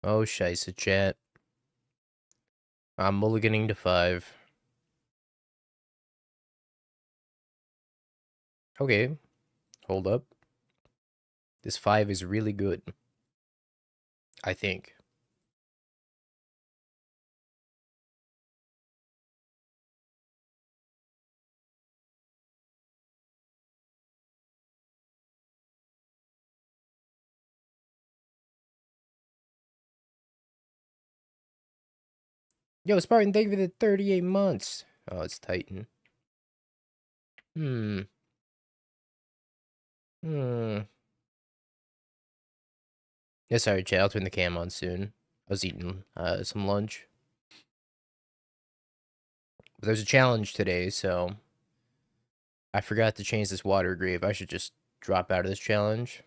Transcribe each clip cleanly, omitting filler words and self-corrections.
Oh, scheisse, chat. I'm mulliganing to 5. Okay, hold up. This 5 is really good. I think. Yo, Spartan, thank you for the 38 months. Oh, it's Titan. Hmm. Hmm. Yeah, sorry, chat. I'll turn the cam on soon. I was eating some lunch. But there's a challenge today, so I forgot to change this water grave. I should just drop out of this challenge.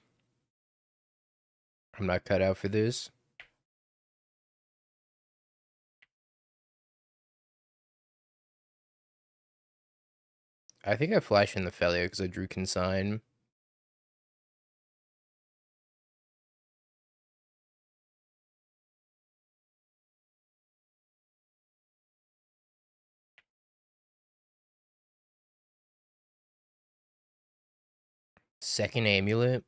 I'm not cut out for this. I think I flashed in the Felia because I drew Consign. Second Amulet.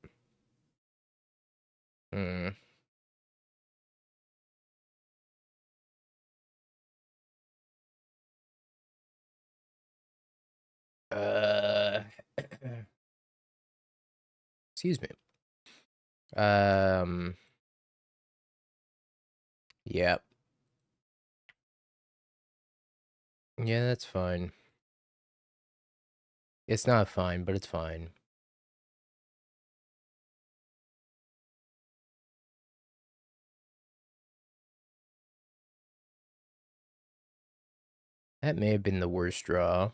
Hmm. Uh. Excuse me. Um. Yep. Yeah, that's fine. It's not fine, but it's fine. That may have been the worst draw.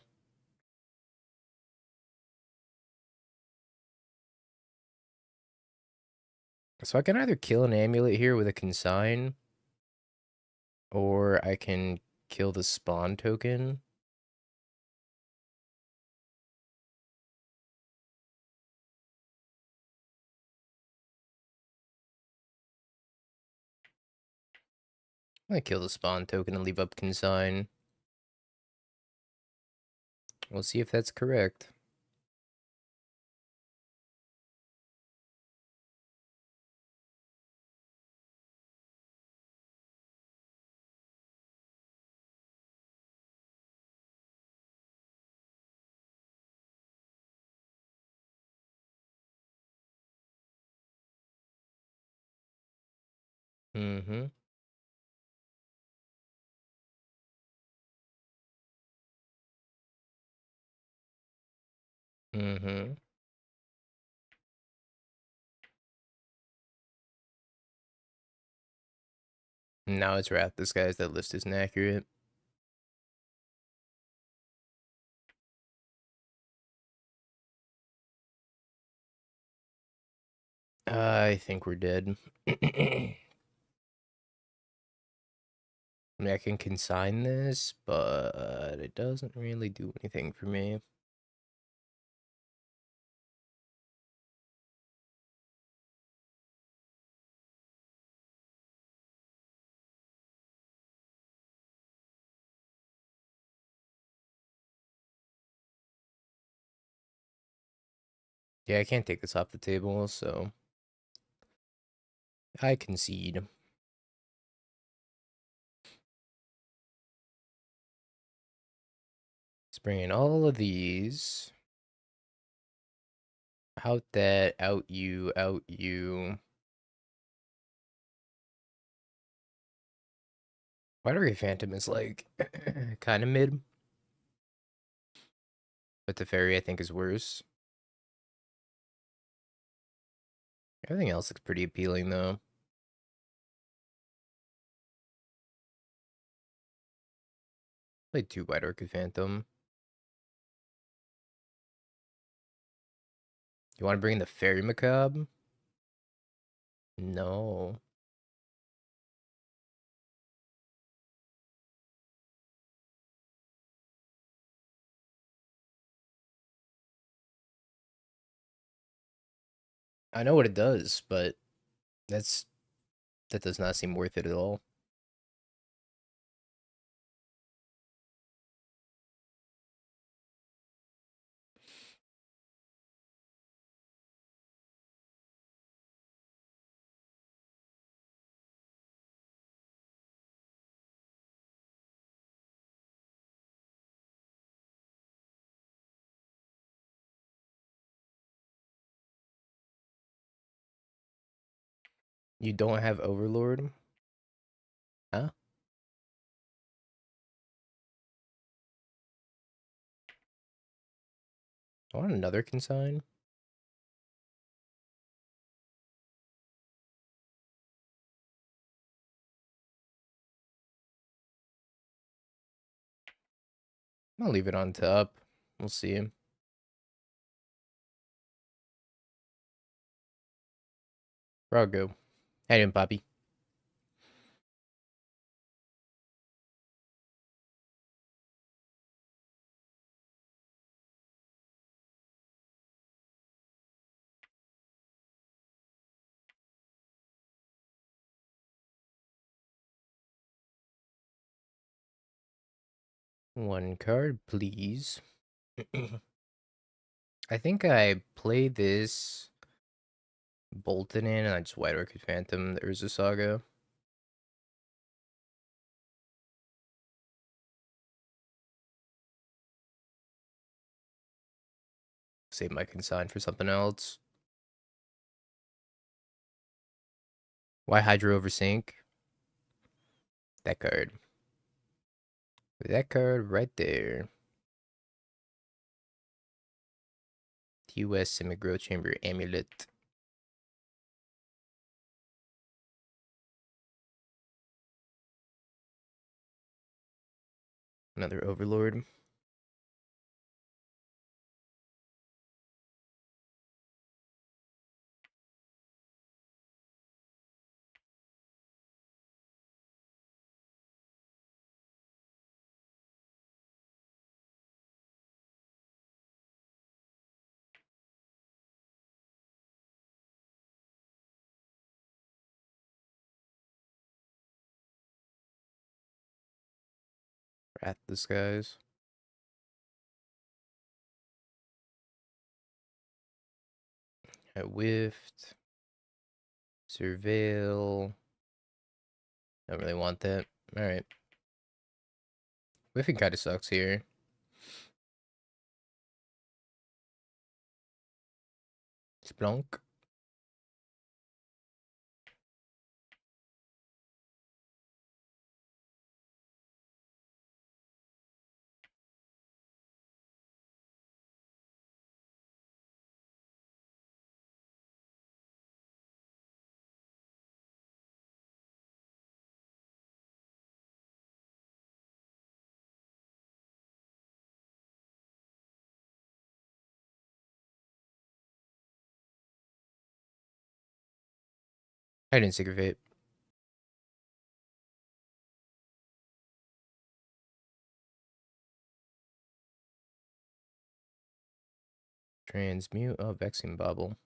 So I can either kill an amulet here with a consign, or I can kill the spawn token. I'm gonna kill the spawn token and leave up consign. We'll see if that's correct. Mm-hmm. Mm-hmm. Now it's Wrath Disguise. That list isn't accurate. I think we're dead. I mean, I can consign this, but it doesn't really do anything for me. Yeah, I can't take this off the table, so I concede. Let's bring in all of these. Out that, out you, out you. Watery Phantom is like kind of mid, but the fairy I think is worse. Everything else looks pretty appealing though. Played 2 White Orchid Phantom. You want to bring in the Fairy Macabre? No. I know what it does, but that's That does not seem worth it at all. You don't have Overlord? Huh? I want another consign. I'll leave it on top. We'll see. Brago. How you doing, Poppy? One card, please. I think I played this Bolton in, and I just White Orchid Phantom. There's a Saga. Save my consign for something else. Why Hydro over Sync? That card. That card right there. TUS Semi-Growth Chamber Amulet. Another Overlord. Wrath the Skies. I whiffed. Surveil. Don't really want that. Alright. Whiffing kinda sucks here. Splunk. I didn't Syncopate. Transmute. Oh, Vexing Bubble.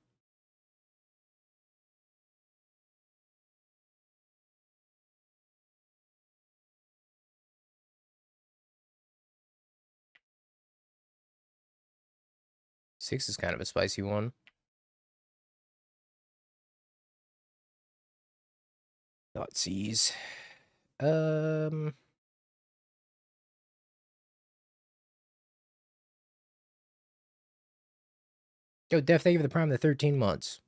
Six is kind of a spicy one. Thoughtseize. Yo, Def, thank you for the prime of the 13 months.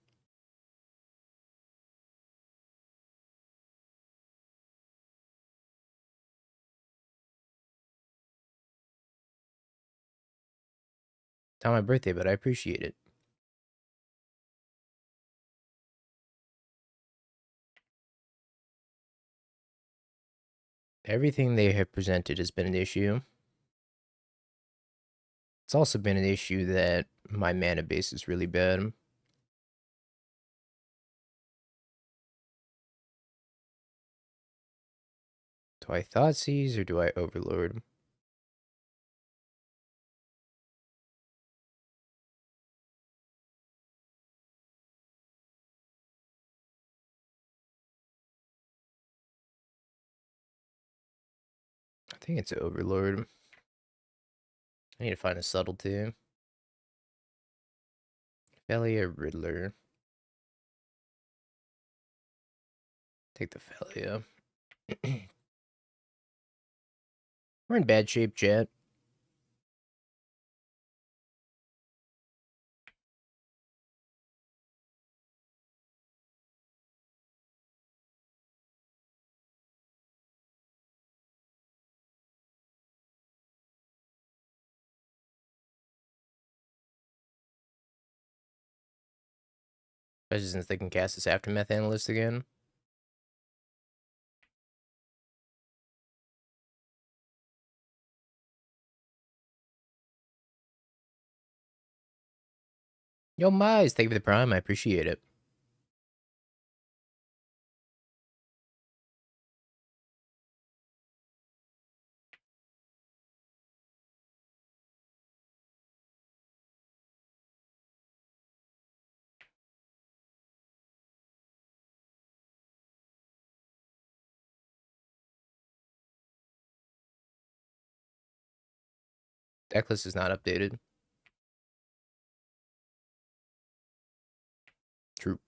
It's not my birthday, but I appreciate it. Everything they have presented has been an issue. It's also been an issue that my mana base is really bad. Do I Thoughtseize or do I Overlord? I think it's Overlord. I need to find a subtlety. Felia Riddler. Take the Felia. We're in bad shape, chat. Especially since they can cast this Aftermath Analyst again. Yo, Mize, thank you for the prime. I appreciate it. Decklist is not updated. True.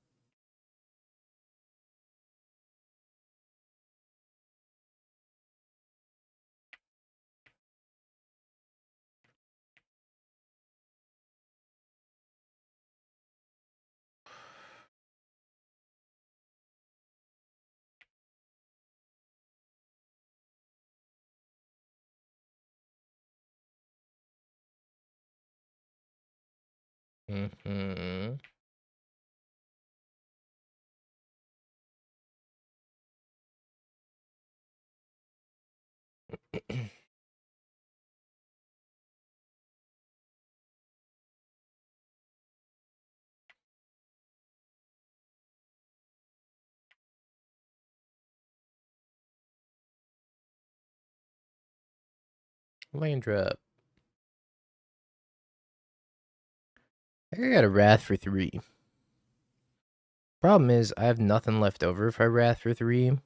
Mm-hmm. Land drop. I think I got a Wrath for 3. Problem is, I have nothing left over if I Wrath for 3.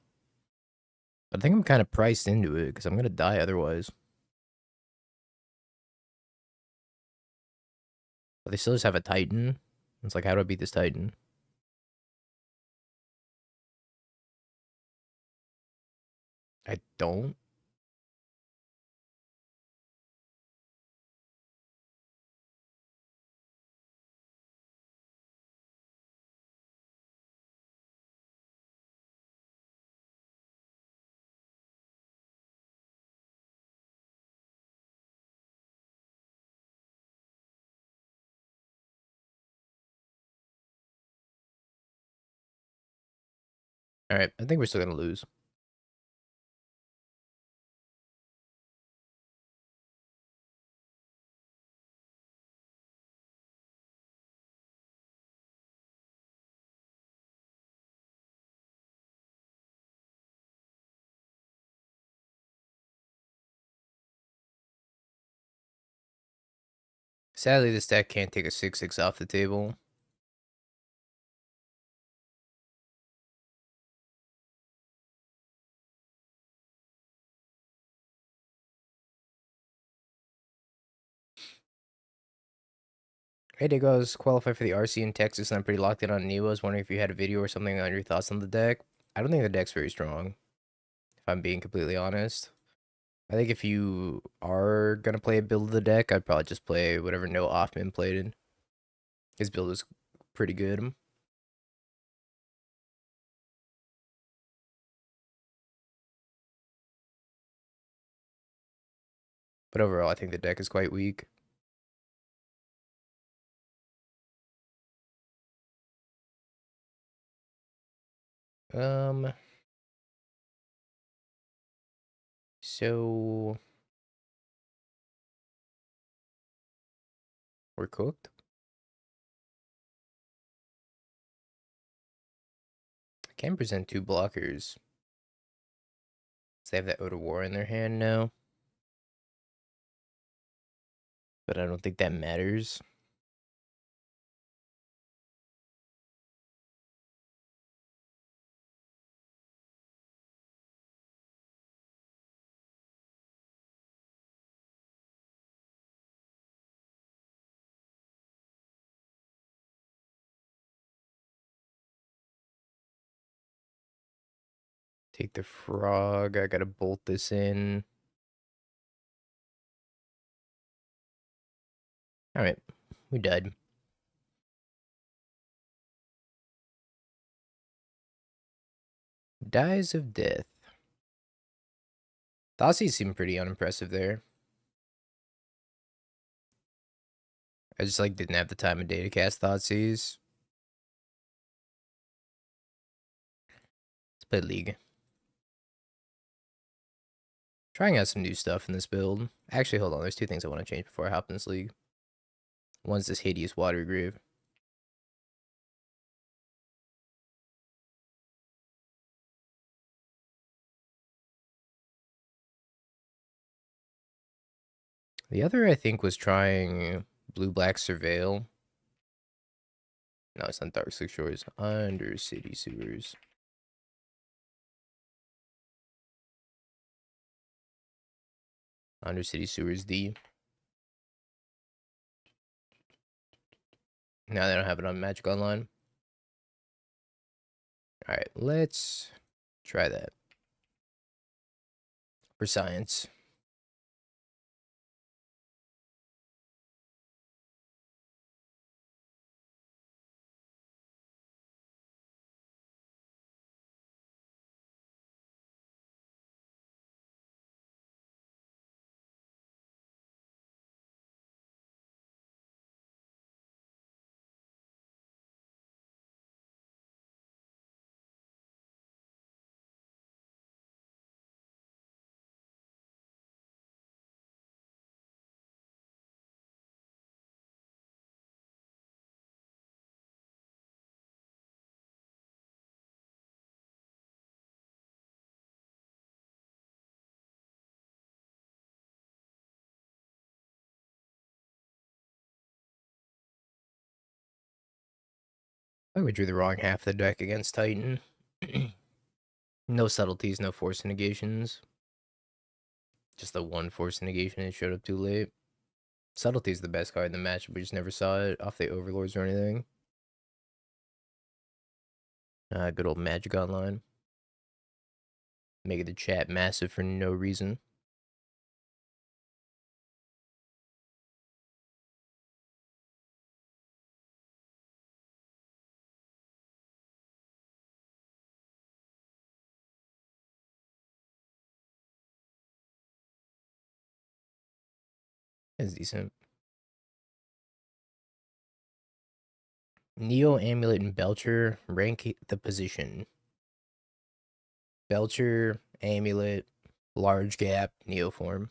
But I think I'm kind of priced into it because I'm going to die otherwise. But they still just have a Titan. It's like, how do I beat this Titan? I don't. Alright, I think we're still going to lose. Sadly, this deck can't take a 6/6 off the table. Hey, Digos, qualified for the RC in Texas, and I'm pretty locked in on Neo. I was wondering if you had a video or something on your thoughts on the deck. I don't think the deck's very strong, if I'm being completely honest. I think if you are going to play a build of the deck, I'd probably just play whatever Noah Offman played in. His build is pretty good. But overall, I think the deck is quite weak. So we're cooked. I can present 2 blockers. So they have that Ode of War in their hand now. But I don't think that matters. Take the frog. I gotta bolt this in. Alright, we died. Dies of Death. Thoughtseize seem pretty unimpressive there. I just like didn't have the time of day to cast Thoughtseize. Let's play League. Trying out some new stuff in this build. Actually, hold on. There's two things I want to change before I hop in this league. One's this hideous water grave. The other, I think, was trying blue-black surveil. No, it's not Dark Slick Shores. Undercity Sewers. Undercity Sewers D. Now they don't have it on Magic Online. Alright, let's try that. For science. I we drew the wrong half of the deck against Titan. No subtleties, no force negations. Just the one force negation, it showed up too late. Subtlety is the best card in the match, we just never saw it off the Overlords or anything. Good old Magic Online. Making the chat massive for no reason. It's decent. Neo, Amulet, and Belcher rank the position. Belcher, Amulet, Large Gap, Neo form.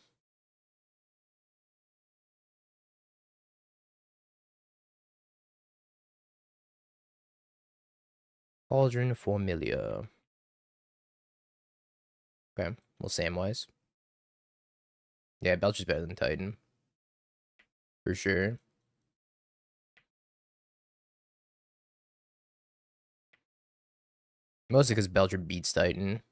Cauldron, Formilia. Okay, well, Samwise. Yeah, Belcher's better than Titan. For sure. Mostly because Belcher beats Titan.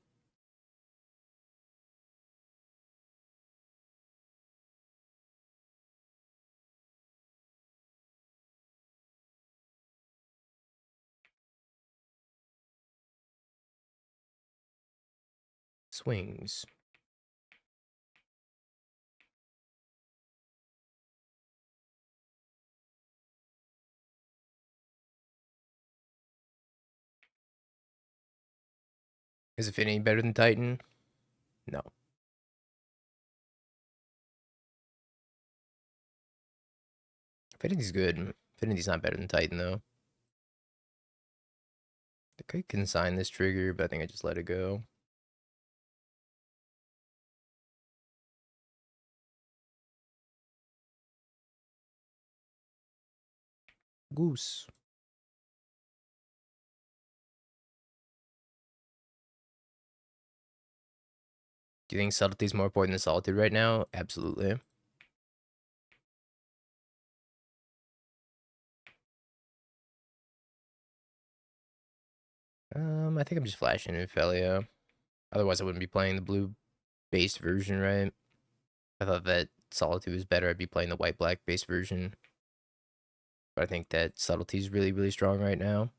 Swings. Is it any better than Titan? No. Affinity's good. Affinity's not better than Titan, though. I could consign this trigger, but I think I just let it go. Goose. Do you think subtlety is more important than solitude right now? Absolutely. I think I'm just flashing Ophelia. Otherwise, I wouldn't be playing the blue-based version, right? I thought that solitude was better. I'd be playing the white-black-based version. But I think that subtlety is really, really strong right now.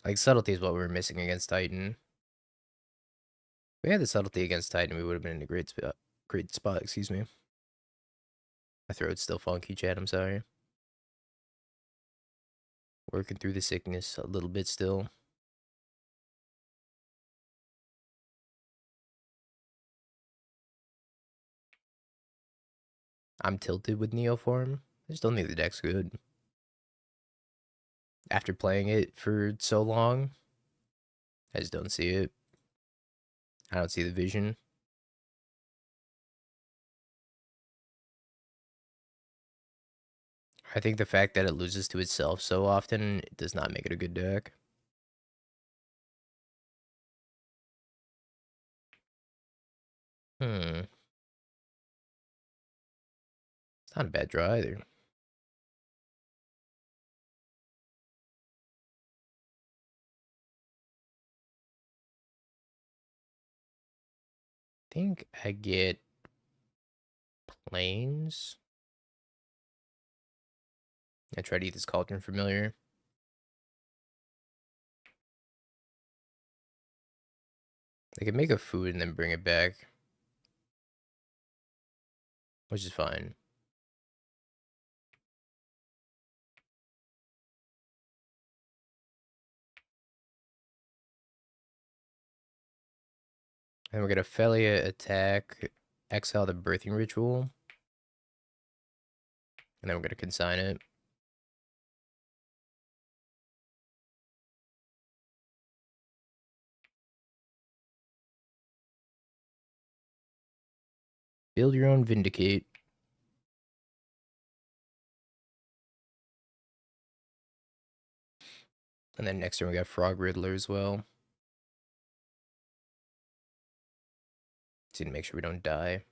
Like, subtlety is what we were missing against Titan. If we had the subtlety against Titan, we would have been in a great spot. Great spot, excuse me. My throat's still funky, Chad. I'm sorry. Working through the sickness a little bit still. I'm tilted with Neoform. I just don't think the deck's good. After playing it for so long, I just don't see it. I don't see the vision. I think the fact that it loses to itself so often does not make it a good deck. It's not a bad draw either. I think I get planes. I try to eat this Cauldron Familiar. They could make a food and then bring it back, which is fine. And we're gonna Felia attack, exile the Birthing Ritual, and then we're gonna consign it. Build your own Vindicate. And then next turn we got Frog Riddler as well. Just need to make sure we don't die.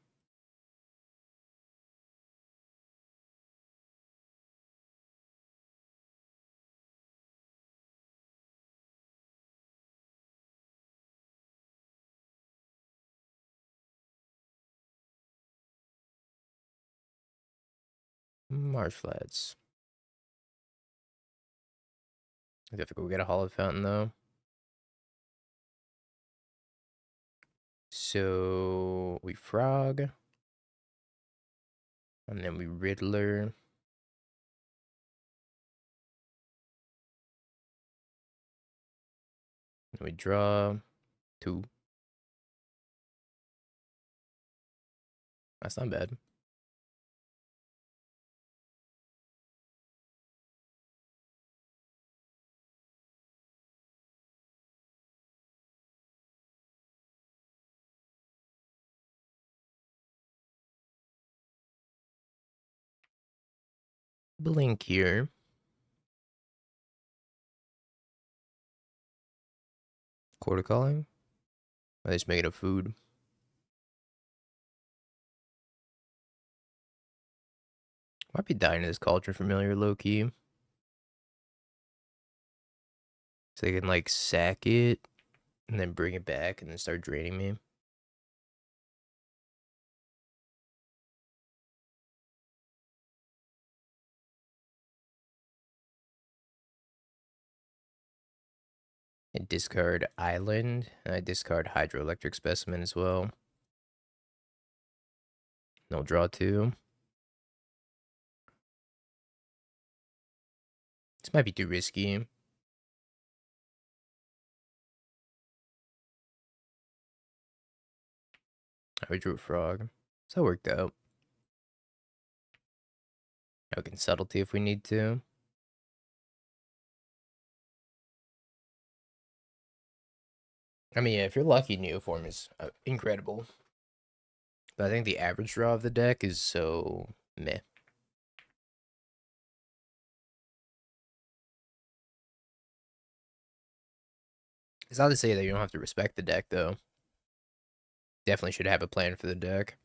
Marsh Flats. I have to go get a Hollow Fountain though. So we Frog. And then we Riddler. And we draw 2. That's not bad. Blink here. Quarter calling. I just make it a food. Might be dying to this Cauldron Familiar low key. So they can like sack it and then bring it back and then start draining me. And discard Island. And I discard Hydroelectric Specimen as well. No draw 2. This might be too risky. I drew a Frog. So that worked out. I can Subtlety if we need to. I mean, yeah, if you're lucky, Neoform is incredible. But I think the average draw of the deck is so meh. It's not to say that you don't have to respect the deck, though. Definitely should have a plan for the deck.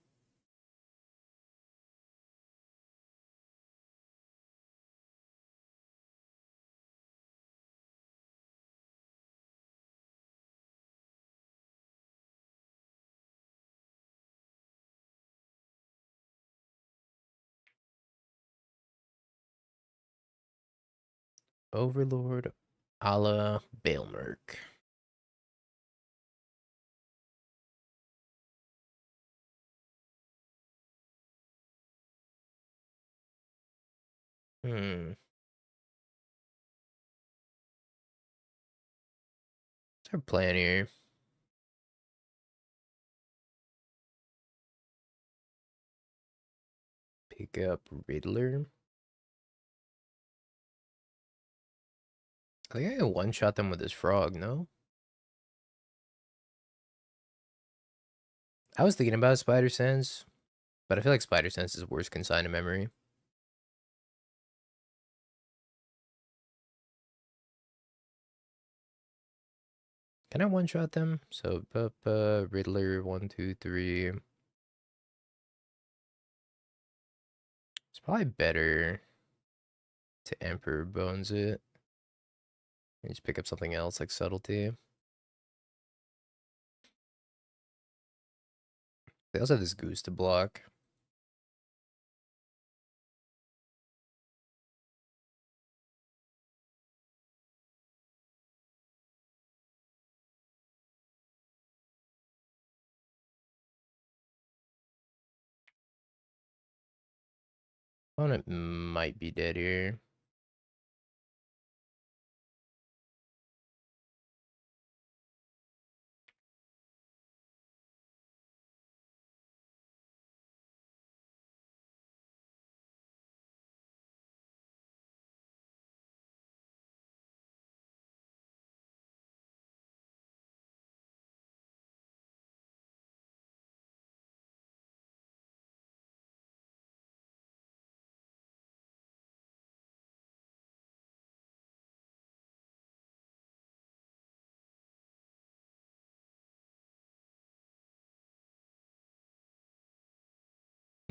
Overlord, A la Bailmerk. Hmm. What's our plan here? Pick up Riddler. I think I can one-shot them with this frog, no? I was thinking about Spider Sense, but I feel like Spider Sense is worse consigned to memory. Can I one-shot them? So, Riddler, 1, 2, 3. It's probably better to Emperor Bones it. And just pick up something else like Subtlety. They also have this Goose to block. Opponent might be dead here.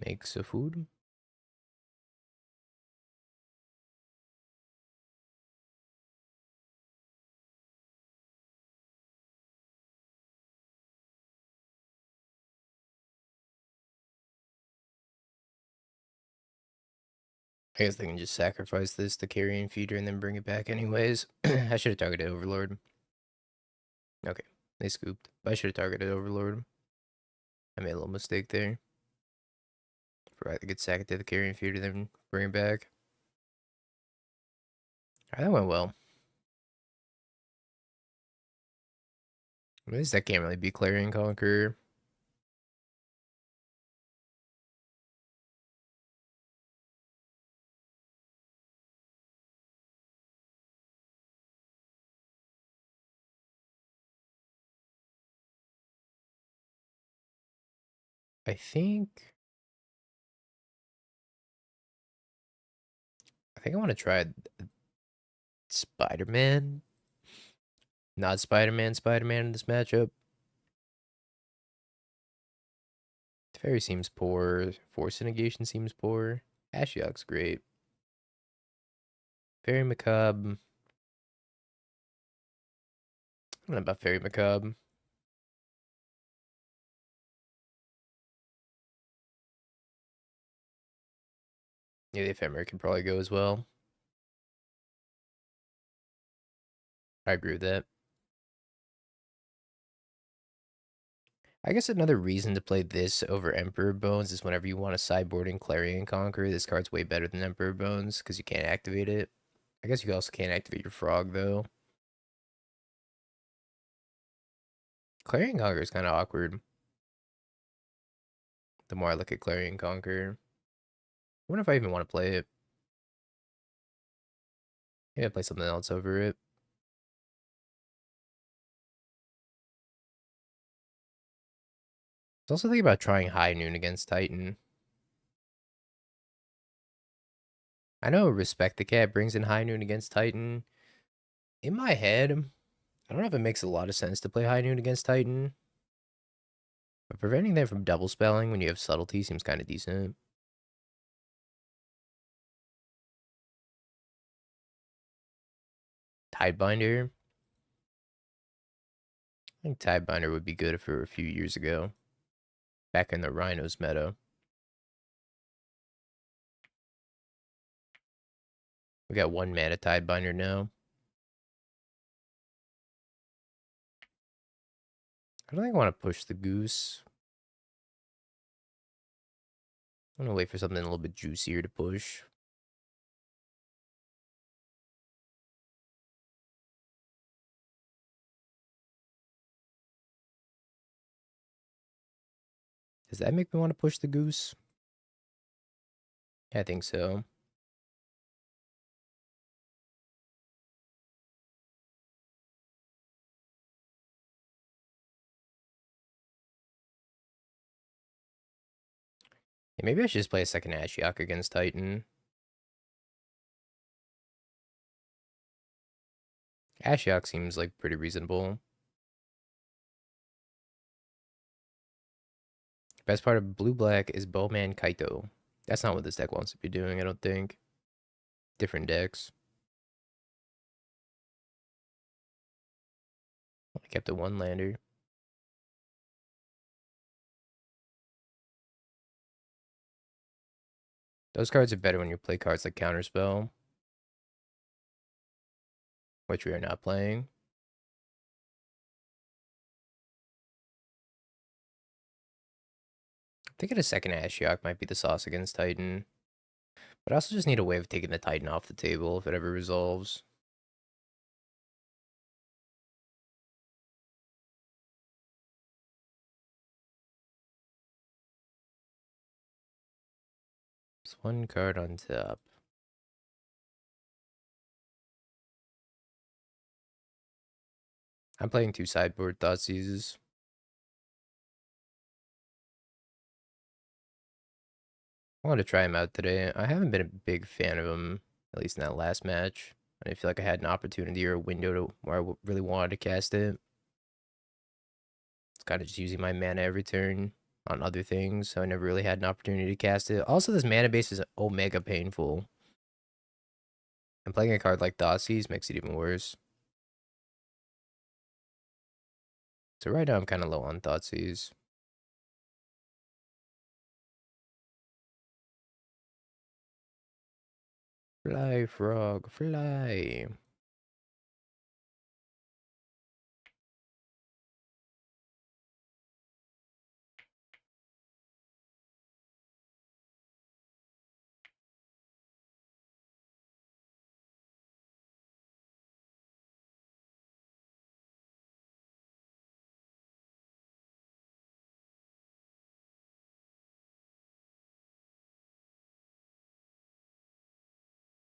Makes a food. I guess they can just sacrifice this to Carrion Feeder and then bring it back anyways. I should have targeted Overlord. Okay, they scooped. But I should have targeted Overlord. I made a little mistake there. Forgot to get sack it to the Carrion Feeder, then bring it back. Alright, that went well. At least that can't really be Clarion Conqueror. I think I want to try Spider-Man. Not Spider-Man in this matchup. Fairy seems poor. Force Negation seems poor. Ashiok's great. Fairy Macabre. I don't know about Fairy Macabre. Yeah, the Ephemer can probably go as well. I agree with that. I guess another reason to play this over Emperor Bones is whenever you want to sideboard in Clarion Conqueror, this card's way better than Emperor Bones because you can't activate it. I guess you also can't activate your Frog, though. Clarion Conqueror is kind of awkward. The more I look at Clarion Conqueror. I wonder if I even want to play it. Yeah, play something else over it. I was also thinking about trying High Noon against Titan. I know Respect the Cat brings in High Noon against Titan. In my head, I don't know if it makes a lot of sense to play High Noon against Titan. But preventing them from double spelling when you have Subtlety seems kind of decent. Tidebinder. I think Tidebinder would be good for a few years ago. Back in the Rhinos meta. We got one mana Tidebinder now. I don't think I want to push the goose. I'm gonna wait for something a little bit juicier to push. Does that make me want to push the goose? Yeah, I think so. Yeah, maybe I should just play a second Ashiok against Titan. Ashiok seems like pretty reasonable. Best part of blue-black is Bowman Kaito. That's not what this deck wants to be doing, I don't think. Different decks. I kept a one-lander. Those cards are better when you play cards like Counterspell, which we are not playing. I think a second Ashiok might be the sauce against Titan. But I also just need a way of taking the Titan off the table if it ever resolves. Just one card on top. I'm playing two sideboard Thoughtseizes. I want to try him out today. I haven't been a big fan of him, at least in that last match. I didn't feel like I had an opportunity or a window to where I really wanted to cast it. It's kind of just using my mana every turn on other things, so I never really had an opportunity to cast it. Also, this mana base is omega painful. And playing a card like Thoughtseize makes it even worse. So right now I'm kind of low on Thoughtseize. Fly, frog, fly.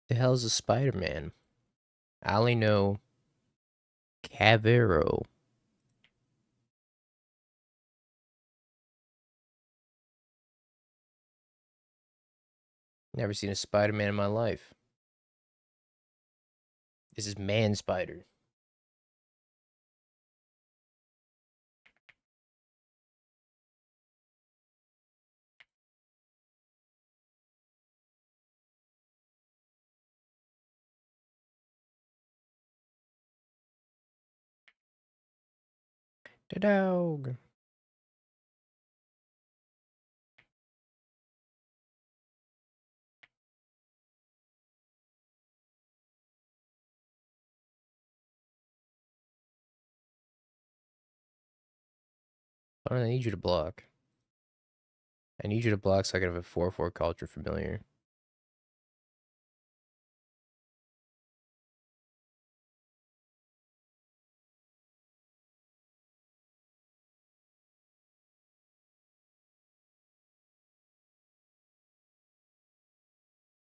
The hell's a Spider-Man? I only know Cavero. Never seen a Spider-Man in my life. This is Man Spider. The dog. I don't need you to block. I need you to block so I can have a 4/4 culture familiar.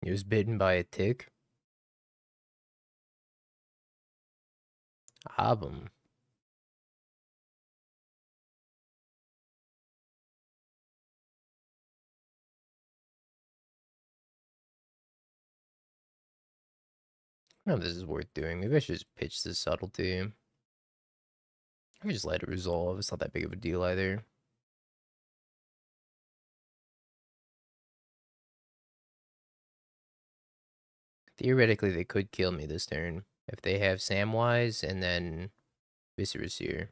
He was bitten by a tick. Album. I don't know if this is worth doing. Maybe I should just pitch this subtlety. I could just let it resolve. It's not that big of a deal either. Theoretically, they could kill me this turn if they have Samwise and then Viserys here.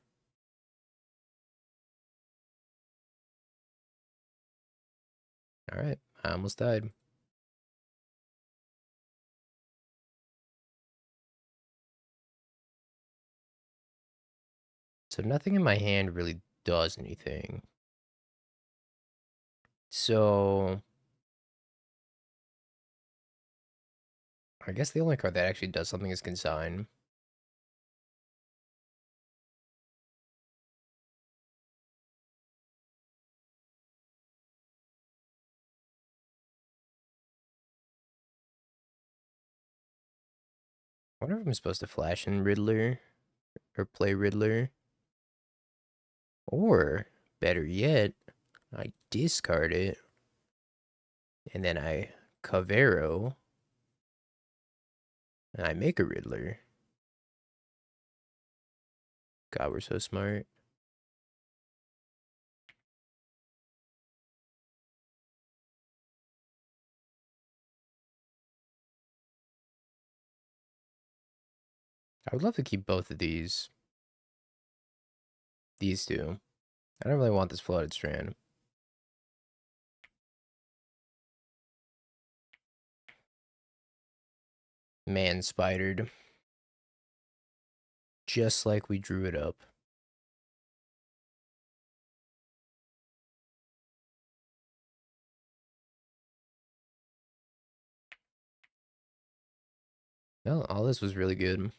Alright, I almost died. So nothing in my hand really does anything. So I guess the only card that actually does something is Consign. I wonder if I'm supposed to flash in Riddler or play Riddler. Or, better yet, I discard it and then I Cavero and I make a Riddler. God, we're so smart. I would love to keep both of these. These two. I don't really want this Flooded Strand. Man spidered. Just like we drew it up. No, all this was really good.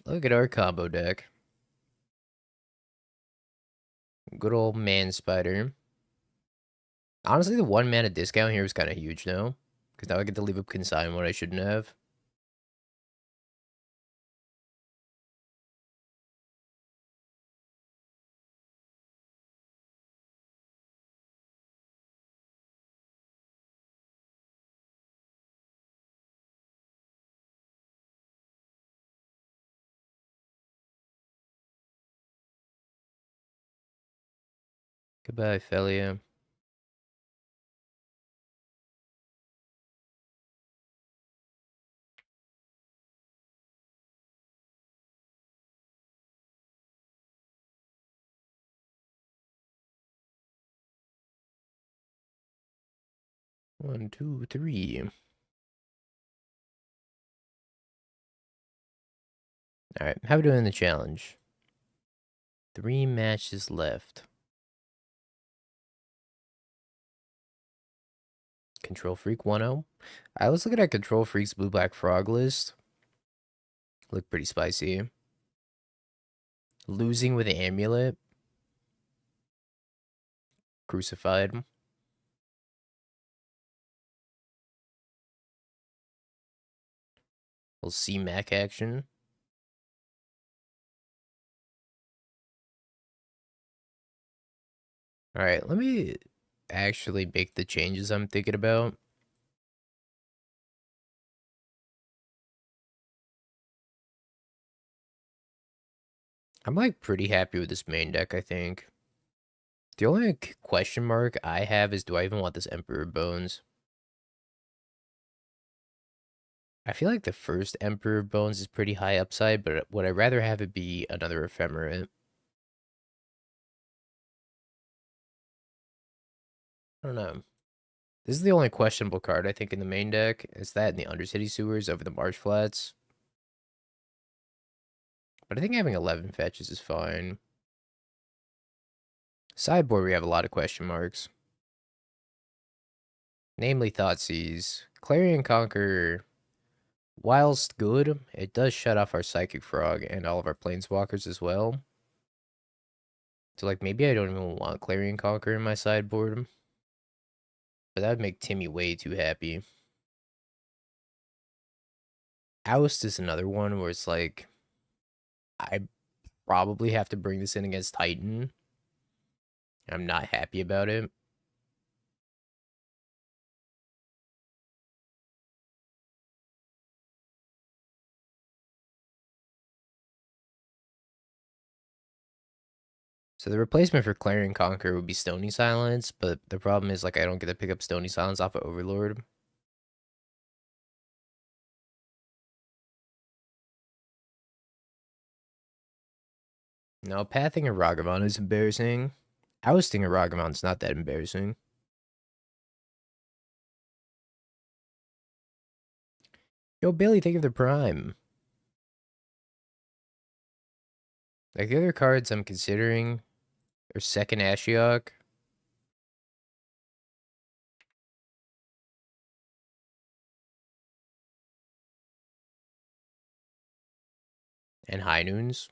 Look at our combo deck. Good old Man Spider. Honestly, the 1 mana discount here is kind of huge now. Because now I get to leave up Consign what I shouldn't have. Goodbye, Felia. One, two, three. Alright, how we doing in the challenge? 3 matches left. Control Freak 1-0. I was looking at Control Freak's Blue Black Frog list. Looked pretty spicy. Losing with an Amulet. Crucified. We'll see Mac action. Alright, let me actually make the changes I'm thinking about. I'm like pretty happy with this main deck, I think. The only question mark I have is, do I even want this Emperor Bones? I feel like the first Emperor Bones is pretty high upside, but would I rather have it be another Ephemerate? I don't know. This is the only questionable card I think in the main deck. It's that in the Undercity Sewers over the Marsh Flats. But I think having 11 fetches is fine. Sideboard, we have a lot of question marks. Namely Thoughtseize. Clarion Conqueror, whilst good, it does shut off our Psychic Frog and all of our Planeswalkers as well. So, like, maybe I don't even want Clarion Conqueror in my sideboard. But that would make Timmy way too happy. Oust is another one where it's like, I probably have to bring this in against Titan. I'm not happy about it. So the replacement for Clarion Conqueror would be Stony Silence, but the problem is, like, I don't get to pick up Stony Silence off of Overlord. No, pathing a Ragavan is embarrassing. Ousting a Ragavan's not that embarrassing. Yo, Bailey, thank you for the prime. Like, the other cards I'm considering are second Ashiok. And High Noons.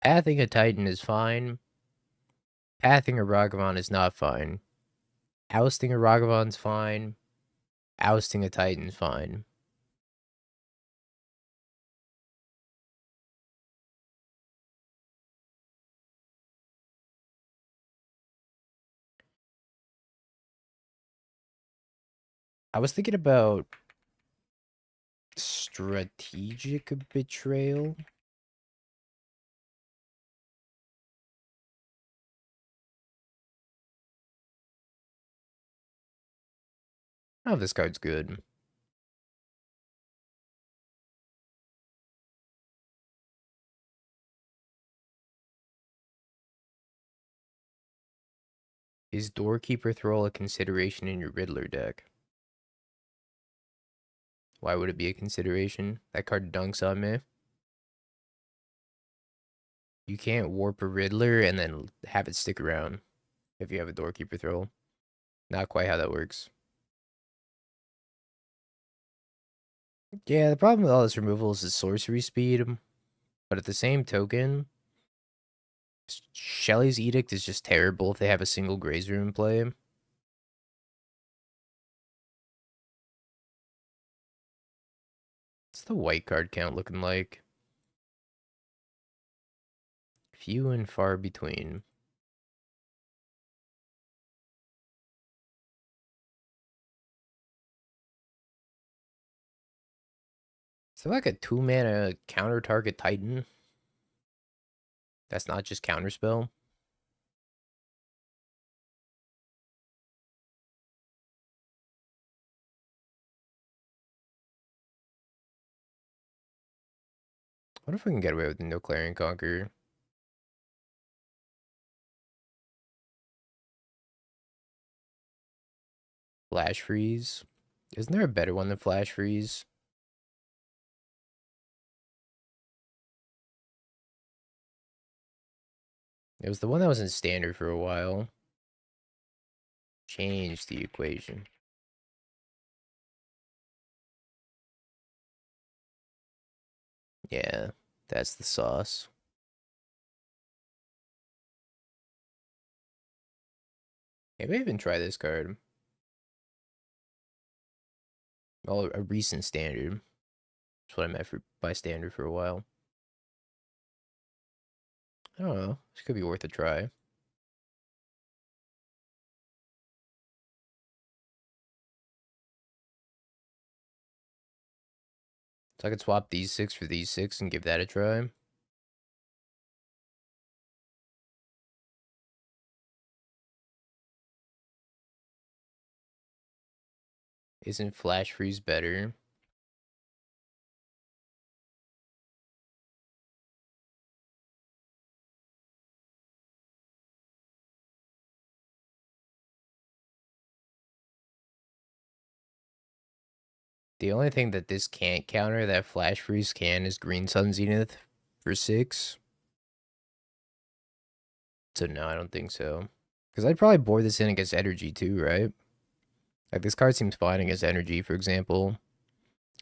Pathing a Titan is fine. Pathing a Ragavan is not fine. Ousting a Ragavan's fine. Ousting a Titan's fine. I was thinking about strategic betrayal. Oh, this card's good. Is Doorkeeper Thrall a consideration in your Riddler deck? Why would it be a consideration? That card dunks on me. You can't warp a Riddler and then have it stick around if you have a Doorkeeper Thrall. Not quite how that works. Yeah, the problem with all this removal is the sorcery speed. But at the same token, Shelly's Edict is just terrible if they have a single Graze Room in play. What's the white card count looking like? Few and far between. So like a 2-mana counter target Titan. That's not just counterspell. What if we can get away with no Clarion Conquer? Flash Freeze. Isn't there a better one than Flash Freeze? It was the one that was in standard for a while. Change the equation. Yeah, that's the sauce. Maybe even try this card. Oh, a recent standard. That's what I meant by standard for a while. I don't know. This could be worth a try. So I could swap these 6 for these 6 and give that a try. Isn't Flash Freeze better? The only thing that this can't counter that Flash Freeze can is Green Sun Zenith for 6. So no, I don't think so. Because I'd probably board this in against Energy too, right? Like this card seems fine against Energy, for example.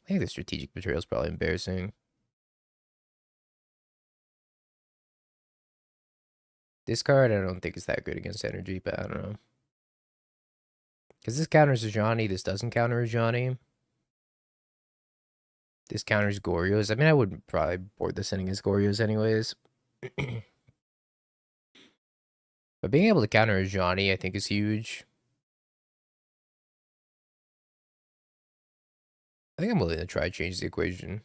I think the Strategic Betrayal is probably embarrassing. This card I don't think is that good against Energy, but I don't know. Because this counters Ajani, this doesn't counter Ajani. This counters Gorios. I mean, I would probably board this in against Gorios anyways. But being able to counter Ajani, I think, is huge. I think I'm willing to try change the equation.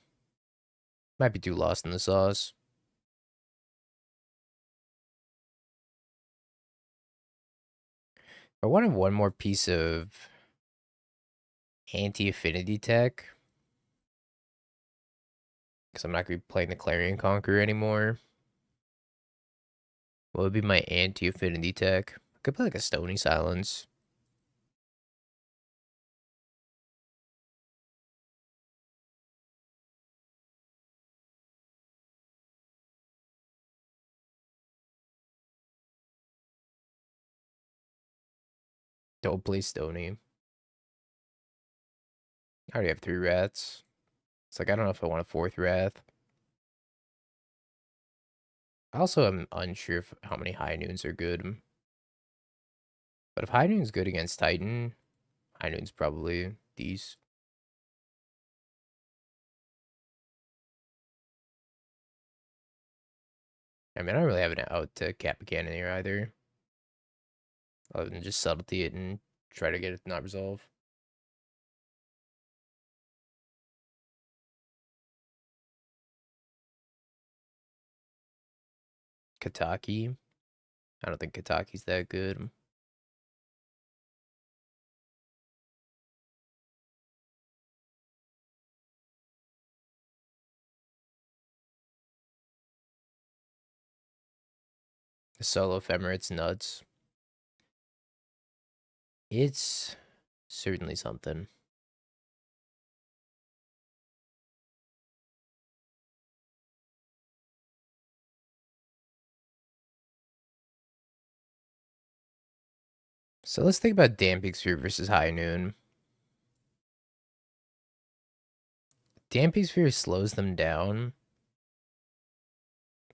Might be too lost in the sauce. I wanted one more piece of anti-affinity tech. Because I'm not going to be playing the Clarion Conqueror anymore. What would be my anti-affinity tech? I could play like a Stony Silence. Don't play Stony. I already have 3 Wraths. It's like, I don't know if I want a 4th Wrath. I also am unsure if how many High Noons are good. But if High Noon's good against Titan, High Noon's probably these. I mean, I don't really have an out to cap a cannon here either. Other than just subtlety it and try to get it not resolve. Kataki. I don't think Kataki's that good. The solo ephemerit's nuts. It's certainly something. So let's think about Damping Sphere versus High Noon. Damping Sphere slows them down.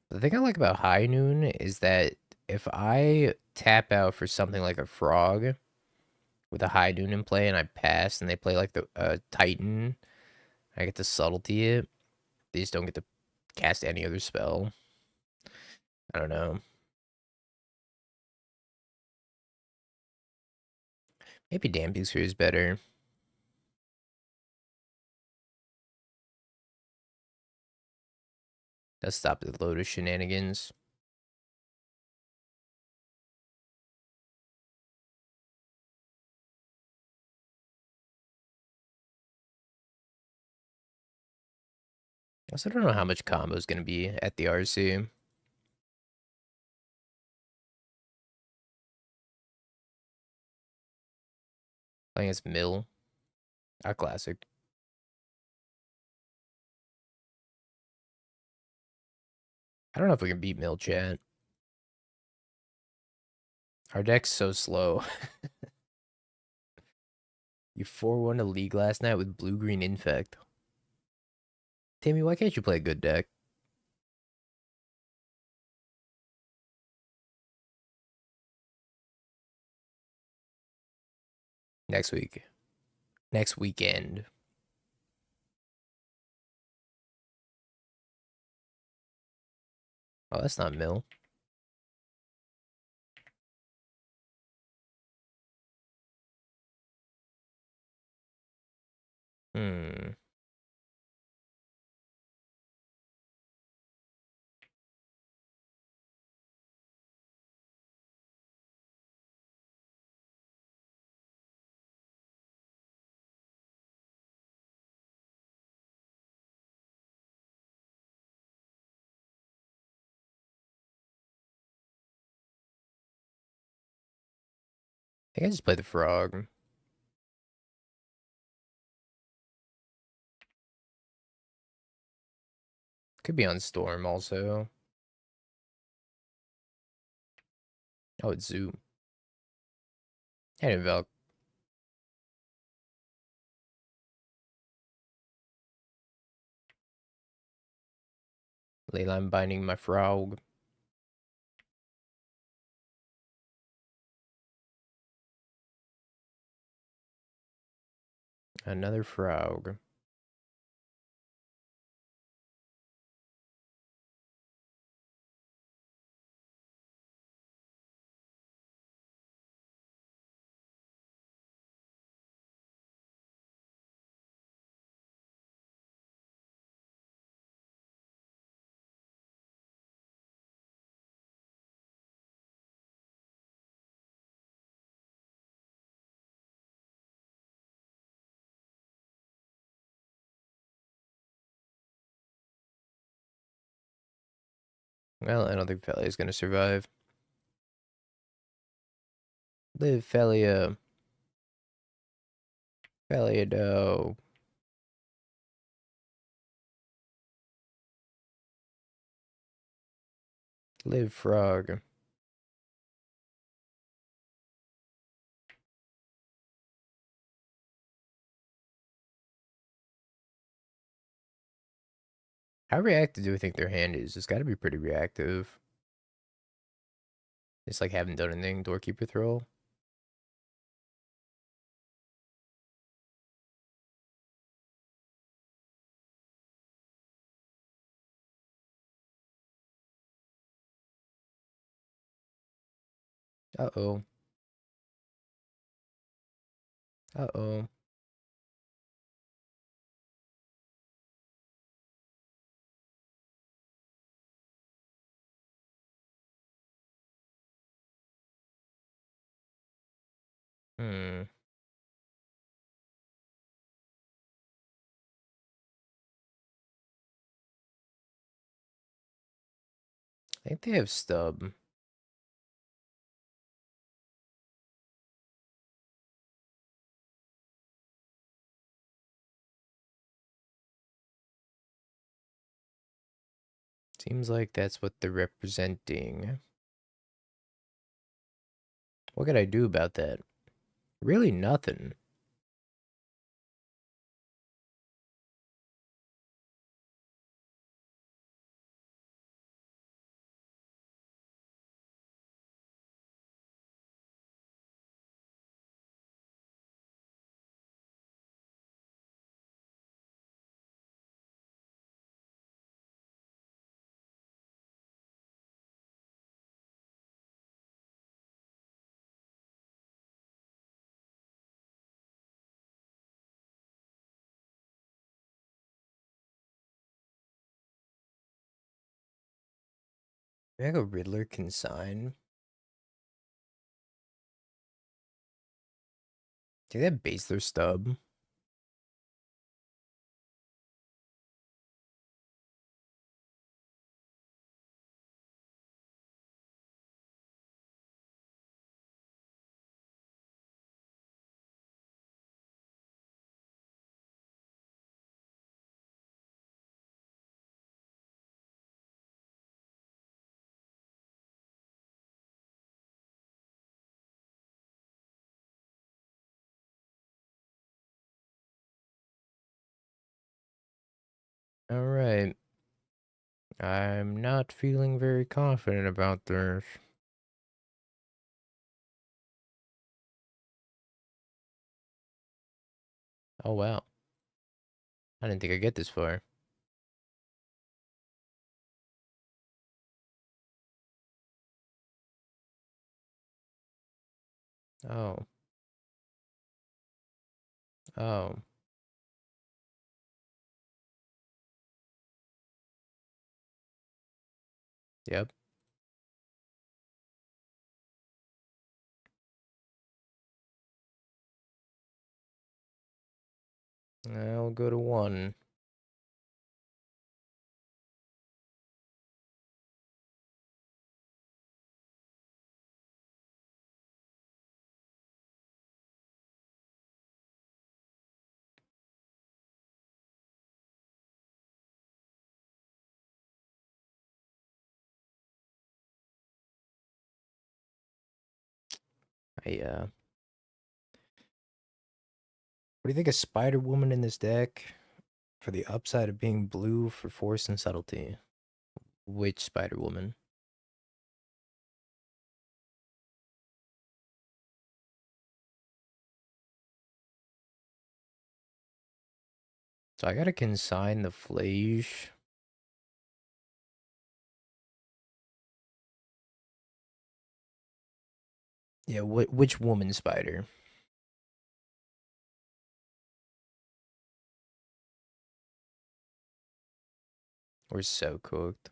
The thing I like about High Noon is that if I tap out for something like a frog with a High Noon in play and I pass and they play like the Titan, I get to subtlety it. They just don't get to cast any other spell. I don't know. Maybe Damping Sphere is better. Let's stop the Lotus shenanigans. I also don't know how much combo is going to be at the RC. Playing as Mill. A classic. I don't know if we can beat Mill, chat. Our deck's so slow. You 4-1 a league last night with blue-green infect. Timmy, why can't you play a good deck? Next week. Next weekend. Oh, that's not Mill. Hmm. I think I just play the frog. Could be on Storm also. Oh, it's Zoo. And Invoke. Leyline binding my frog. Another frog. Well, I don't think Pele is going to survive. Live Felia. Feliado. Live Frog. How reactive do we think their hand is? It's got to be pretty reactive. It's like haven't done anything. Doorkeeper throw. Uh-oh. Uh-oh. Hmm. I think they have stub. Seems like that's what they're representing. What could I do about that? Really nothing. Maybe I go Riddler Consign. Do they base their stub? Alright. I'm not feeling very confident about this. Oh wow. I didn't think I'd get this far. Oh. Oh. Yep. I'll go to 1. What do you think of Spider Woman in this deck? For the upside of being blue for force and subtlety. Which Spider Woman? So I gotta consign the Flage. Yeah, which woman spider? We're so cooked.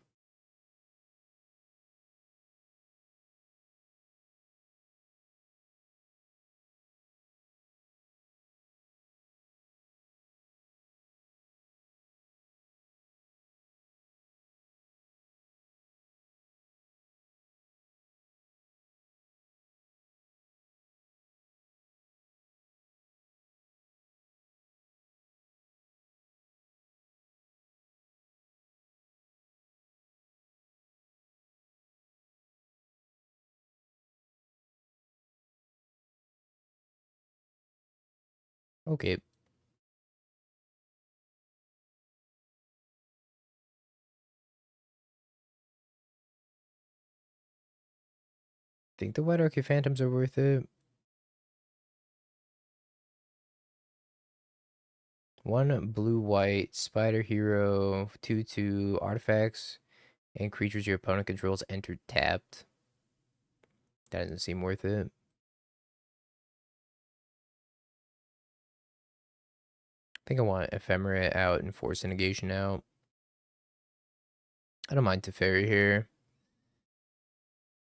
Okay. Think the White Orchid Phantoms are worth it. One blue white spider hero 2/2 artifacts and creatures your opponent controls enter tapped. That doesn't seem worth it. I think I want Ephemera out and Force Negation out. I don't mind Teferi here.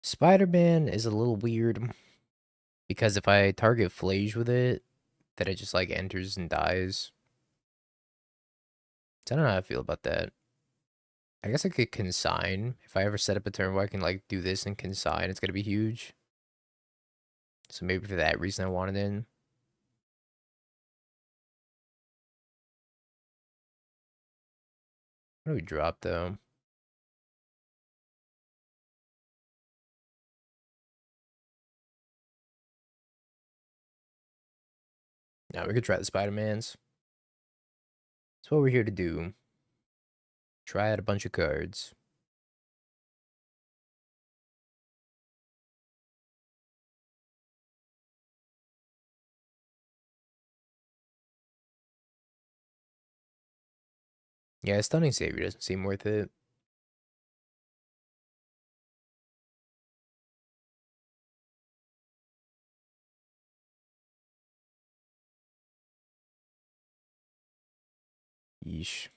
Spider-Man is a little weird because if I target Flage with it, then it just like enters and dies. So I don't know how I feel about that. I guess I could consign. If I ever set up a turn where I can like do this and consign, it's gonna be huge. So maybe for that reason I want it in. What do we drop though? Now we could try the Spider-Mans. That's what we're here to do. Try out a bunch of cards. Yeah, Stunning Savior doesn't seem worth it. Yeesh.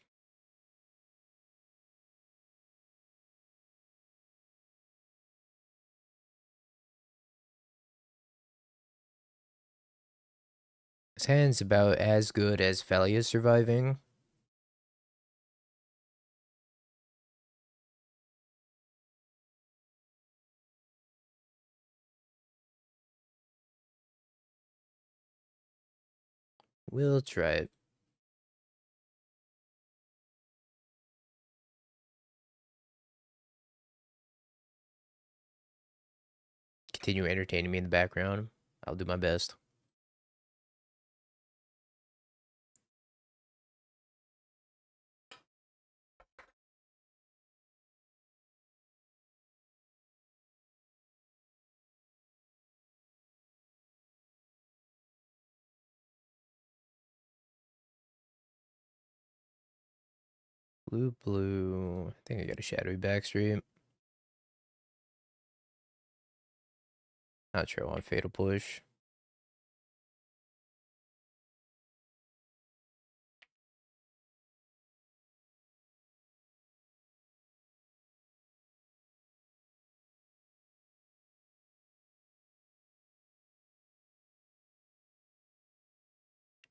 His hand's about as good as Felia surviving. We'll try it. Continue entertaining me in the background. I'll do my best. Blue, blue. I think I got a shadowy backstreet. Not sure I want Fatal Push.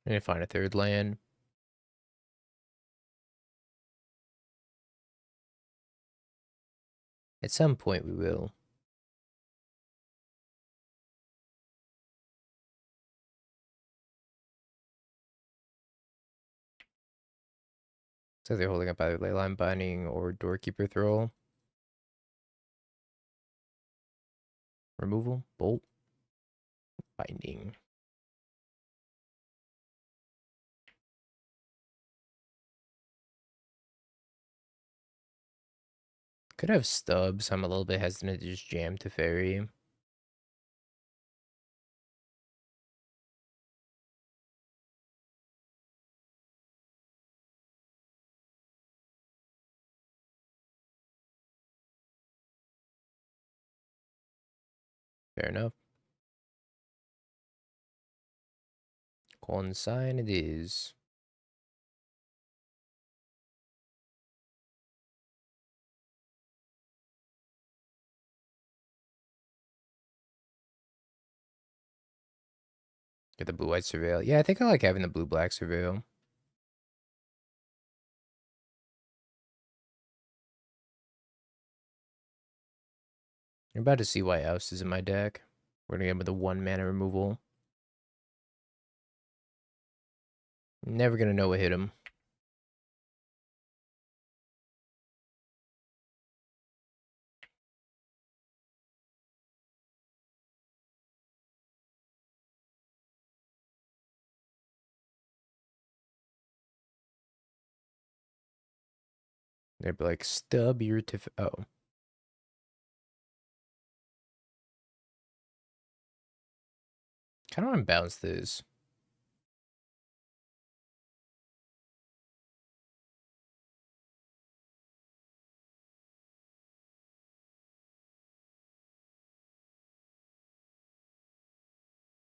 I need to find a third land. At some point we will. So they're holding up either Leyline Binding or Doorkeeper Thrall. Removal, Bolt, Binding. Could have Stubs. I'm a little bit hesitant to just jam to Fairy. Fair enough. Consign it is. Get the blue-white Surveil. Yeah, I think I like having the blue-black Surveil. You're about to see why Oust is in my deck. We're gonna get him with a 1-mana removal. Never gonna know what hit him. They'd be like, stub your oh. Kind of want to bounce this.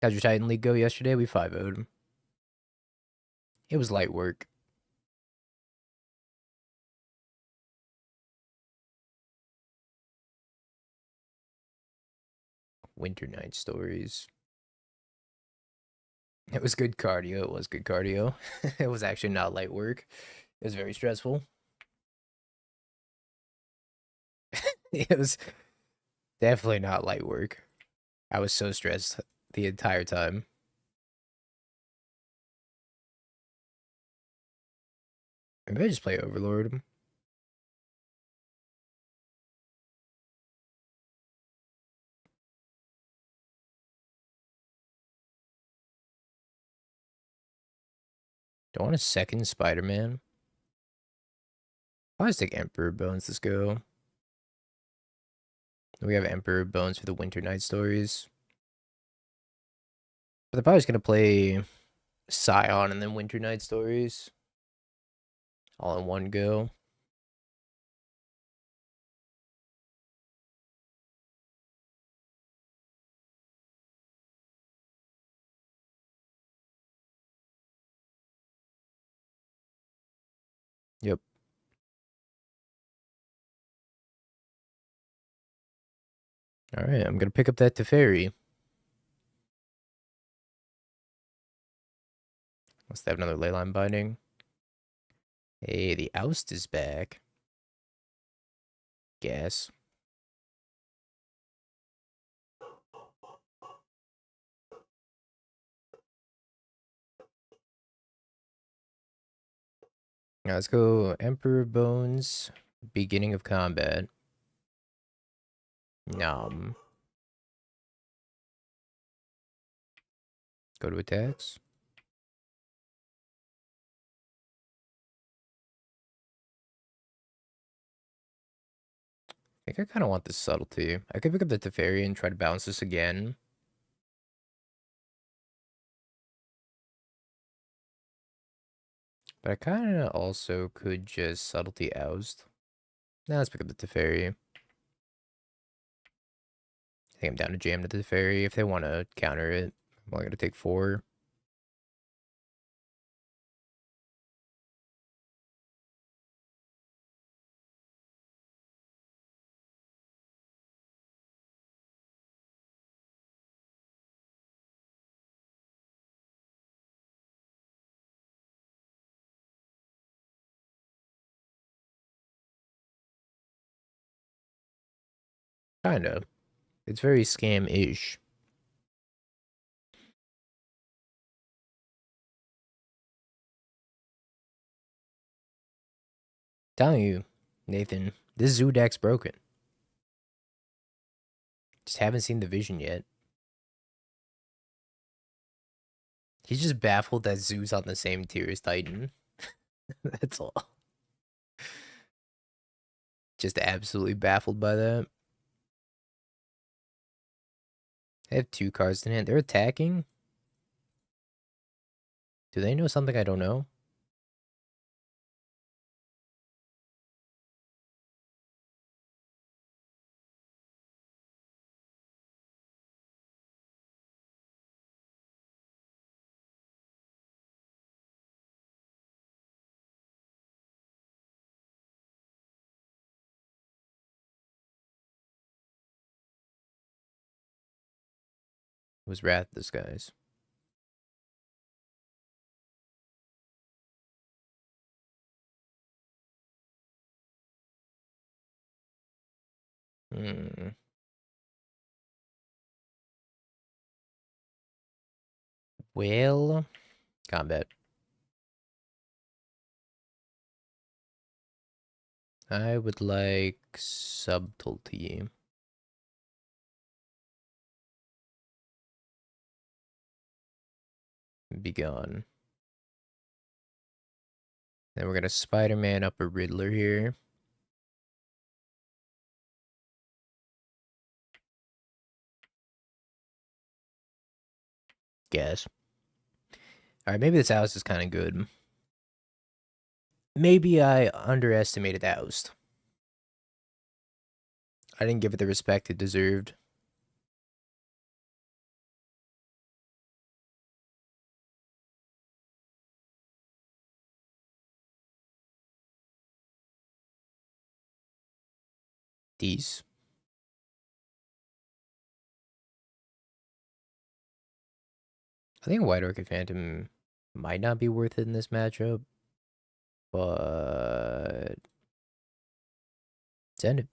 How'd your Titan League go yesterday? We 5-0'd him. It was light work. Winter Night Stories. It was good cardio. It was good cardio. It was actually not light work. It was very stressful. It was definitely not light work. I was so stressed the entire time. Maybe I just play Overlord. Don't want a second Spider-Man. I'll just take Emperor Bones. Let's go. We have Emperor Bones for the Winter Night Stories. But they're probably just gonna play Scion and then Winter Night Stories. All in one go. Yep. Alright, I'm gonna pick up that Teferi. Must have another Leyline Binding. Hey, the Oust is back. Guess. Now let's go Emperor Bones. Beginning of combat. Nom. Go to attacks. I think I kind of want this subtlety. I could pick up the Teferi and try to bounce this again. But I kind of also could just subtlety oust. Now let's pick up the Teferi. I think I'm down to jam to the Teferi if they want to counter it. I'm only going to take 4. Kind of. It's very scam-ish. Telling you, Nathan, this Zoo deck's broken. Just haven't seen the vision yet. He's just baffled that Zoo's on the same tier as Titan. That's all. Just absolutely baffled by that. I have 2 cards in hand. They're attacking? Do they know something I don't know? It was Wrath Disguise. Hmm. Well, combat. I would like subtlety. Be gone. Then we're gonna Spider-Man up a Riddler here. Guess. Alright, maybe this oust is kind of good. Maybe I underestimated the oust. I didn't give it the respect it deserved. These. I think White Orchid Phantom might not be worth it in this matchup, but send it.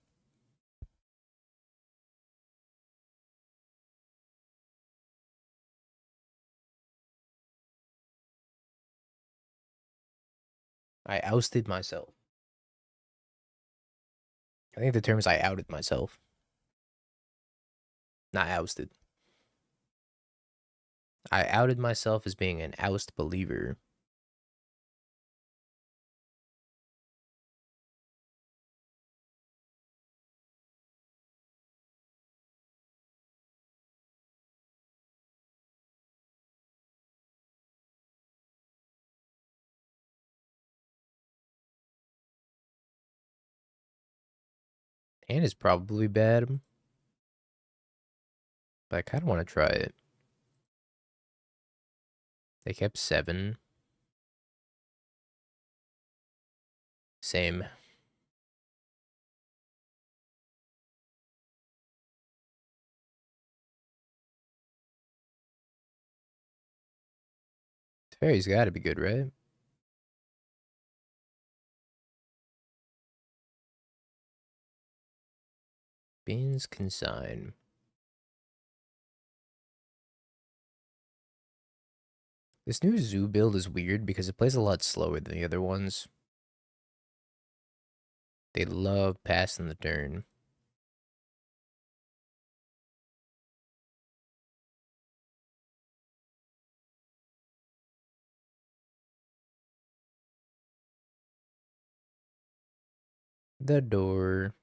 I ousted myself. I think the term is I outed myself. Not ousted. I outed myself as being an oust believer. And it's probably bad, but I kind of want to try it. They kept 7. Same. Fairy's got to be good, right? Beans consign. This new zoo build is weird because it plays a lot slower than the other ones. They love passing the turn. The door.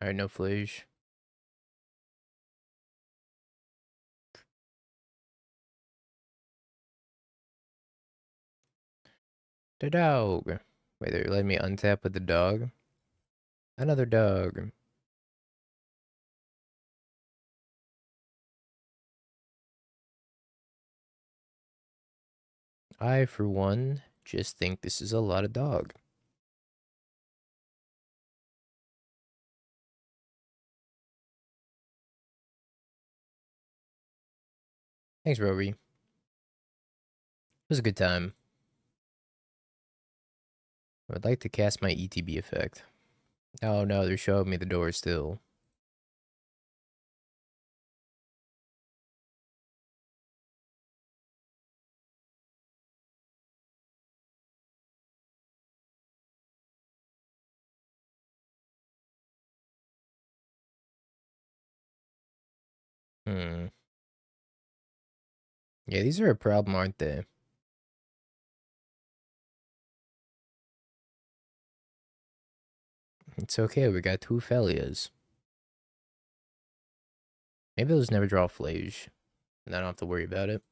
Alright, no flash. The dog. Wait, they're letting me untap with the dog? Another dog. I, for one, just think this is a lot of dog. Thanks, Rory. It was a good time. I would like to cast my ETB effect. Oh no, they're showing me the door still. Hmm. Yeah, these are a problem, aren't they? It's okay, we got 2 Felias. Maybe they'll just never draw Flage, and I don't have to worry about it.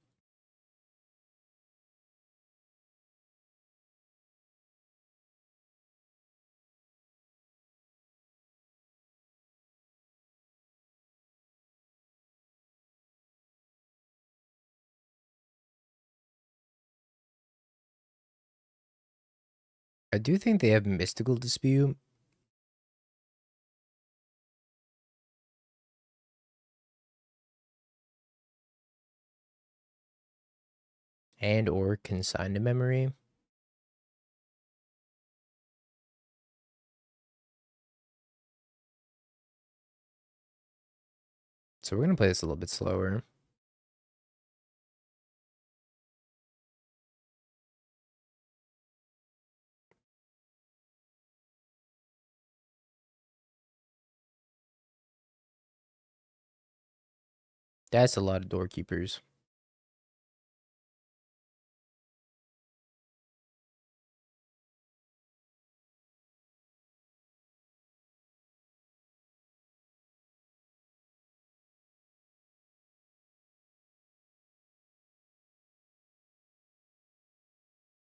I do think they have Mystical Dispute. And or Consign to Memory. So we're gonna play this a little bit slower. That's a lot of doorkeepers.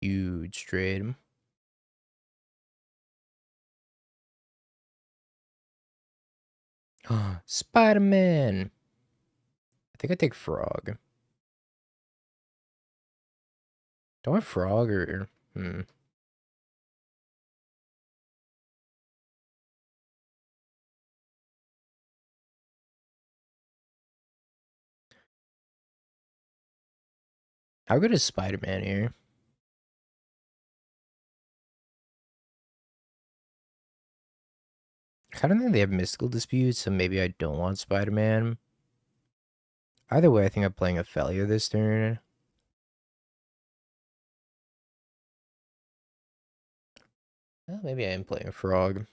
Huge trade. Spider-Man. I think I take Frog. Do I want Frog or... How good is Spider-Man here? I don't think they have mystical disputes, so maybe I don't want Spider-Man. Either way, I think I'm playing Ophelia this turn. Well, maybe I am playing Frog.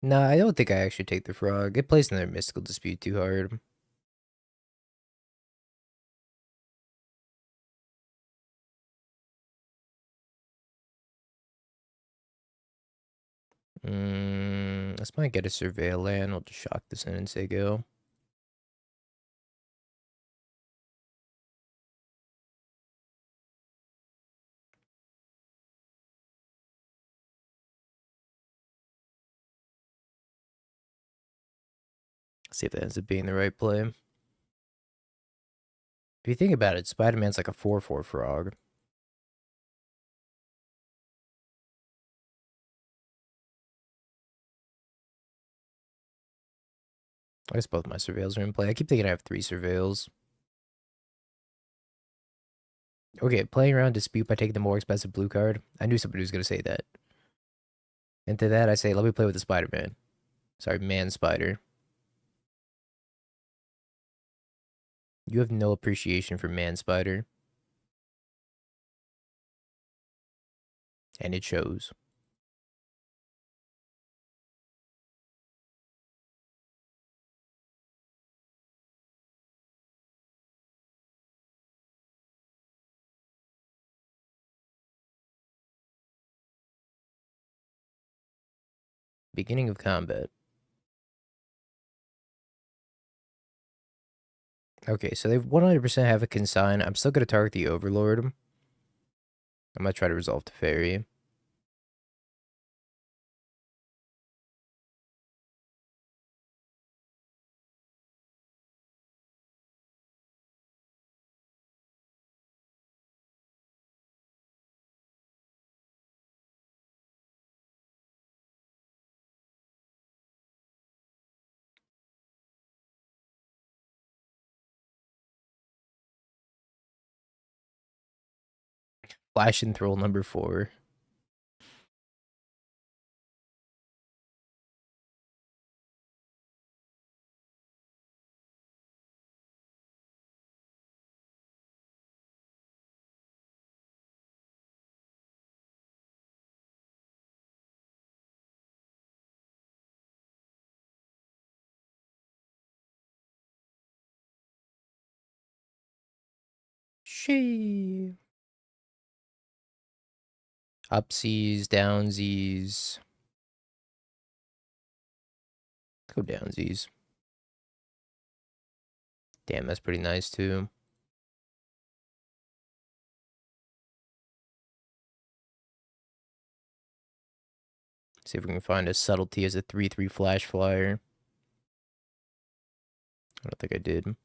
Nah, I don't think I actually take the Frog. It plays another mystical dispute too hard. Let's might get a Surveil land. We'll just shock this in and say go. See if that ends up being the right play. If you think about it, Spider-Man's like a 4/4 Frog. I guess both my Surveils are in play. I keep thinking I have 3 Surveils. Okay, playing around dispute by taking the more expensive blue card. I knew somebody was going to say that. And to that, I say, let me play with the Spider-Man. Sorry, Man-Spider. You have no appreciation for Man-Spider. And it shows. Beginning of combat. Okay, so they 100% have a consign. I'm still going to target the Overlord. I'm going to try to resolve the Fairy. Flash and Throll number 4. She. Upsies, downsies. Go downsies. Damn, that's pretty nice too. See if we can find a subtlety as a 3/3 flash flyer. I don't think I did.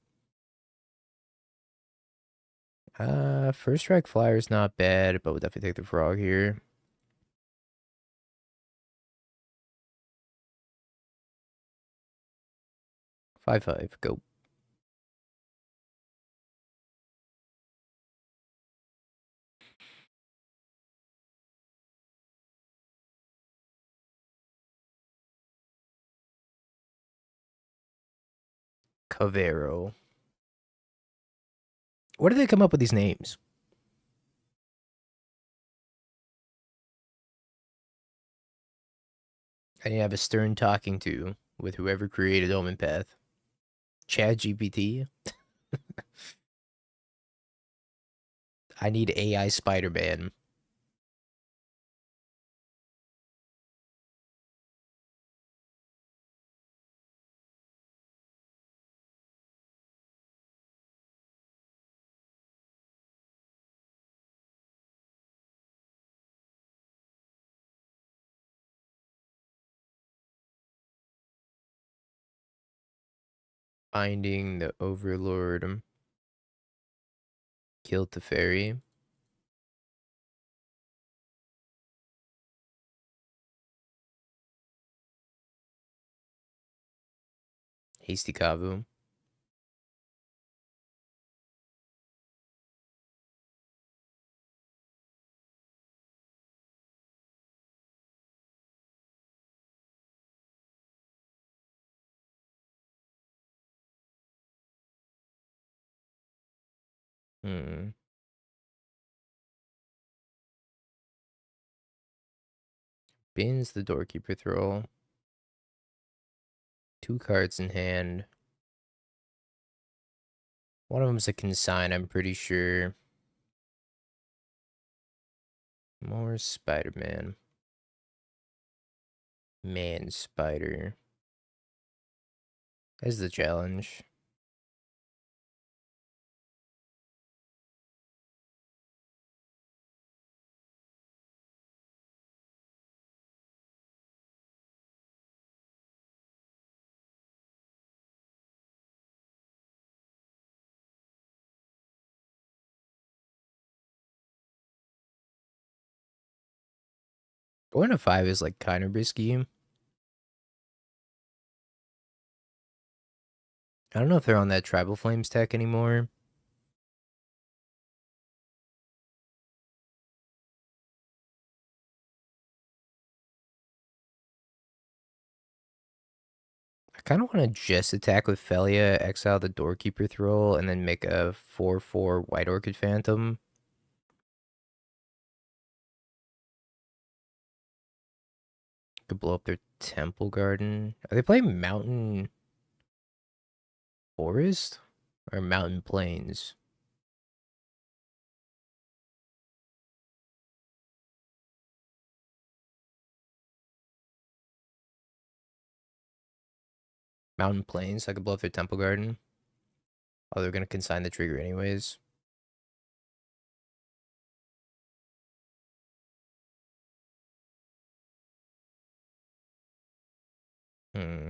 First strike flyer is not bad, but we'll definitely take the frog here. Five, go. Cavero. Where did they come up with these names? I need to have a stern talking to with whoever created Omen Path. Chat GPT. I need AI Spider-Man. Finding the Overlord. Killed the fairy. Hasty Kavu. Hmm. Bins the Doorkeeper Thrall. 2 cards in hand. One of them's a consign, I'm pretty sure. More Spider-Man. Man Spider. That's the challenge. Going to 5 is like kind of risky. I don't know if they're on that Tribal Flames tech anymore. I kind of want to just attack with Felia, exile the Doorkeeper Thrall, and then make a 4/4 White Orchid Phantom. Could blow up their Temple Garden. Are they playing Mountain Forest? Or Mountain Plains? Mountain Plains. I could blow up their Temple Garden. Oh, they're going to consign the trigger anyways. Hmm.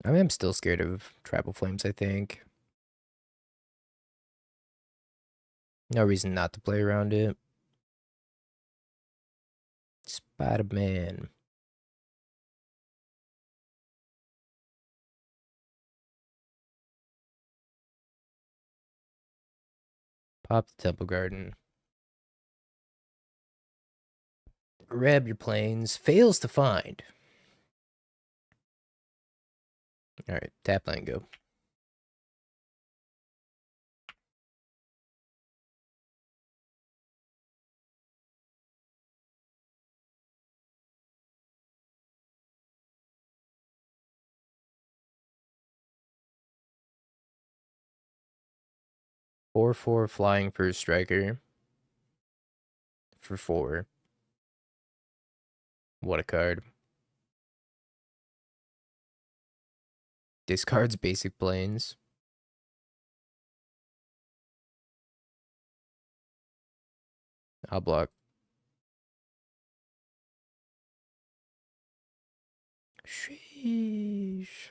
I mean, I'm still scared of Tribal Flames, I think. No reason not to play around it. Spider-Man. Pop the Temple Garden. Grab your planes. Fails to find. Alright, tap land go. Four flying first striker. For 4. What a card. Discards basic planes. I'll block. Sheesh.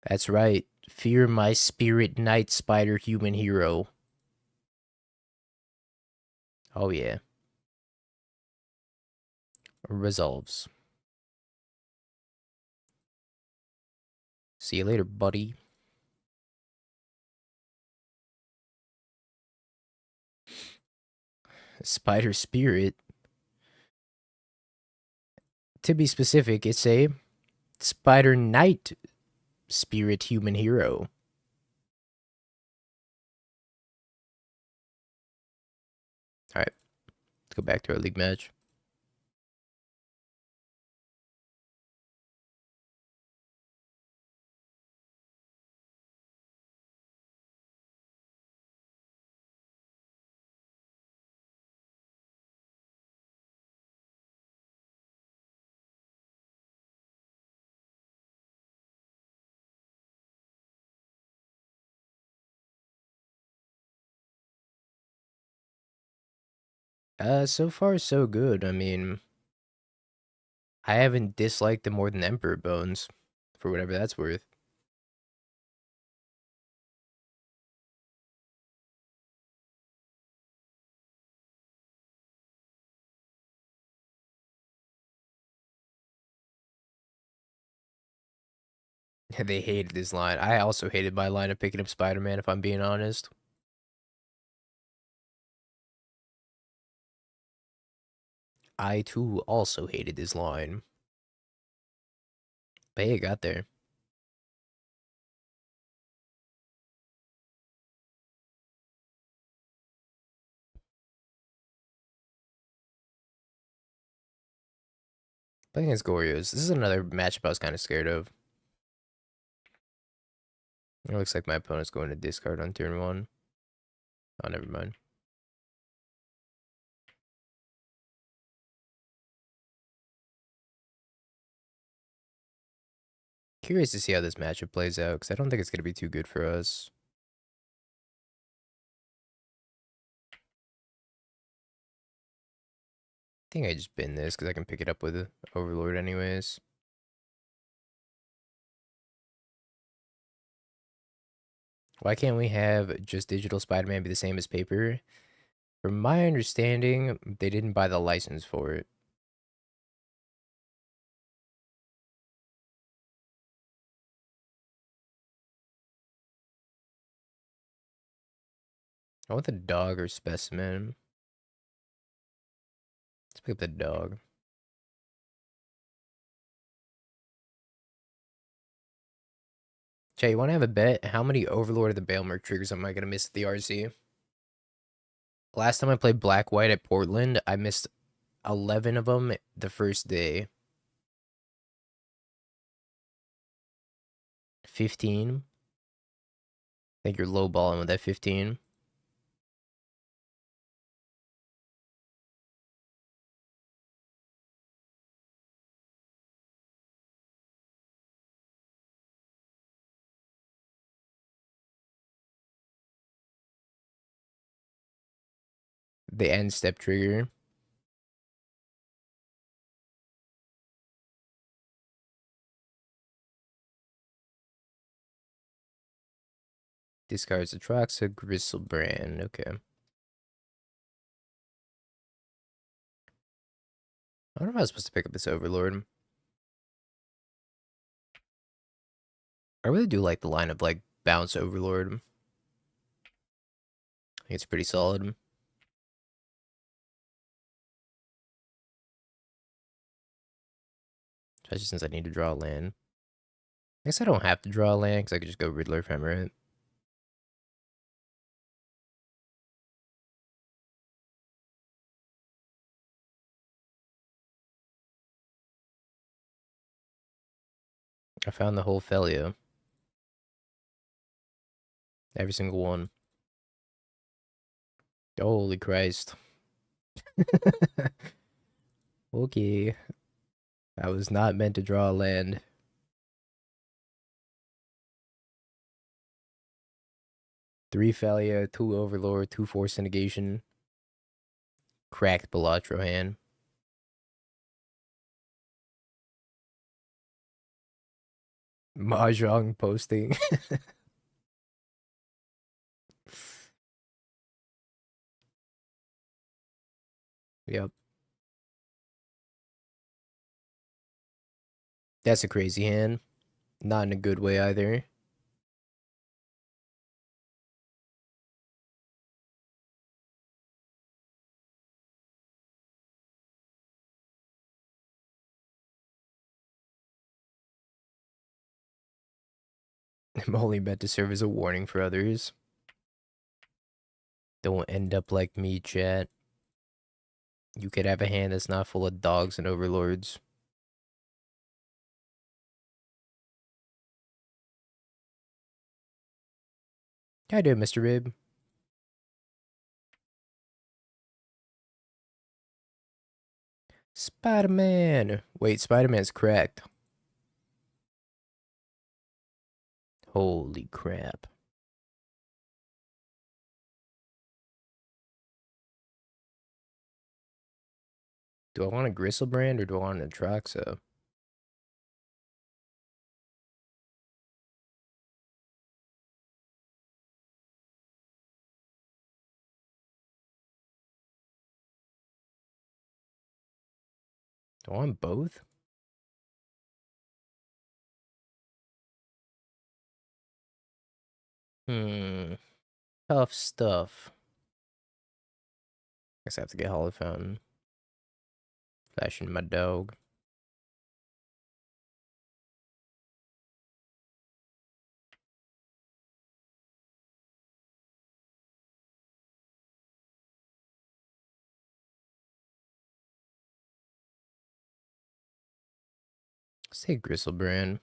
That's right. Fear my spirit night spider human hero. Oh yeah. Resolves. See you later, buddy. Spider spirit. To be specific, it's a spider knight spirit human hero. Let's go back to our league match. So far so good. I mean, I haven't disliked them more than Emperor Bones, for whatever that's worth. They hated this line. I also hated my line of picking up Spider-Man, if I'm being honest. I too also hated this line. But hey, it got there. Playing against Goryo's. This is another matchup I was kind of scared of. It looks like my opponent's going to discard on turn 1. Oh, never mind. Curious to see how this matchup plays out, because I don't think it's going to be too good for us. I think I just bin this, because I can pick it up with Overlord anyways. Why can't we have just digital Spider-Man be the same as paper? From my understanding, they didn't buy the license for it. I want the dog or specimen. Let's pick up the dog. Jay, you want to have a bet? How many Overlord of the Bailmer triggers am I going to miss at the RC? Last time I played Black-White at Portland, I missed 11 of them the first day. 15? I think you're lowballing with that 15. The end step trigger. Discards Atraxa, Gristlebrand. Okay. I don't know if I was supposed to pick up this Overlord. I really do like the line of like bounce Overlord. I think it's pretty solid. Especially since I need to draw a land. I guess I don't have to draw a land because I could just go Riddler Ephemerate. I found the whole Felio. Every single one. Holy Christ. Okay. I was not meant to draw a land. Three Felio, two Overlord, two Force Negation. Cracked Balatro hand. Mahjong posting. Yep. That's a crazy hand. Not in a good way either. I'm only meant to serve as a warning for others. Don't end up like me, chat. You could have a hand that's not full of dogs and overlords. How you doing, Mr. Rib? Spider-Man. Wait, Spider-Man's cracked. Holy crap. Do I want a Gristlebrand or do I want an Atraxa? Do I want both? Hmm. Tough stuff. Guess I have to get Hollow Fountain. Fashion my dog. Say Gristlebrand.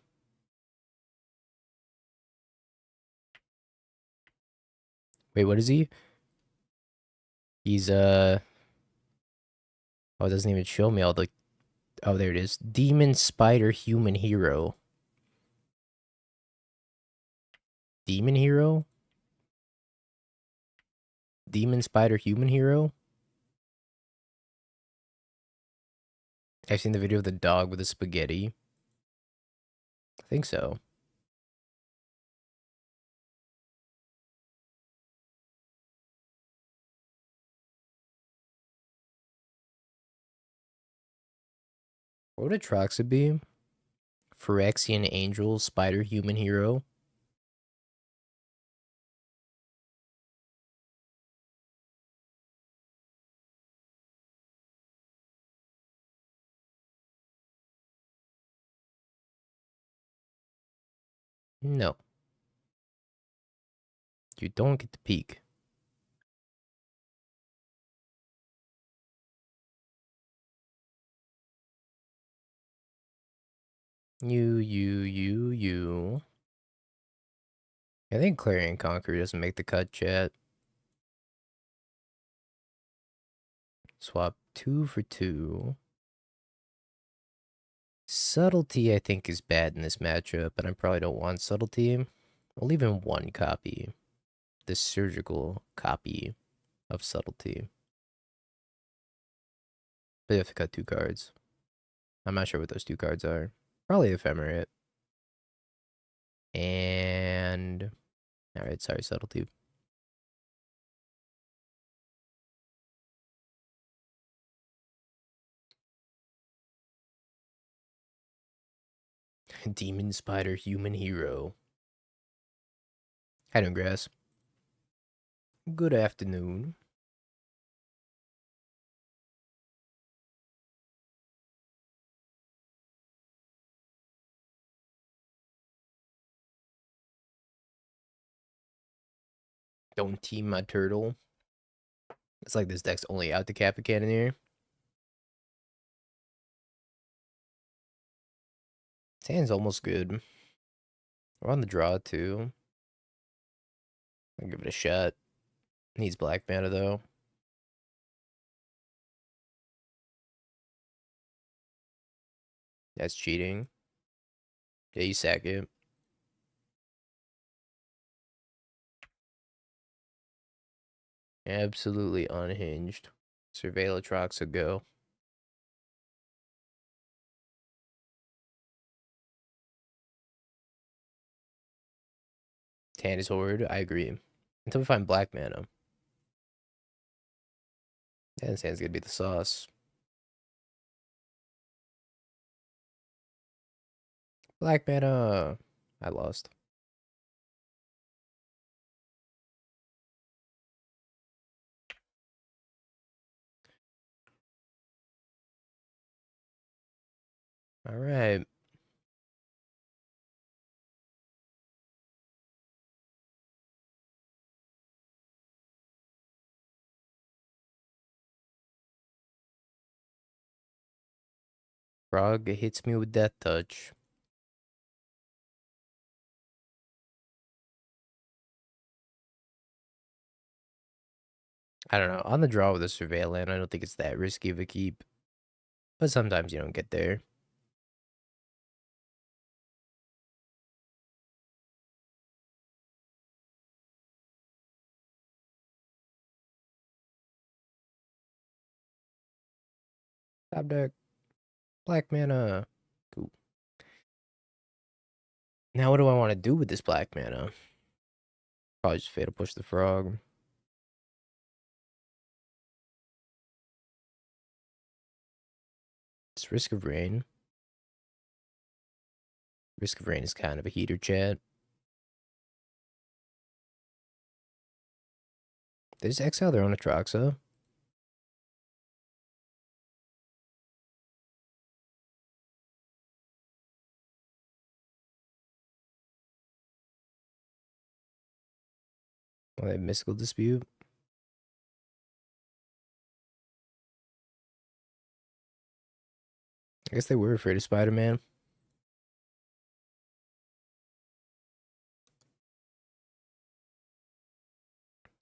Wait, what is he? He's oh, it doesn't even show me all the. Oh, there it is. Demon Spider Human Hero. Demon Hero? Demon Spider Human Hero? I've seen the video of the dog with the spaghetti. I think so. What would Atraxa be? Phyrexian Angel Spider Human Hero. No, you don't get to peek. You. I think Clarion Conqueror doesn't make the cut, chat. Swap 2 for 2. Subtlety, I think, is bad in this matchup, but I probably don't want Subtlety. I'll leave in one copy. The surgical copy of Subtlety. But you have to cut 2 cards. I'm not sure what those 2 cards are. Probably Ephemerate. And... Alright, sorry, Subtlety. Demon Spider Human Hero. How doing, Grass? Good afternoon. Don't team my turtle. It's like this deck's only out to Kappa Cannoneer. His hand's almost good. We're on the draw, too. I'll give it a shot. Needs black mana, though. That's cheating. Yeah, you sack it. Absolutely unhinged. Surveil Atraxa, go. Tan is Horde, I agree. Until we find black mana. Yeah, this hand's gonna be the sauce. Black mana. I lost. Alright. Frog hits me with Death Touch. I don't know. On the draw with a Surveillant, I don't think it's that risky of a keep. But sometimes you don't get there. Top deck. Black mana. Cool. Now what do I want to do with this black mana? Probably just Fatal Push the Frog. It's Risk of Rain. Risk of Rain is kind of a heater, chat. They just exile their own Atraxa. Well, they have Mystical Dispute. I guess they were afraid of Spider-Man.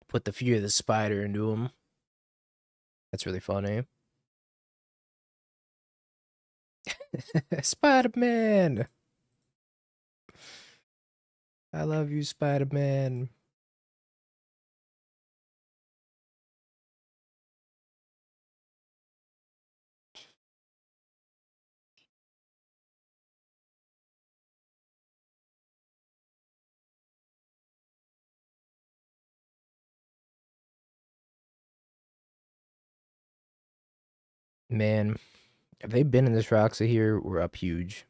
Put the fear of the spider into him. That's really funny. Spider-Man! I love you, Spider-Man. Man, if they've been in this Roxa here, we're up huge.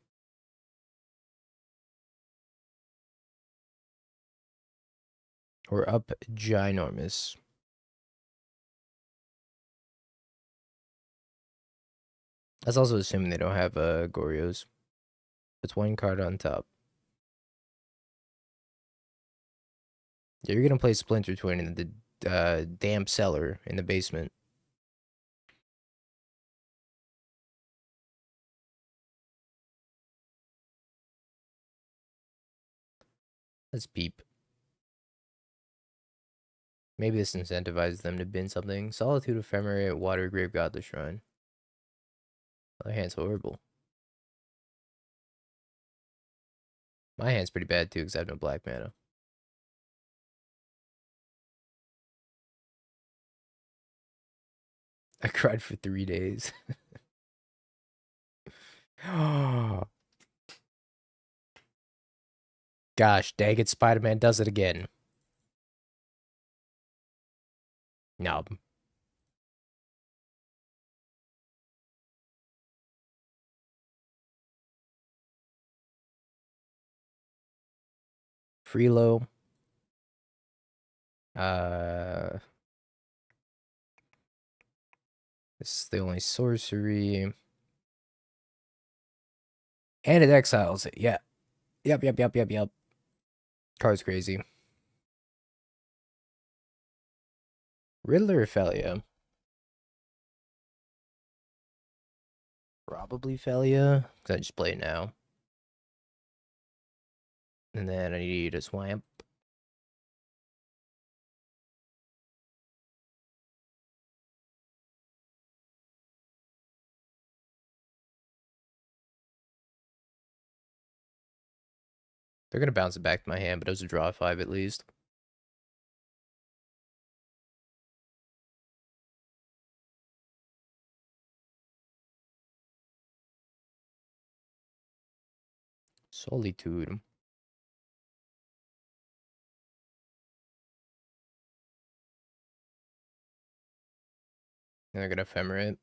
We're up ginormous. That's also assuming they don't have Gorios. It's one card on top. Yeah, you're gonna play Splinter Twin in the damp cellar in the basement. Let's peep. Maybe this incentivizes them to bin something. Solitude Ephemerate, Water Grave Godless Shrine. My hand's horrible. My hand's pretty bad too because I have no black mana. I cried for 3 days. Gosh, dang it, Spider-Man does it again. No. Freelo. This is the only sorcery. And it exiles it. Yeah. Yep. Card's crazy. Riddler or Felia? Probably Felia. Because I just play it now. And then I need a Swamp. They're going to bounce it back to my hand, but it was a draw 5 at least. Solitude. And they're going to Ephemerate.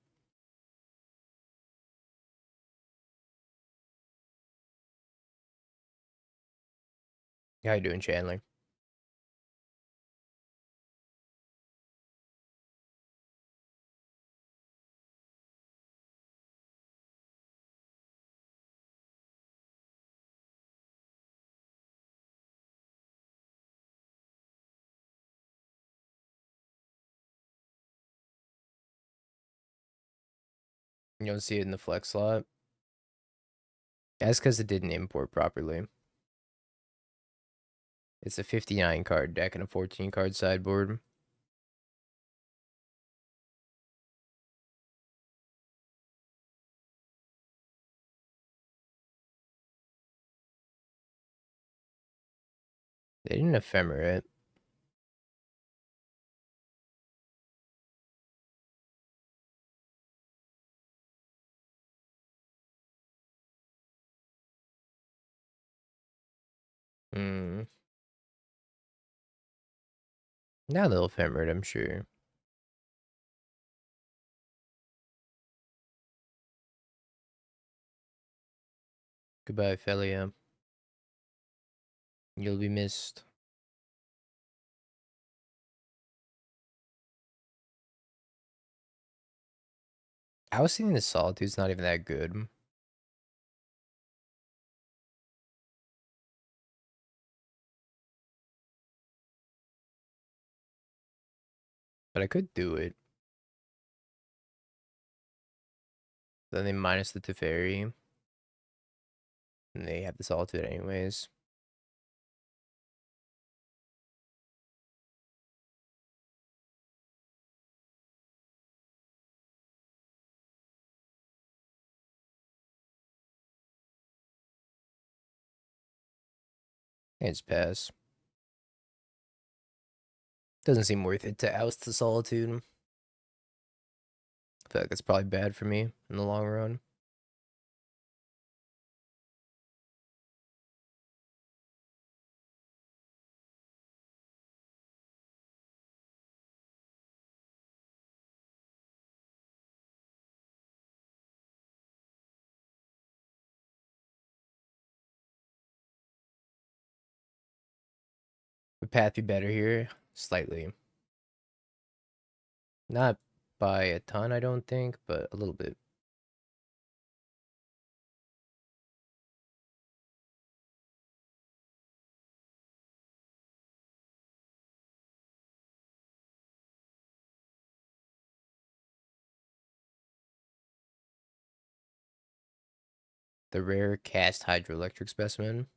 How you doing, Chandler? You don't see it in the flex slot. That's because it didn't import properly. It's a 59 card deck and a 14 card sideboard. They didn't ephemer it. Hmm. Now they'll ephemer it, I'm sure. Goodbye, Felia. You'll be missed. I was thinking the Solitude's not even that good. But I could do it. Then they minus the Teferi. And they have the Solitude anyways. It's pass. Doesn't seem worth it to oust the Solitude. I feel like it's probably bad for me in the long run. Would Path be better here? Slightly. Not by a ton, I don't think, but a little bit. The rare cast hydroelectric specimen.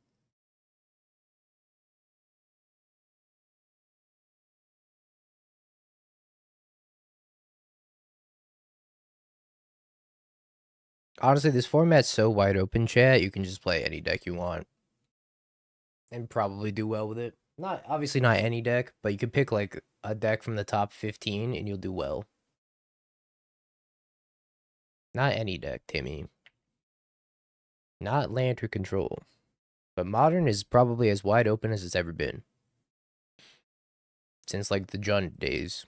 Honestly, this format's so wide open, chat. You can just play any deck you want and probably do well with it. Not obviously not any deck, but you could pick like a deck from the top 15 and you'll do well. Not any deck, Timmy. Not Lantern Control. But Modern is probably as wide open as it's ever been. Since like the Jund days.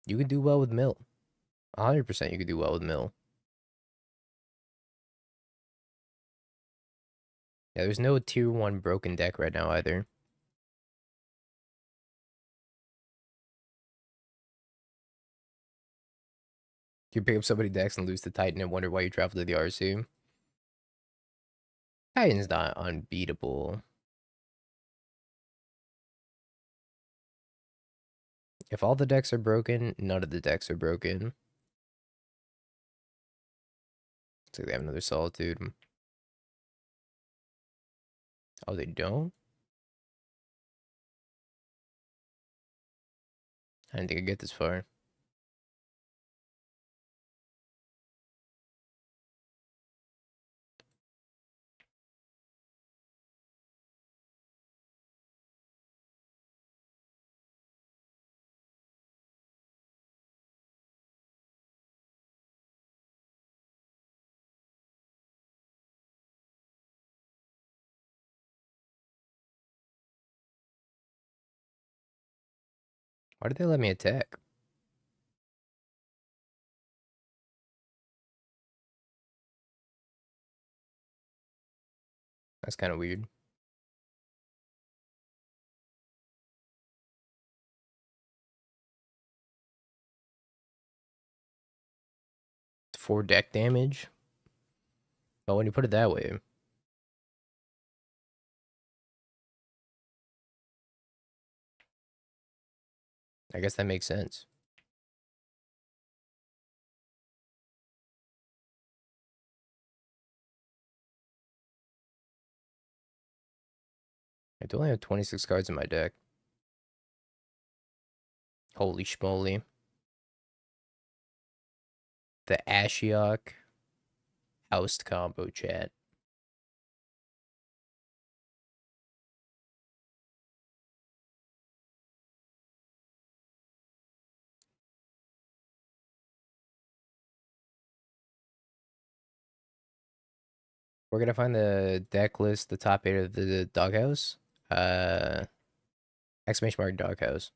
You could do well with Mill. 100% you could do well with Mill. Yeah, there's no tier 1 broken deck right now either. You pick up somebody decks and lose to Titan and wonder why you travel to the RC. Titan's not unbeatable. If all the decks are broken, none of the decks are broken. So they have another Solitude. Oh, they don't? I didn't think I'd get this far. Why did they let me attack? That's kind of weird. 4 deck damage? Oh, when you put it that way. I guess that makes sense. I do only have 26 cards in my deck. Holy schmoly. The Ashiok Oust combo chat. We're gonna find the deck list, the top 8 of the doghouse. Uh, exclamation mark doghouse.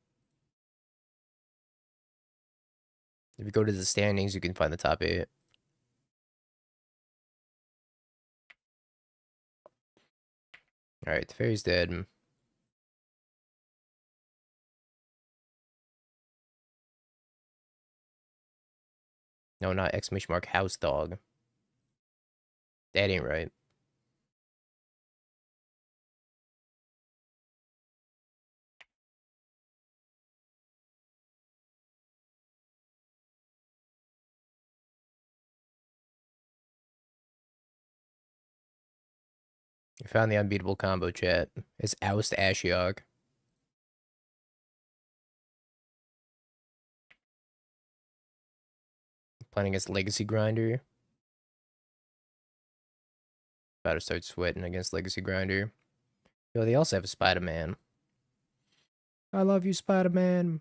If you go to the standings, you can find the top 8. Alright, the fairy's dead. No, not exclamation mark house dog. That ain't right. You found the unbeatable combo chat. It's Oust Ashiok. Playing against Legacy Grinder. About to start sweating against Legacy Grinder. Yo, they also have a Spider-Man. I love you, Spider-Man.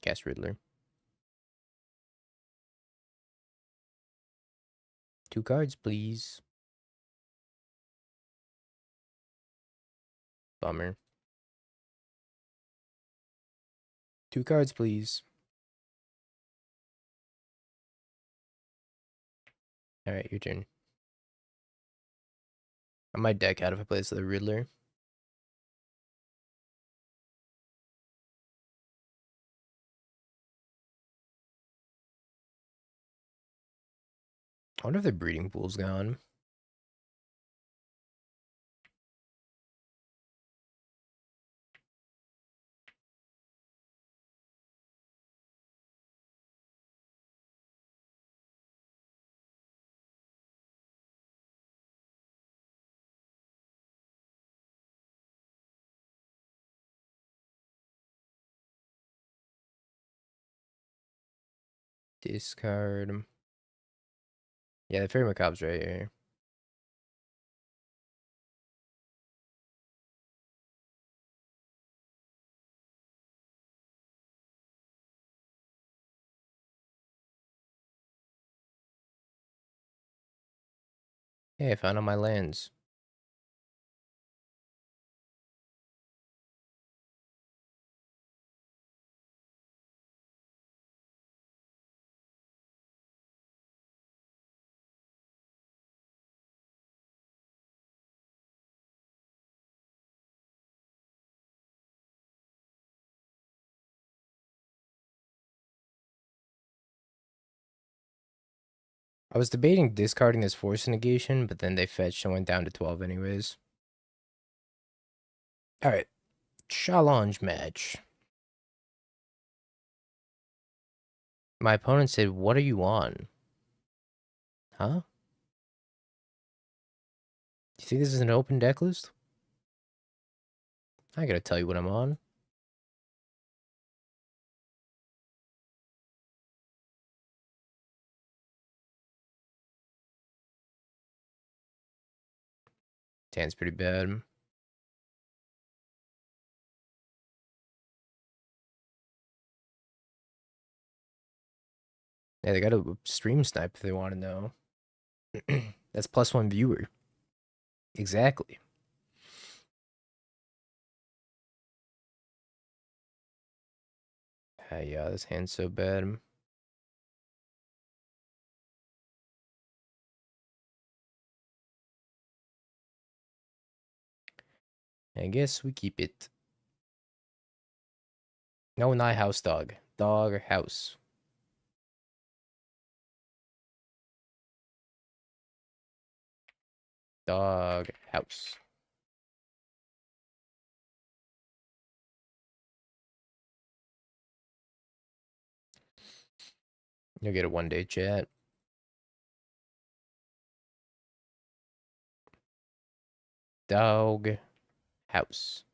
Cast Riddler. 2 cards, please. Bummer. 2 cards, please. Alright, your turn. I might deck out if I play this with the Riddler. I wonder if the breeding pool's gone. Discard. Yeah, the Fairy Macabre's right here. Hey, I found all my lands. I was debating discarding this Force Negation, but then they fetched and went down to 12 anyways. Alright. Challenge match. My opponent said, "What are you on?" Huh? You think this is an open deck list? I gotta tell you what I'm on. Tan's pretty bad. Yeah, they got a stream snipe if they want to know. That's +1 viewer. Exactly. Yeah, this hand's so bad. I guess we keep it. No, not house dog. Dog house. Dog house. You'll get a 1-day chat. Dog house.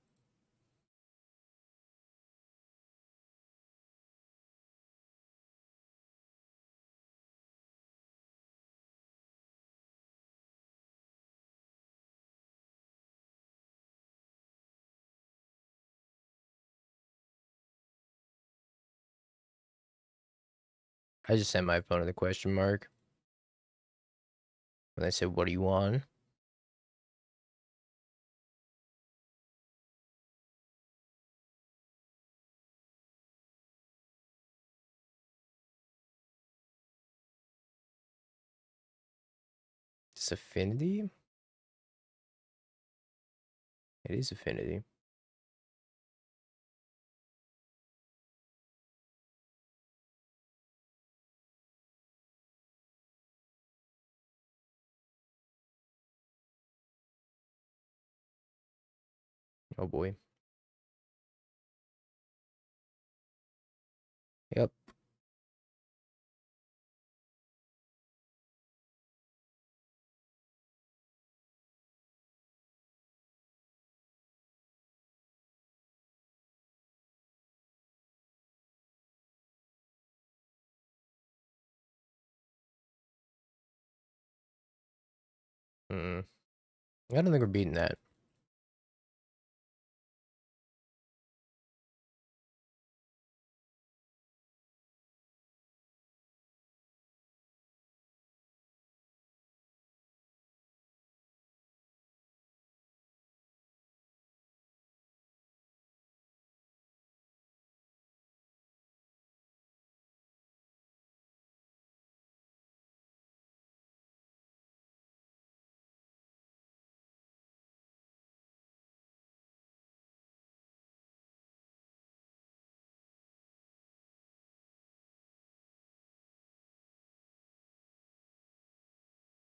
I just sent my opponent the question mark when they said, "What do you want?" It's affinity. It is affinity. Oh boy. Yep. Mm. I don't think we're beating that.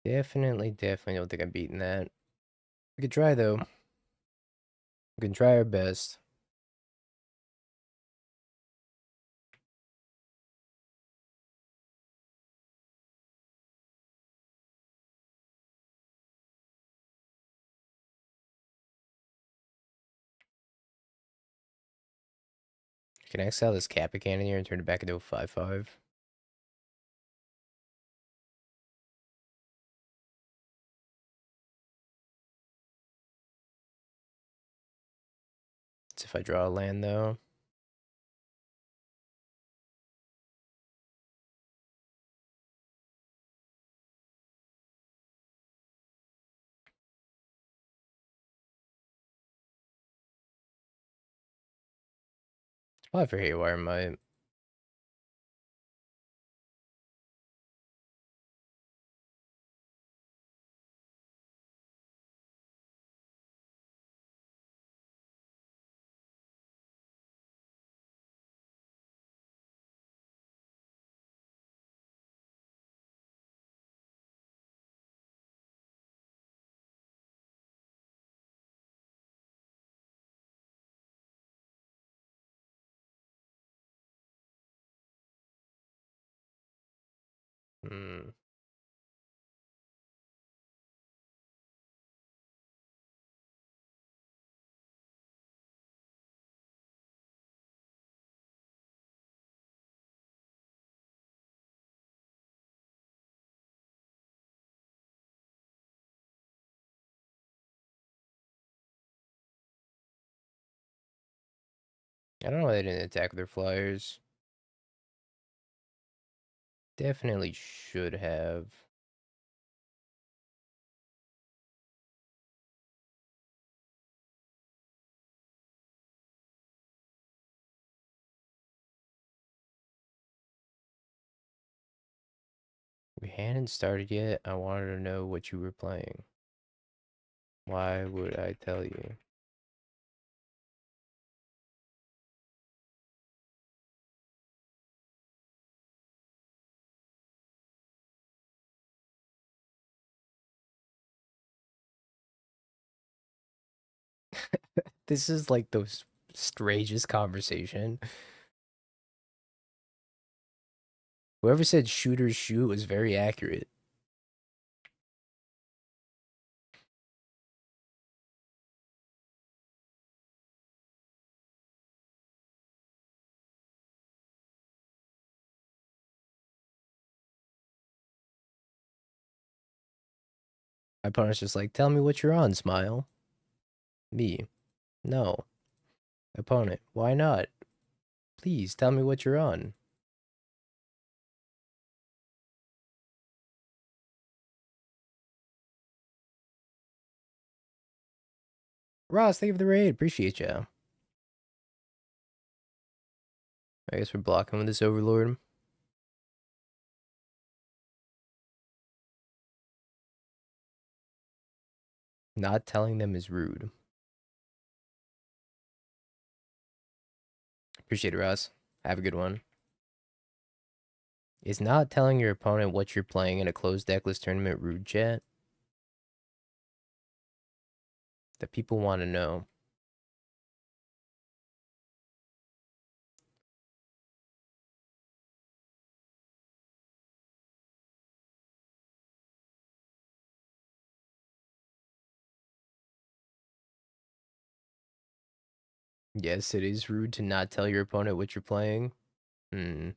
Definitely don't think I'm beating that. We could try though. We can try our best. Can I exile this Kappa cannon here and turn it back into a 5/5? It's if I draw a land though. It's probably for Haywire Might. Hmm. I don't know why they didn't attack with their flyers. Definitely should have. We hadn't started yet. I wanted to know what you were playing. Why would I tell you? This is like the strangest conversation. Whoever said shooters shoot was very accurate. My opponent's just like, tell me what you're on, smile. Me. No. Opponent. Why not? Please tell me what you're on. Ross, thank you for the raid. Appreciate ya. I guess we're blocking with this Overlord. Not telling them is rude. Appreciate it, Ross. Have a good one. Is not telling your opponent what you're playing in a closed decklist tournament rude, chat? That people want to know. Yes, it is rude to not tell your opponent what you're playing. Hmm.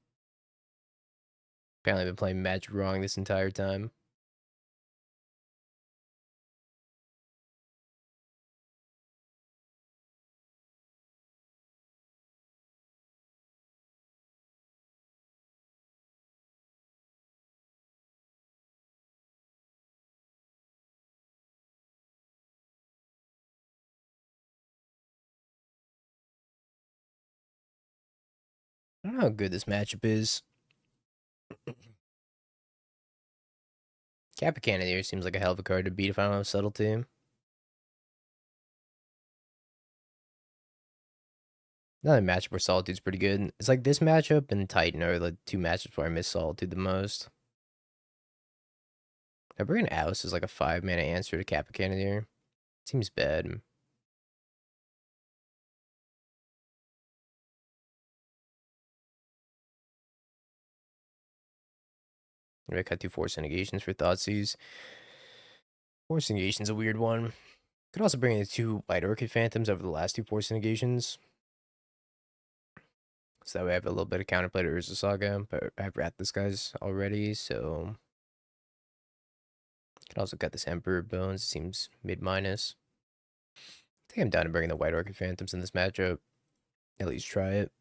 Apparently, I've been playing Magic wrong this entire time. I don't know how good this matchup is. Kappa Cannoneer seems like a hell of a card to beat if I don't have Subtlety. Another matchup where Solitude's pretty good. It's like this matchup and Titan are the two matchups where I miss Solitude the most. I bring Alice as like a 5-mana answer to Kappa Cannoneer. Seems bad. Maybe I cut 2 Force Negations for Thoughtseize. Force Negation's a weird one. Could also bring in the 2 White Orchid Phantoms over the last 2 Force Negations. So that way I have a little bit of counterplay to Urza Saga, but I've wrapped this guy's already, so... Could also cut this Emperor Bones, it seems mid-minus. I think I'm down to bringing the White Orchid Phantoms in this matchup. At least try it.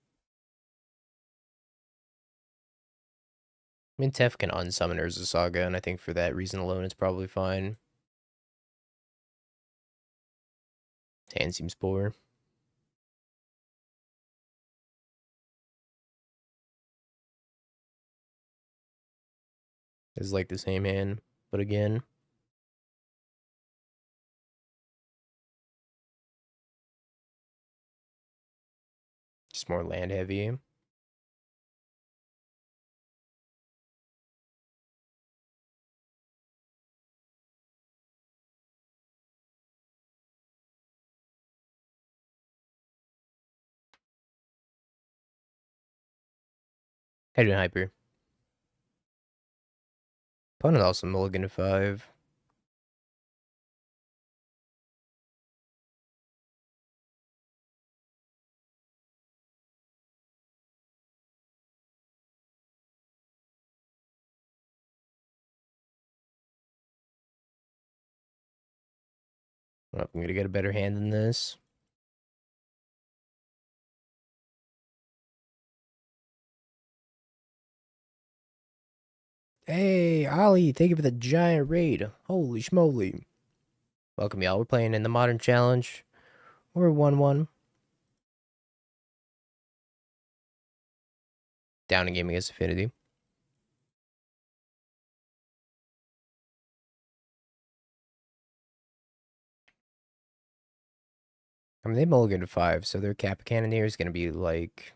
I mean, Tef can unsummon Urza Saga, and I think for that reason alone, it's probably fine. Hand seems poor. It's like the same hand, but again. Just more land heavy. Head and Hyper. Opponent also mulligan to 5. Well, I'm gonna get a better hand than this. Hey, Ollie, thank you for the giant raid. Holy schmoly. Welcome, y'all. We're playing in the Modern Challenge. We're 1-1. Down in game against Affinity. I mean, they mulligan to 5, so their Kappa Cannoneer is going to be like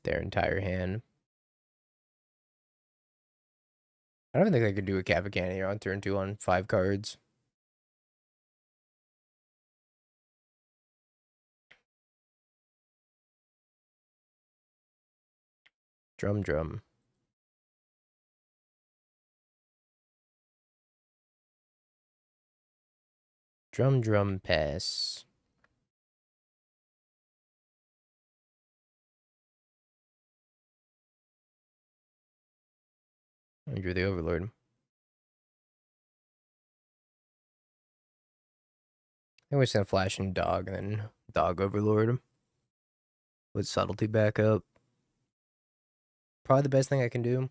their entire hand. I don't think I could do a Kappa Cannoneer on turn 2 on 5 cards. Drum drum. Drum drum pass. You're the overlord. I think we're just gonna flash in dog and then dog overlord with subtlety backup. Probably the best thing I can do.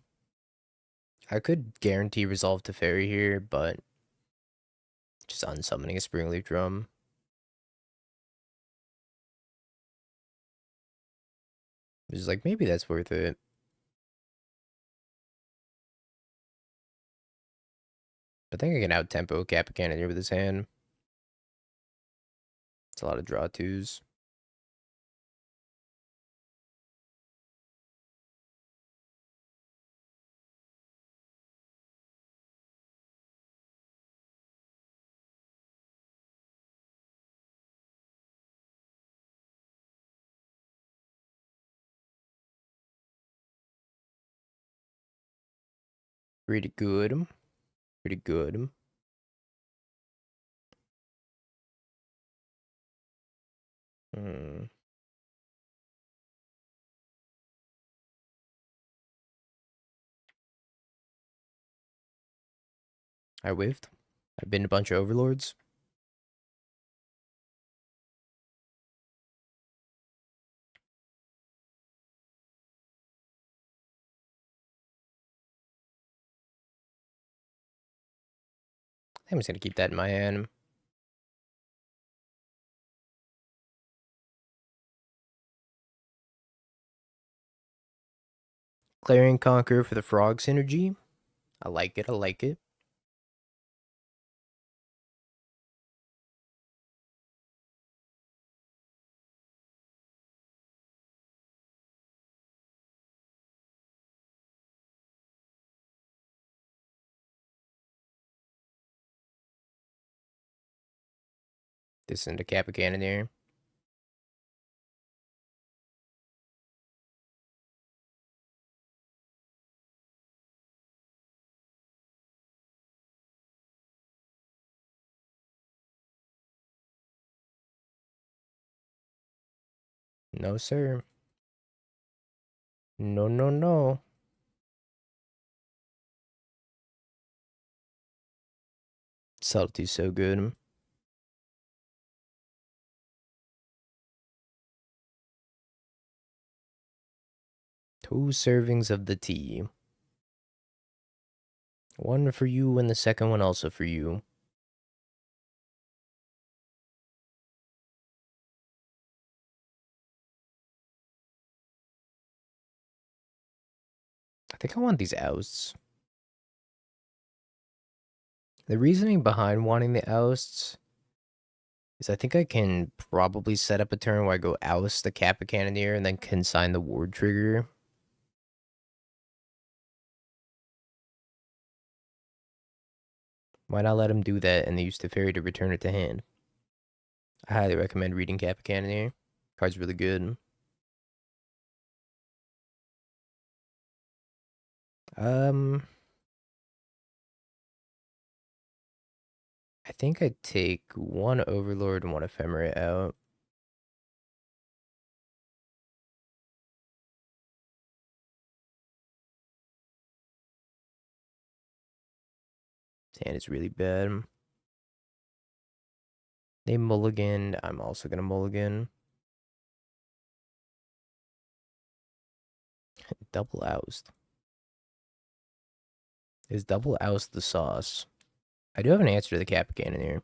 I could guarantee resolve to fairy here, but just unsummoning a Springleaf Drum. It's like, maybe that's worth it. I think I can out-tempo Kappa Cannon here with his hand. It's a lot of draw twos. Pretty good. Pretty good. Hmm. I whiffed. I've been a bunch of overlords. I'm just gonna keep that in my hand. Clarion Conqueror for the frog synergy. I like it. I like it. This into Kappa Cannoneer. No, sir. No, no, no. Subtlety's so good. Two servings of the tea. One for you and the second one also for you. I think I want these ousts. The reasoning behind wanting the ousts is I think I can probably set up a turn where I go oust the Kappa Cannoneer and then consign the ward trigger. Why not let him do that and then use the fairy to return it to hand? I highly recommend reading Kappa Cannoneer. Card's really good. I think I'd take one Overlord and one Ephemera out. His hand is really bad. They mulligan. I'm also gonna mulligan. Double oust. Is double oust the sauce? I do have an answer to the Kappa Cannoneer.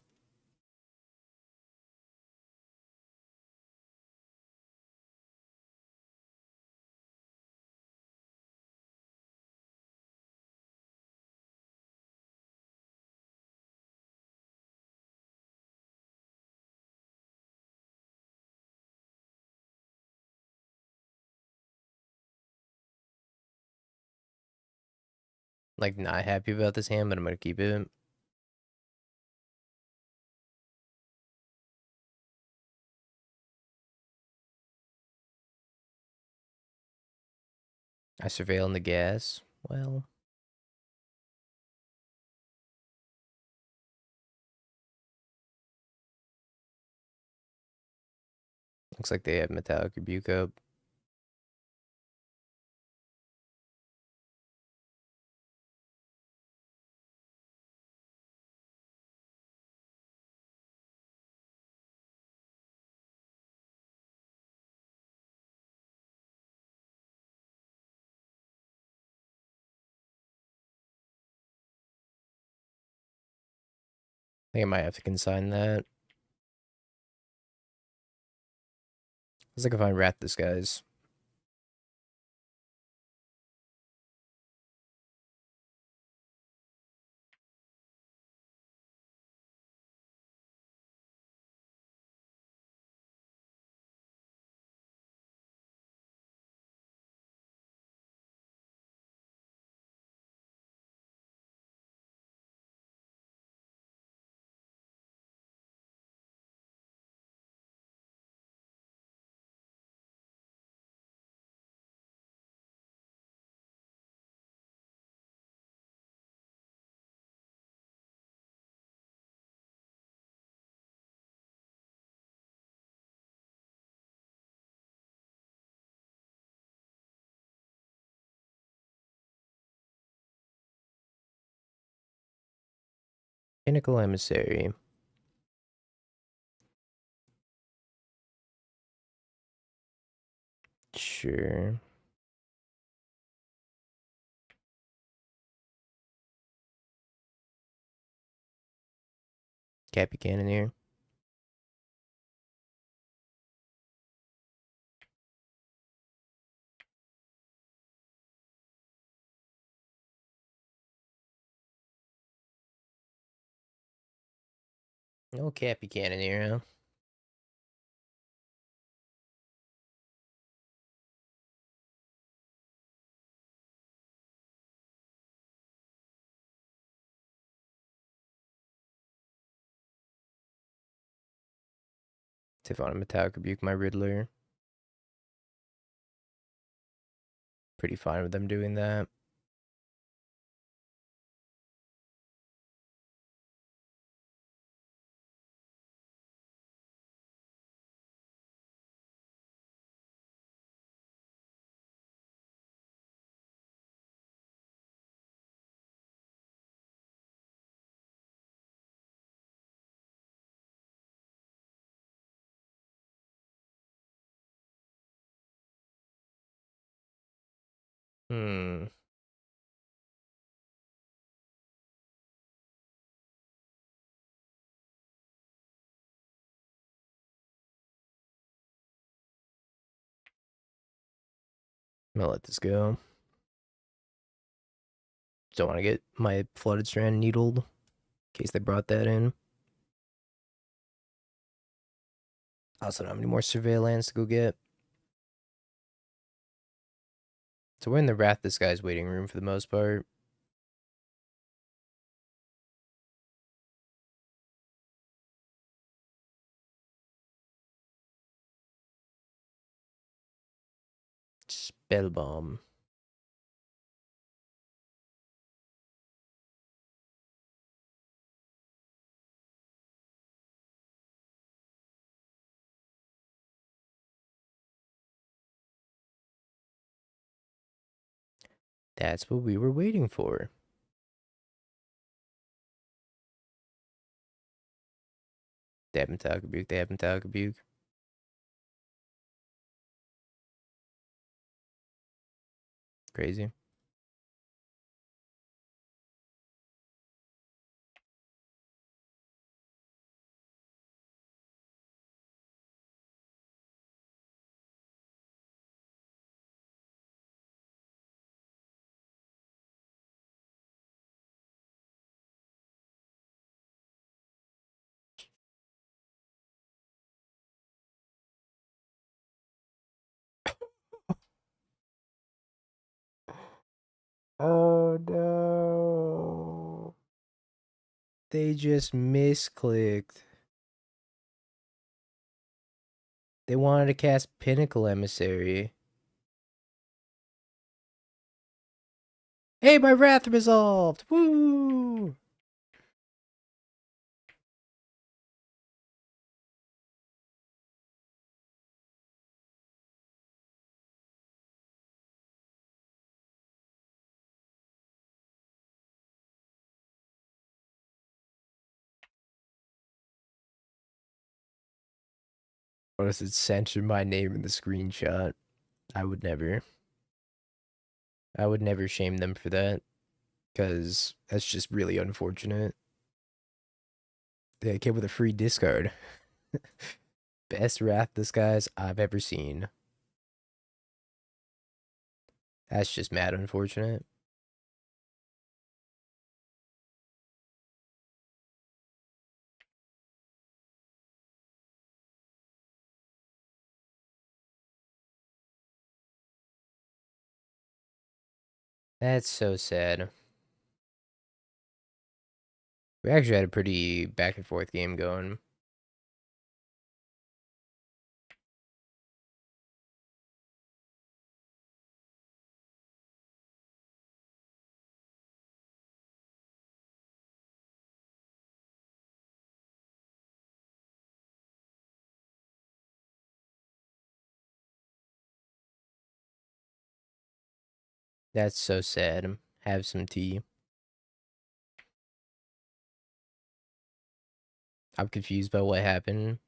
Like, not happy about this hand, but I'm gonna keep it. I surveil in the gas. Well, looks like they have Metallic Rebuke up. I think I might have to consign that. Let's look if I can rat this guy's. Pinnacle Emissary. Sure. Cappy Cannoneer. No Cappy Cannoneer, huh? If I want to Metallic Rebuke my Riddler. Pretty fine with them doing that. Hmm. I'm gonna let this go. Don't want to get my Flooded Strand needled in case they brought that in. I also don't have any more surveillance to go get. So we're in the Wrath this guy's waiting room for the most part. Spell bomb. That's what we were waiting for. They have Metallic Rebuke. They have Metallic Rebuke. Crazy. Oh no. They just misclicked. They wanted to cast Pinnacle Emissary. Hey, my wrath resolved! Woo! What does it censor my name in the screenshot? I would never. I would never shame them for that, because that's just really unfortunate. They came with a free discard. Best wrath disguise I've ever seen. That's just mad unfortunate. That's so sad. We actually had a pretty back and forth game going. That's so sad. Have some tea. I'm confused by what happened.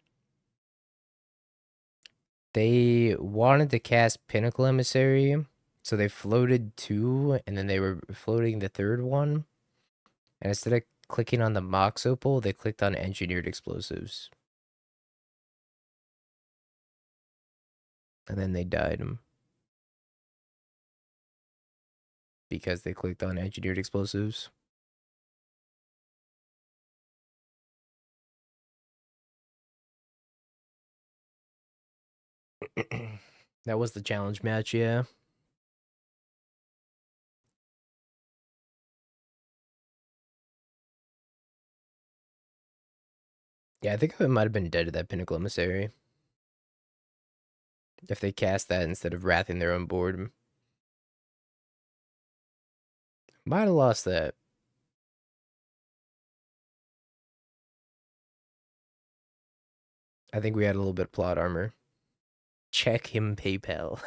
They wanted to cast Pinnacle Emissary, so they floated two, and then they were floating the third one. And instead of clicking on the Mox Opal, they clicked on Engineered Explosives. And then they died because they clicked on Engineered Explosives. That was the challenge match, yeah. Yeah, I think I might have been dead to that Pinnacle Emissary. If they cast that instead of wrathing their own board. Might have lost that. I think we had a little bit of plot armor. Check him PayPal.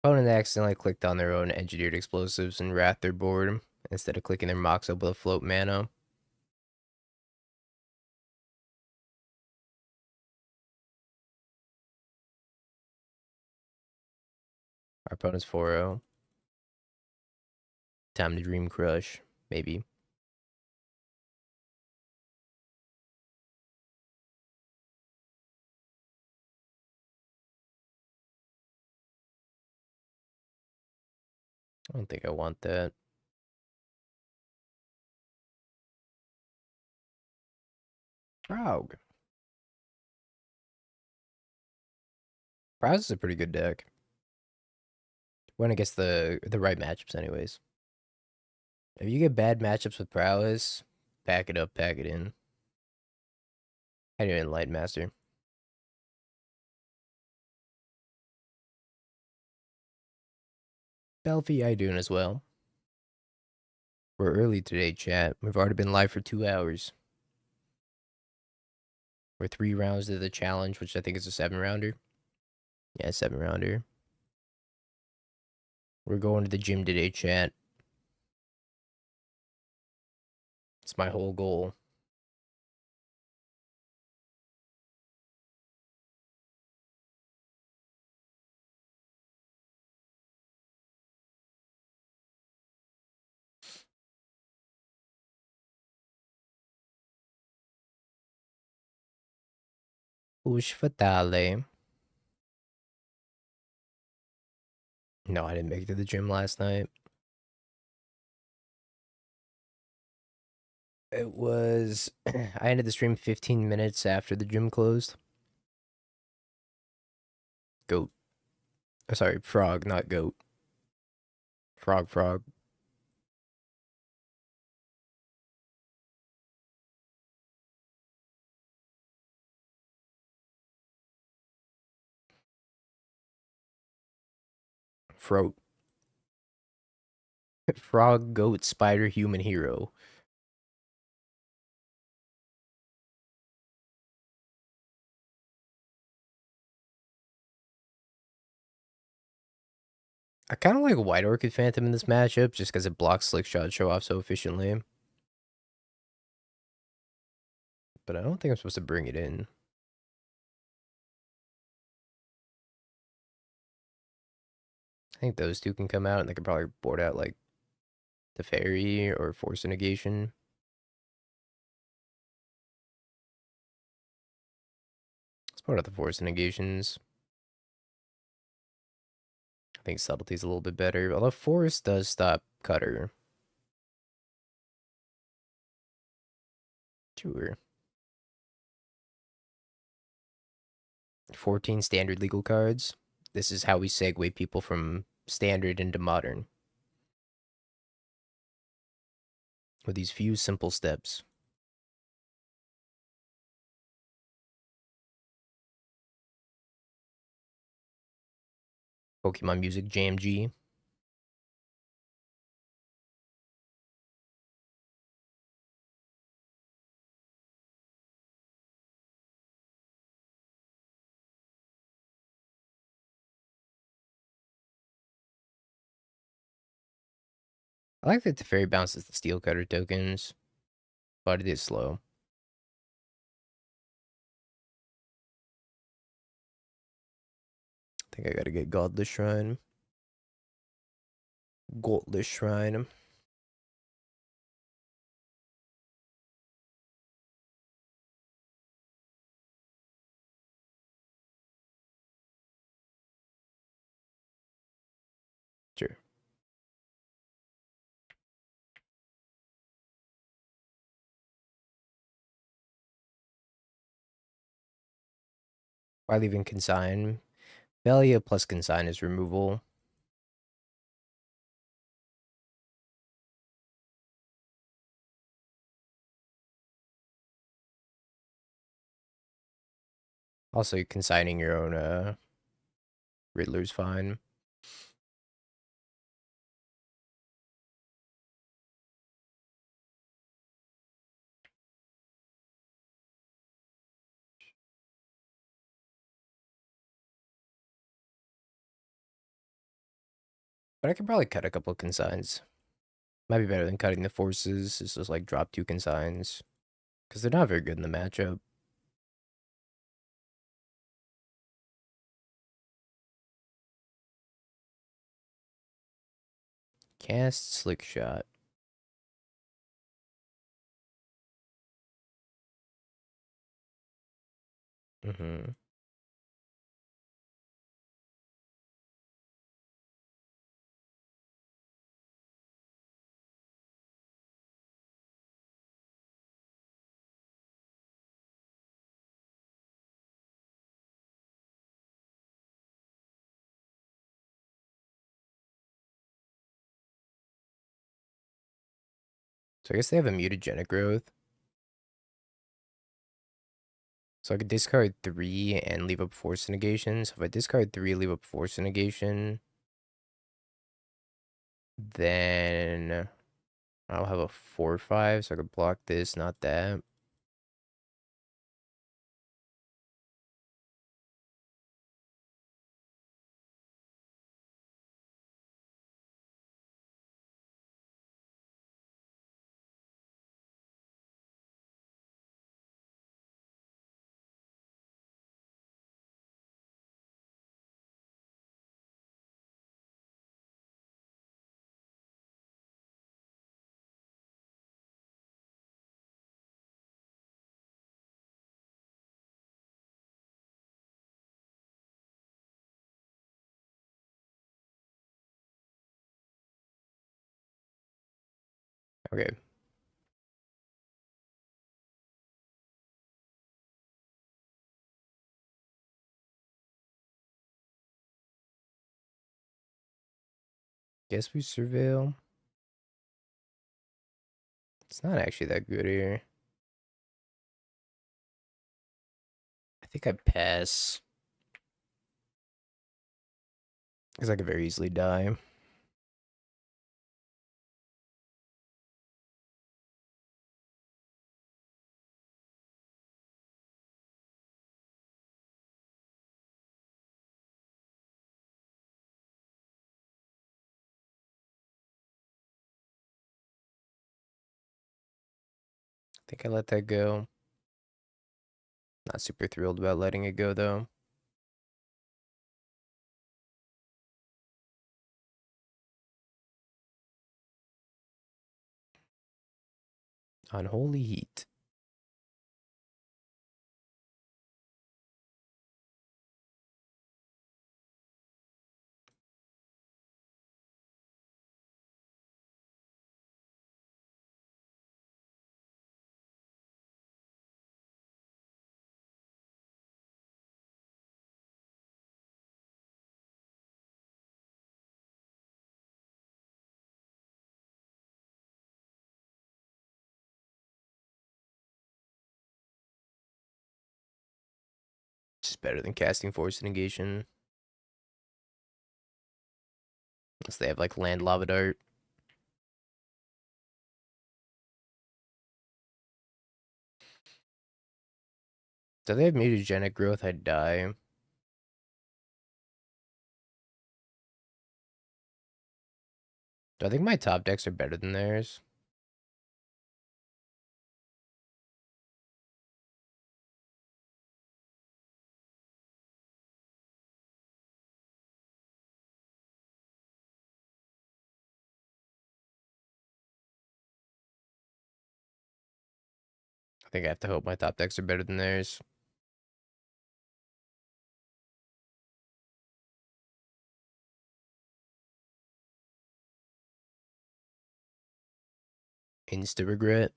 Opponent accidentally clicked on their own engineered explosives and wrath their board instead of clicking their Mox Opal to float mana. Our opponent's 4-0. Time to Dream Crush, maybe. I don't think I want that. Frog. Frog is a pretty good deck. When it gets the right matchups, anyways. If you get bad matchups with Prowess, pack it up, pack it in. I do Enlighten Master. Belfie, I doing as well. We're early today, chat. We've already been live for 2 hours. We're 3 rounds to the challenge, which I think is a 7-rounder. Yeah, 7-rounder. We're going to the gym today, chat. It's my whole goal. Push fatale. No, I didn't make it to the gym last night. It was... I ended the stream 15 minutes after the gym closed. Goat. Oh, sorry, frog, not goat. Frog, frog. Froat. Frog, goat, spider, human, hero. I kind of like White Orchid Phantom in this matchup just because it blocks Slick Shot Show Off so efficiently. But I don't think I'm supposed to bring it in. I think those two can come out and they can probably board out like the Fairy or Force Negation. Let's board out the Force Negations. I think Subtlety's a little bit better. Although Force does stop Cutter. Sure. 14 standard legal cards. This is how we segue people from standard into modern. With these few simple steps. Pokemon Music Jam G. I like that the Fairy bounces the Steel Cutter tokens, but it is slow. I think I gotta get Godless Shrine. Godless Shrine. Sure. Why leaving Consign? Velia plus Consign is removal. Also, consigning your own Riddler's fine. But I could probably cut a couple of consigns. Might be better than cutting the forces. It's just like drop 2 consigns. Because they're not very good in the matchup. Cast Slick Shot. Mm-hmm. So I guess they have a mutagenic growth. So I could discard 3 and leave up Force Negation. So if I discard 3, leave up Force Negation, then I'll have a 4/5, so I could block this, not that. Okay. Guess we surveil. It's not actually that good here. I think I pass. Because I could very easily die. I think I let that go. Not super thrilled about letting it go, though. Unholy heat. Just better than casting Force Negation. Unless they have like Land Lava Dart. Do they have Mutagenic Growth? I'd die. Do I think my top decks are better than theirs? I think I have to hope my top decks are better than theirs. Insta regret.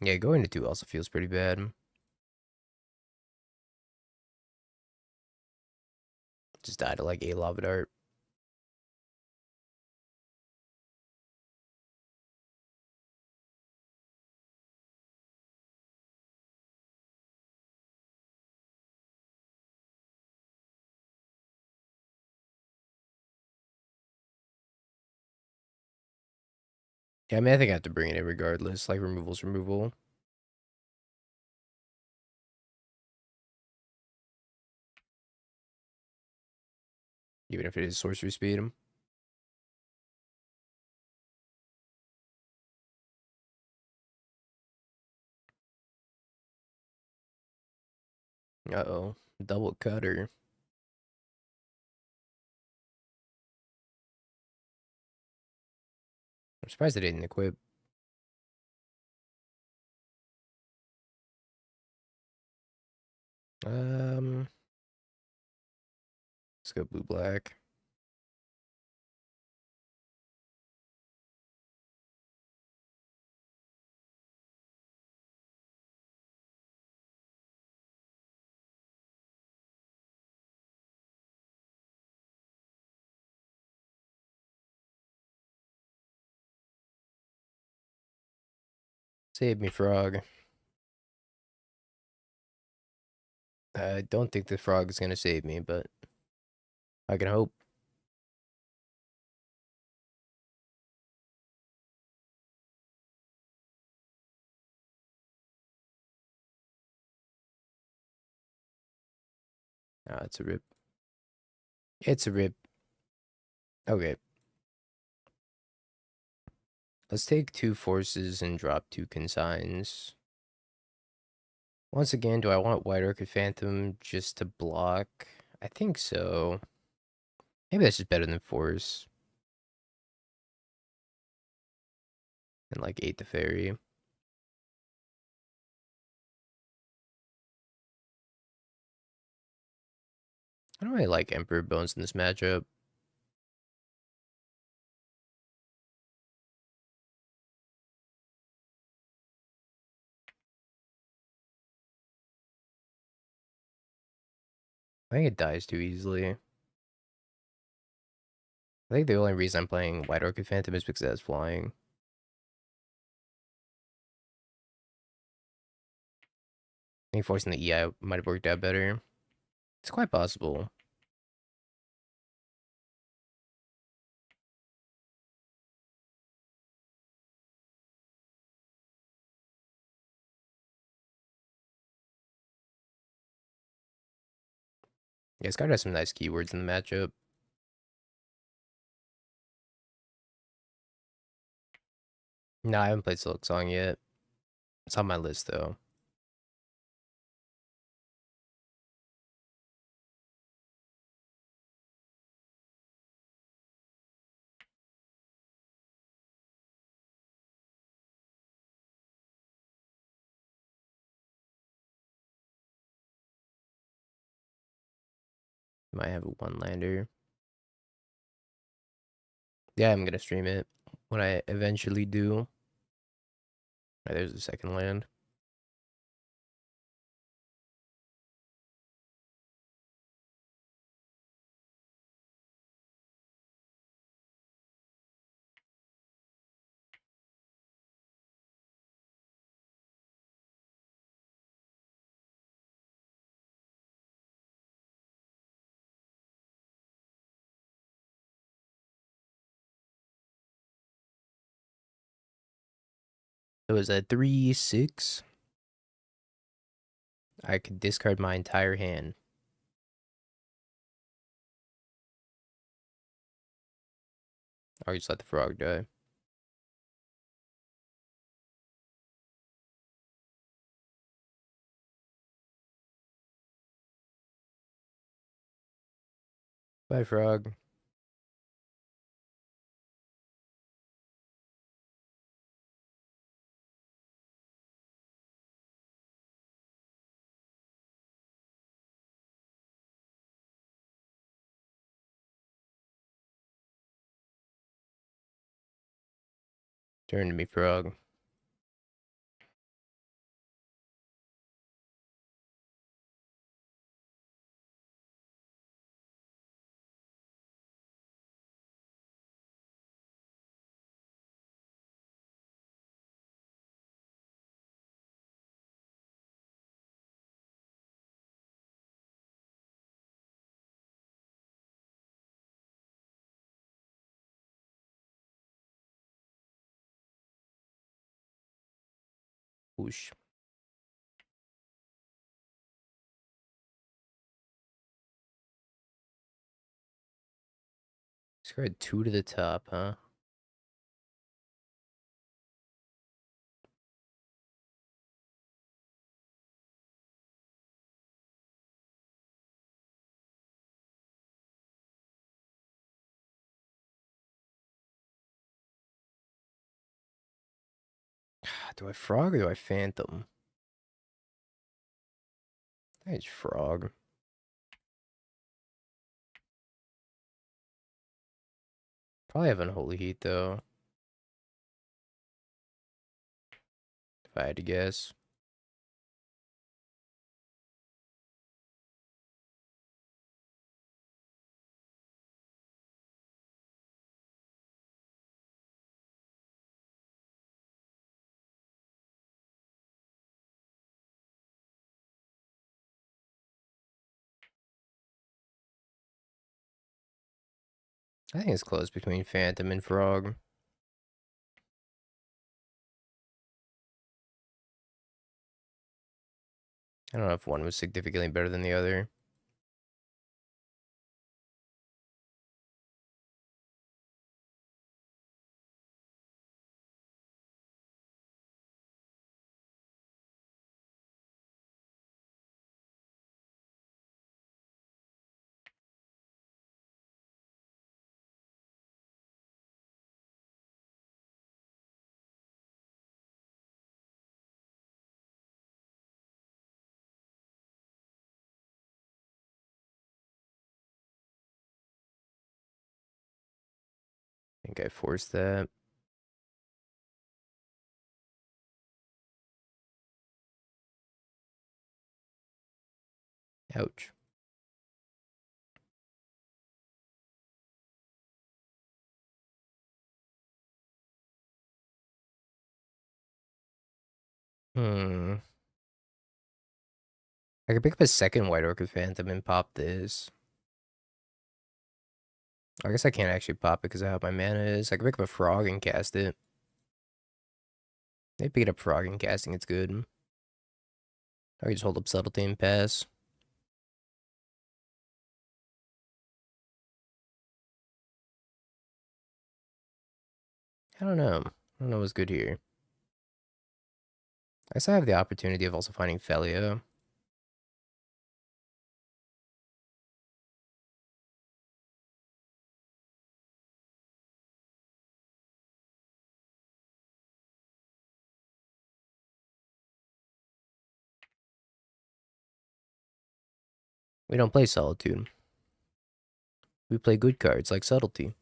Yeah, going to 2 also feels pretty bad. Just died to like a Lava Dart. Yeah, I mean, I think I have to bring it in regardless. Like, removal's removal. Even if it is sorcery speed. Uh-oh. Double cutter. I'm surprised they didn't equip. Um, let's go blue-black. Save me, frog. I don't think the frog is gonna save me, but I can hope. Ah, it's a rip. It's a rip. Okay. Let's take 2 forces and drop 2 consigns. Once again, do I want White Orchid Phantom just to block? I think so. Maybe that's just better than Force. And like 8 the Fairy. I don't really like Emperor Bones in this matchup. I think it dies too easily. I think the only reason I'm playing White Orchid Phantom is because it has flying. I think forcing the EI might have worked out better. It's quite possible. Yeah, this card has some nice keywords in the matchup. No, I haven't played Silk Song yet. It's on my list though. Might have a one lander. Yeah, I'm gonna stream it when I eventually do. Right, there's the second land. It was a 3/6. I could discard my entire hand. Or just let the frog die. Bye, frog. Turn to me, frog. Whoosh. Discard 2 to the top, huh? Do I frog or do I phantom? I think it's frog. Probably have unholy heat though, if I had to guess. I think it's close between phantom and frog. I don't know if one was significantly better than the other. I think I forced that. Ouch. Hmm. I could pick up a second White Orchid Phantom and pop this. I guess I can't actually pop it because of how my mana is. I could pick up a Frog and cast it. They pick it up Frog and casting, it's good. I can just hold up Subtlety and pass. I don't know. I don't know what's good here. I guess I have the opportunity of also finding Felio. We don't play Solitude. We play good cards like Subtlety.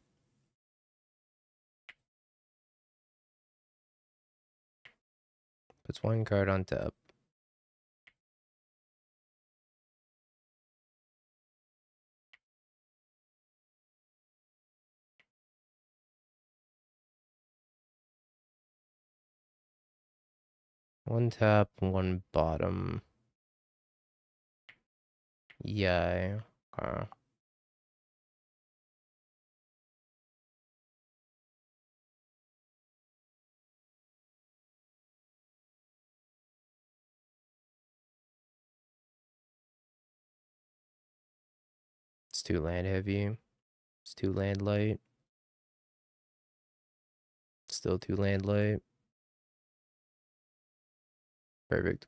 Puts one card on top. One top, one bottom. Yeah. It's too land heavy. It's too land light. Still too land light. Perfect.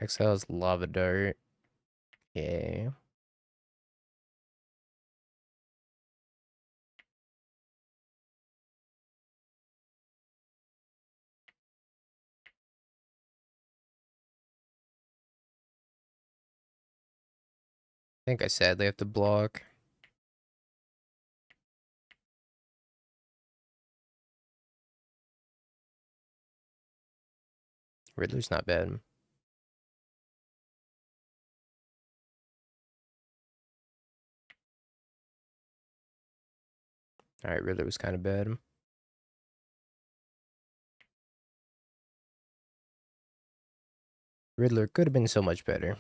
Exiles Lava Dart. Yeah. I think I sadly have to block. Riddler's not bad. Alright, Riddler was kind of bad. Riddler could have been so much better.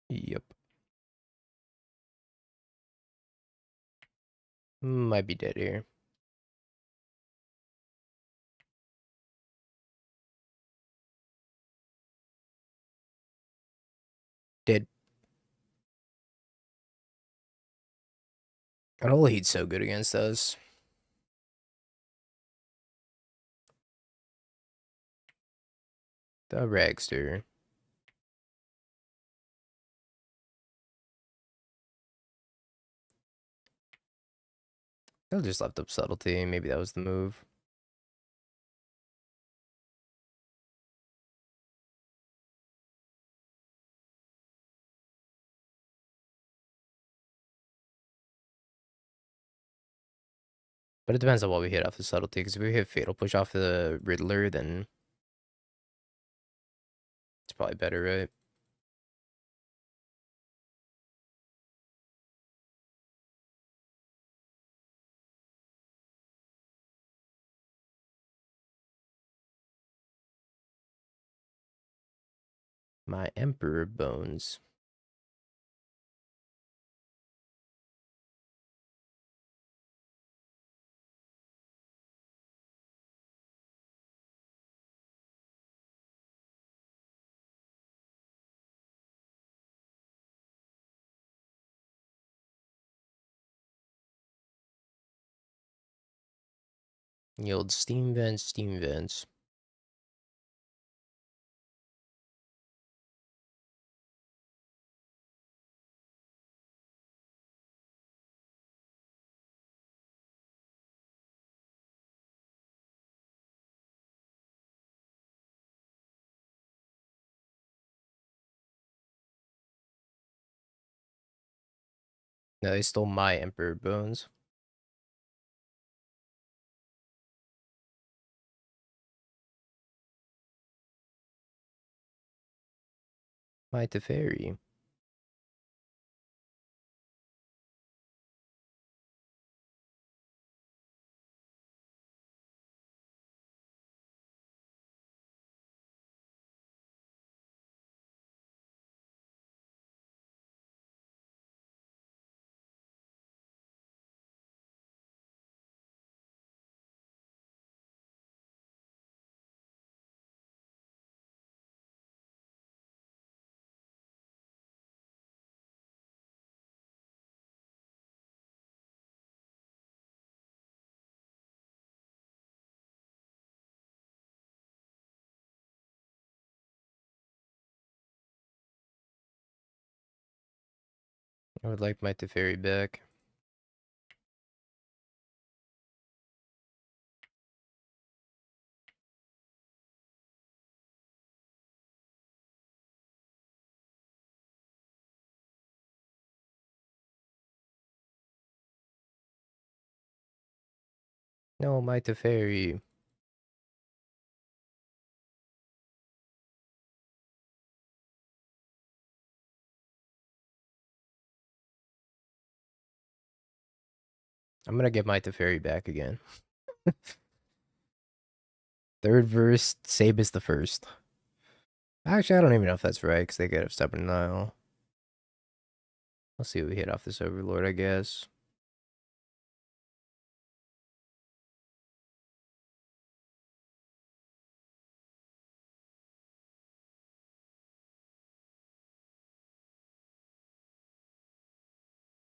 Yep. Might be dead here. Dead. Oh, he's so good against us. The Ragster. They'll just left up Subtlety. Maybe that was the move. But it depends on what we hit off the Subtlety. Because if we hit Fatal Push off the Riddler, then it's probably better, right? My Emperor Bones. Yield Steam Vents, Steam Vents. No, they stole my Emperor Bones. my Teferi. I would like my Teferi back. No, my Teferi. I'm gonna get my Teferi back again. Third verse, Sab is the first. Actually, I don't even know if that's right, because they get a Stubborn Nile. Let's see what we hit off this Overlord, I guess.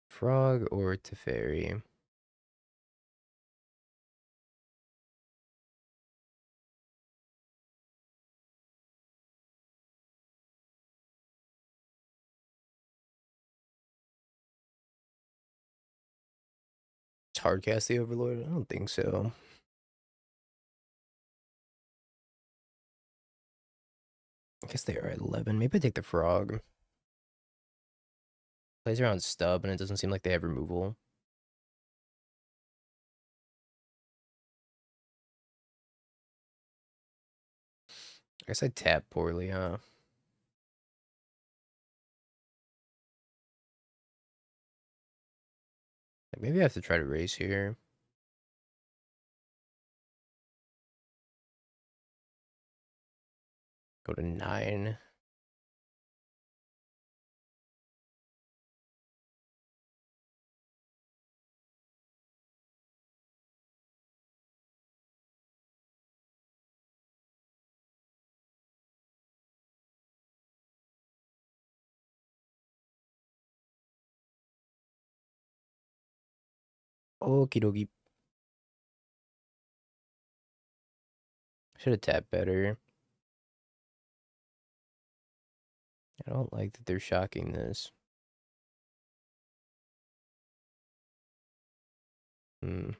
Frog or Teferi? It's hard cast the Overlord? I don't think so. I guess they are at 11. Maybe I take the Frog. Plays around Stub, and it doesn't seem like they have removal. I guess I tap poorly, huh? Maybe I have to try to race here. Go to 9. Okie dokie. Should have tapped better. I don't like that they're shocking this. Hmm.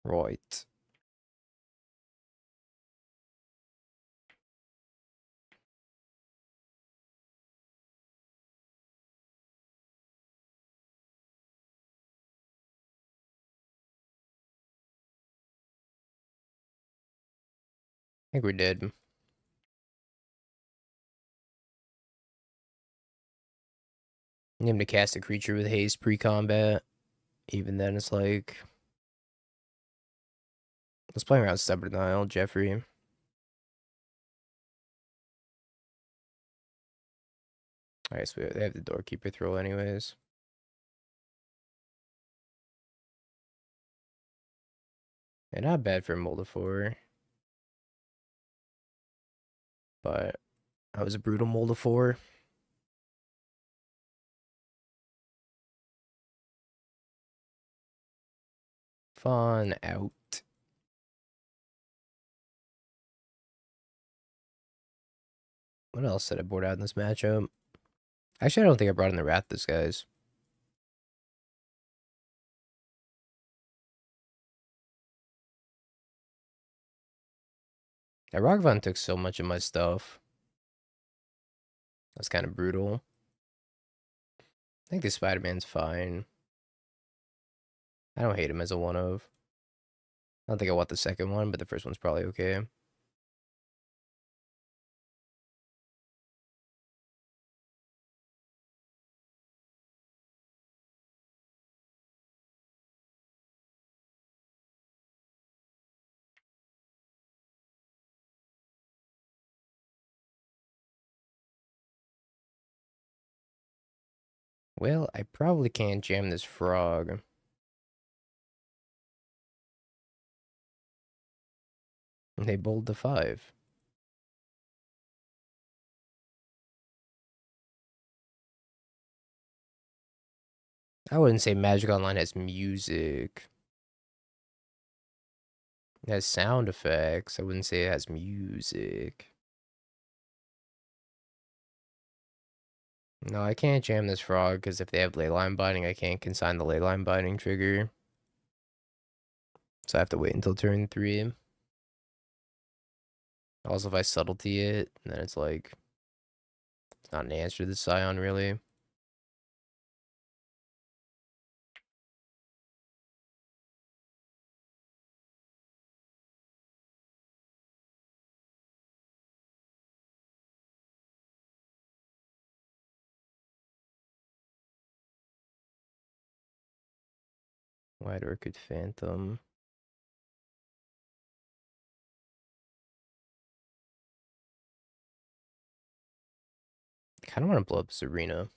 Right. I think we're dead. Need him to cast a creature with haste pre-combat. Even then, it's like... Let's play around Stubborn Nile, Jeffrey. Alright, so they have the Doorkeeper throw anyways. And not bad for Moldifor. But I was a brutal Moldifor. Fun out. What else did I board out in this matchup? Actually, I don't think I brought in the Wrath Disguise. That Ragavan took so much of my stuff. That's kind of brutal. I think the Spider-Man's fine. I don't hate him as a one of. I don't think I want the second one, but the first one's probably okay. Well, I probably can't jam this frog. They bowled the 5. I wouldn't say Magic Online has music. It has sound effects. I wouldn't say it has music. No, I can't jam this frog because if they have leyline binding, I can't consign the leyline binding trigger. So I have to wait until turn 3. Also, if I subtlety it, then it's like, it's not an answer to the Scion, really. White Orchid Phantom. I kind of want to blow up this arena.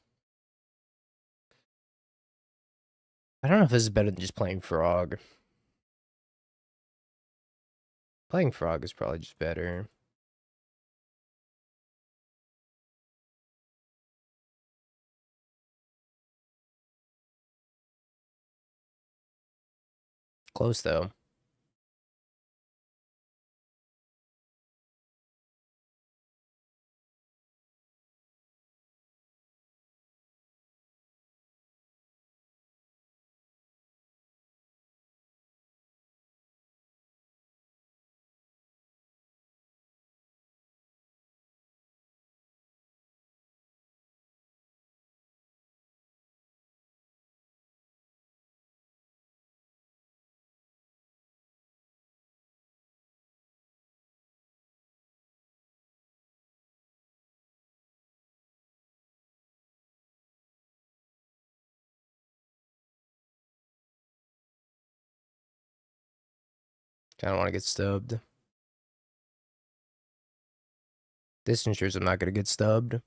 I don't know if this is better than just playing frog. Playing frog is probably just better. Close, though. Kind of want to get stubbed. This ensures I'm not going to get stubbed.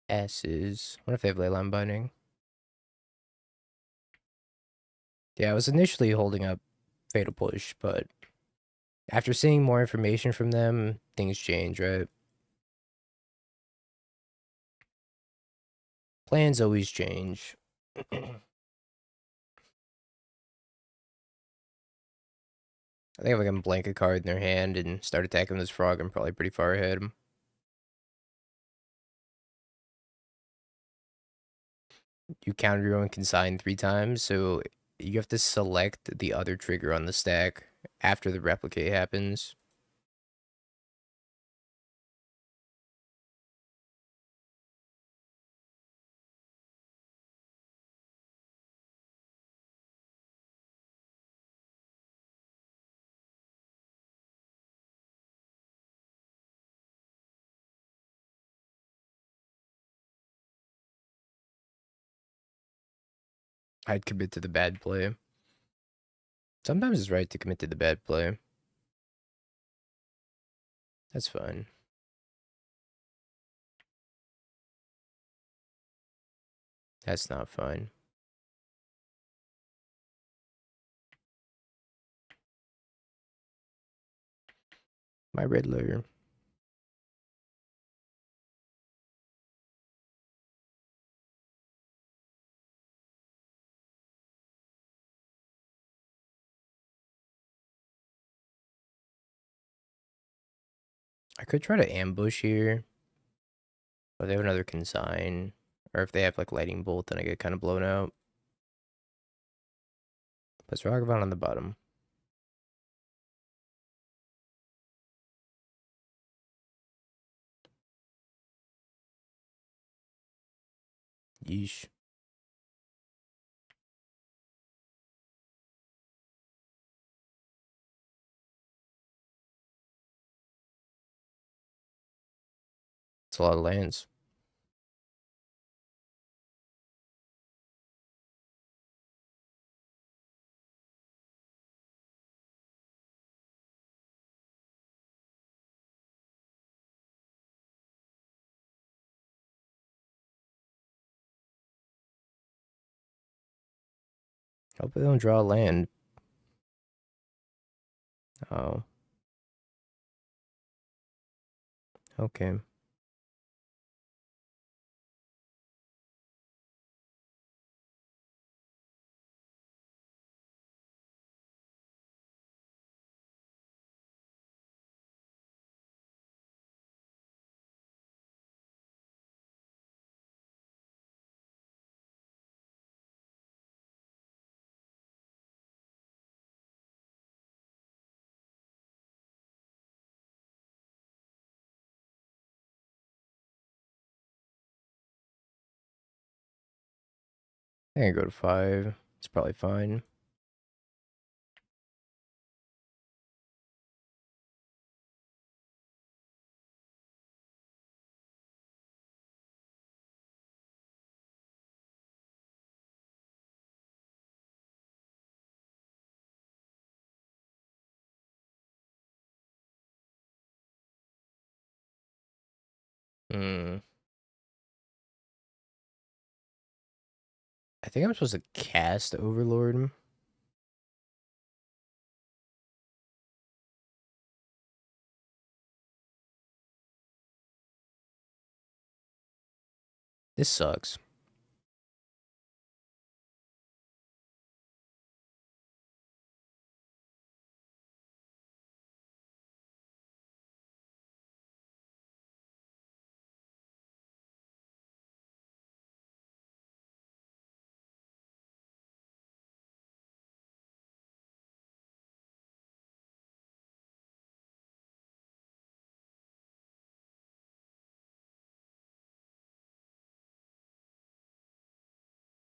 S's. What if they have leyline binding? Yeah, I was initially holding up Fatal Push, but after seeing more information from them, things change, right? Plans always change. I think if I can blank a card in their hand and start attacking this frog, I'm probably pretty far ahead. You counter your own consign 3 times, so you have to select the other trigger on the stack after the replicate happens. I'd commit to the bad play. Sometimes it's right to commit to the bad play. That's fine. That's not fine. My Riddler. I could try to ambush here. But they have another consign. Or if they have like lightning bolt, then I get kind of blown out. But Ragavan on the bottom. Yeesh. It's a lot of lands. Hope they don't draw land. Oh, okay. I can go to 5. It's probably fine. Hmm. I think I'm supposed to cast Overlord. This sucks.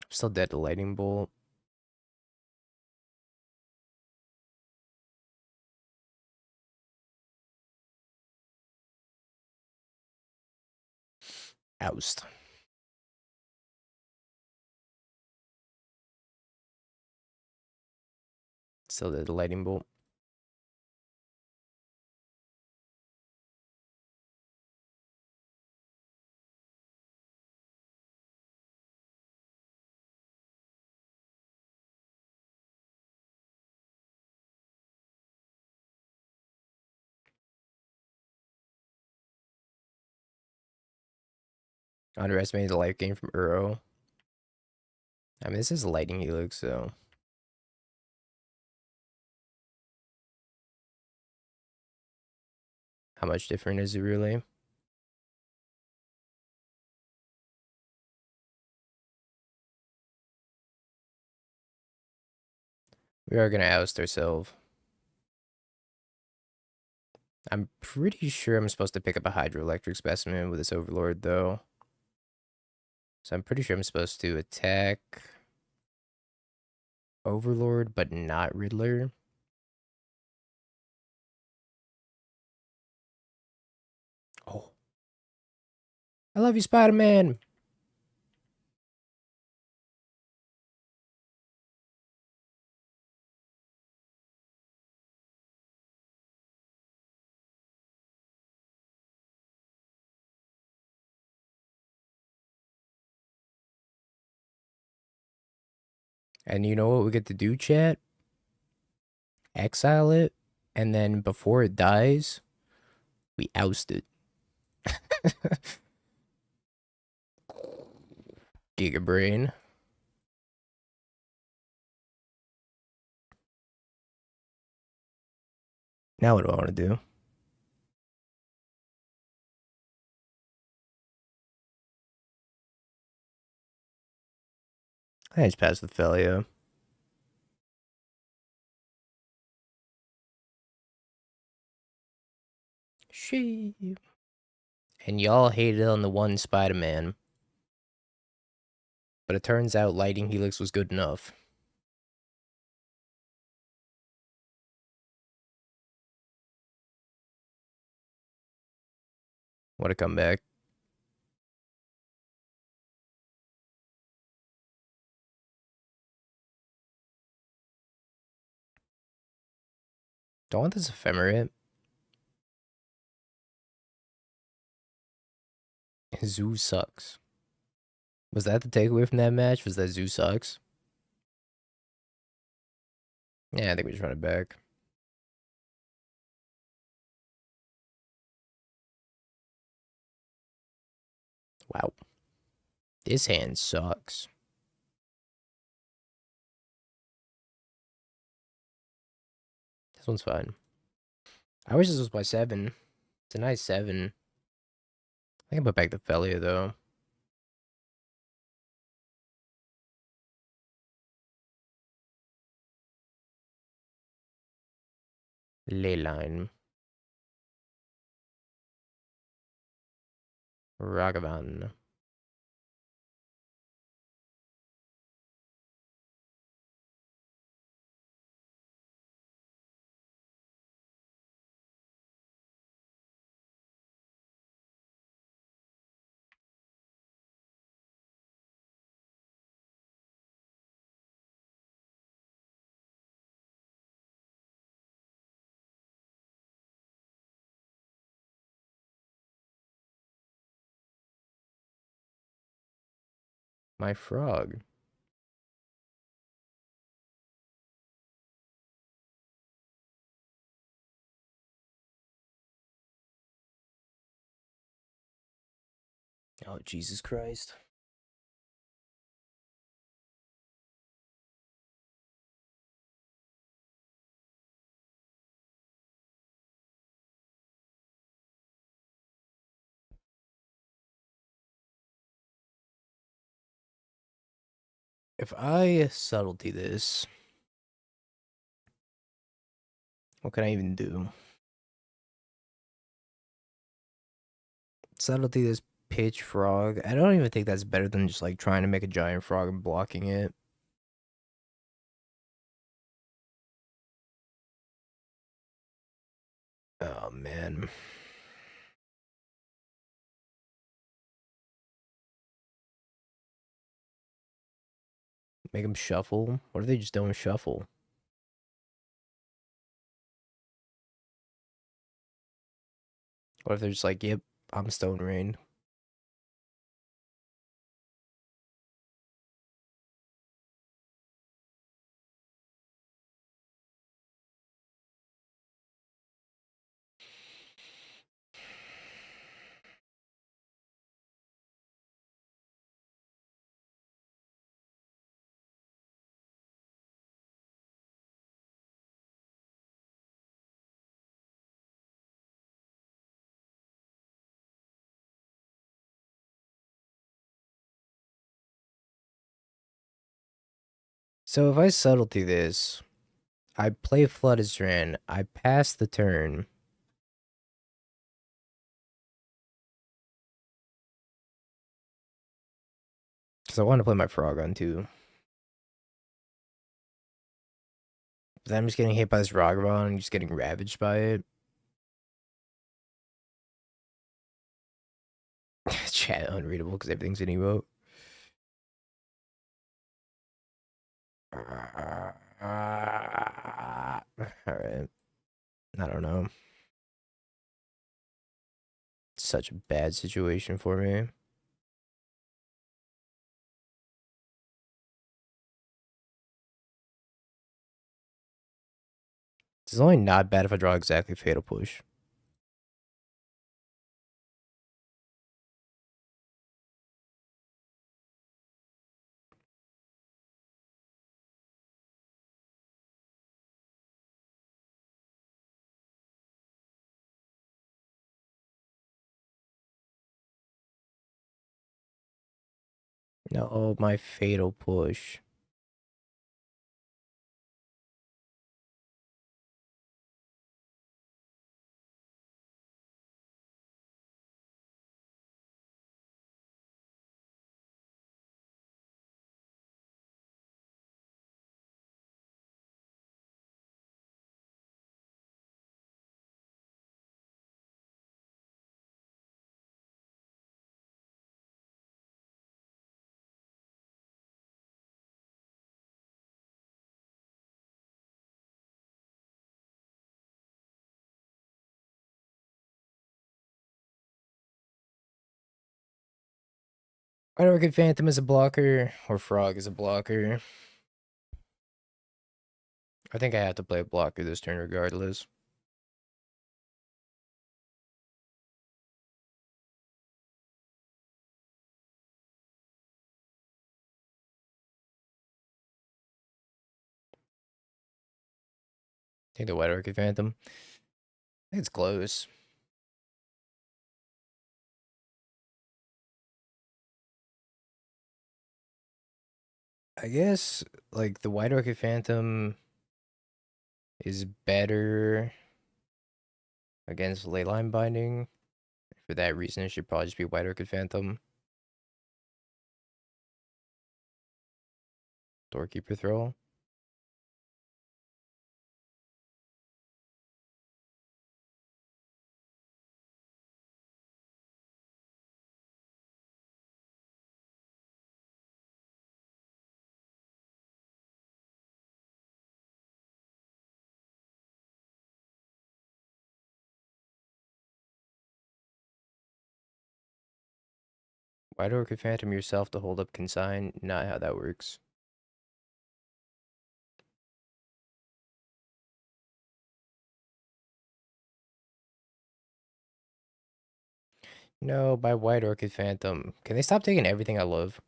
I'm still dead to Lightning Bolt. Oust. Still dead to Lightning Bolt. Underestimated the life gain from Uro. I mean, this is a Lightning Helix, so how much different is it really? We are gonna oust ourselves. I'm pretty sure I'm supposed to pick up a hydroelectric specimen with this Overlord, though. So I'm pretty sure I'm supposed to attack Overlord, but not Riddler. Oh, I love you, Spider-Man. And you know what we get to do, chat? Exile it, and then before it dies, we oust it. Giga Brain. Now what do I want to do? I just passed the Thalia. She. And y'all hated on the one Spider-Man. But it turns out Lightning Helix was good enough. What a comeback. Do I want this ephemerate? Zoo sucks. Was that the takeaway from that match? Was that Zoo sucks? Yeah, I think we just run it back. Wow. This hand sucks. This one's fine. I wish this was by 7. It's a nice 7. I can put back the Felia, though. Leyline. Ragavan. My frog. Oh, Jesus Christ. If I subtlety this, what can I even do? Subtlety this pitch frog. I don't even think that's better than just like trying to make a giant frog and blocking it. Oh man. Make them shuffle. What if they just don't shuffle? What if they're just like, yep, I'm Stone Rain. So if I subtlety this, I play Floodistran, I pass the turn. Because I want to play my frog on too. But then I'm just getting hit by this Ragavan and just getting ravaged by it. Chat unreadable because everything's an emote. Alright. I don't know. Such a bad situation for me. It's only not bad if I draw exactly Fatal Push. No, my Fatal Push. White Orchid Phantom is a blocker, or Frog is a blocker. I think I have to play a blocker this turn regardless. Take the White Orchid Phantom. I think it's close. I guess, like, the White Orchid Phantom is better against Leyline Binding. For that reason, it should probably just be White Orchid Phantom. Doorkeeper Throw. White Orchid Phantom yourself to hold up consign. Not how that works. No, by White Orchid Phantom. Can they stop taking everything I love?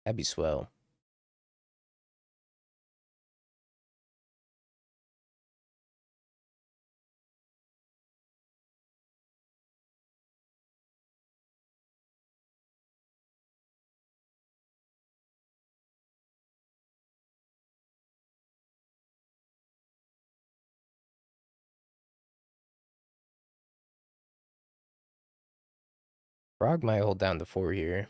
That'd be swell. Frog might hold down the 4 here.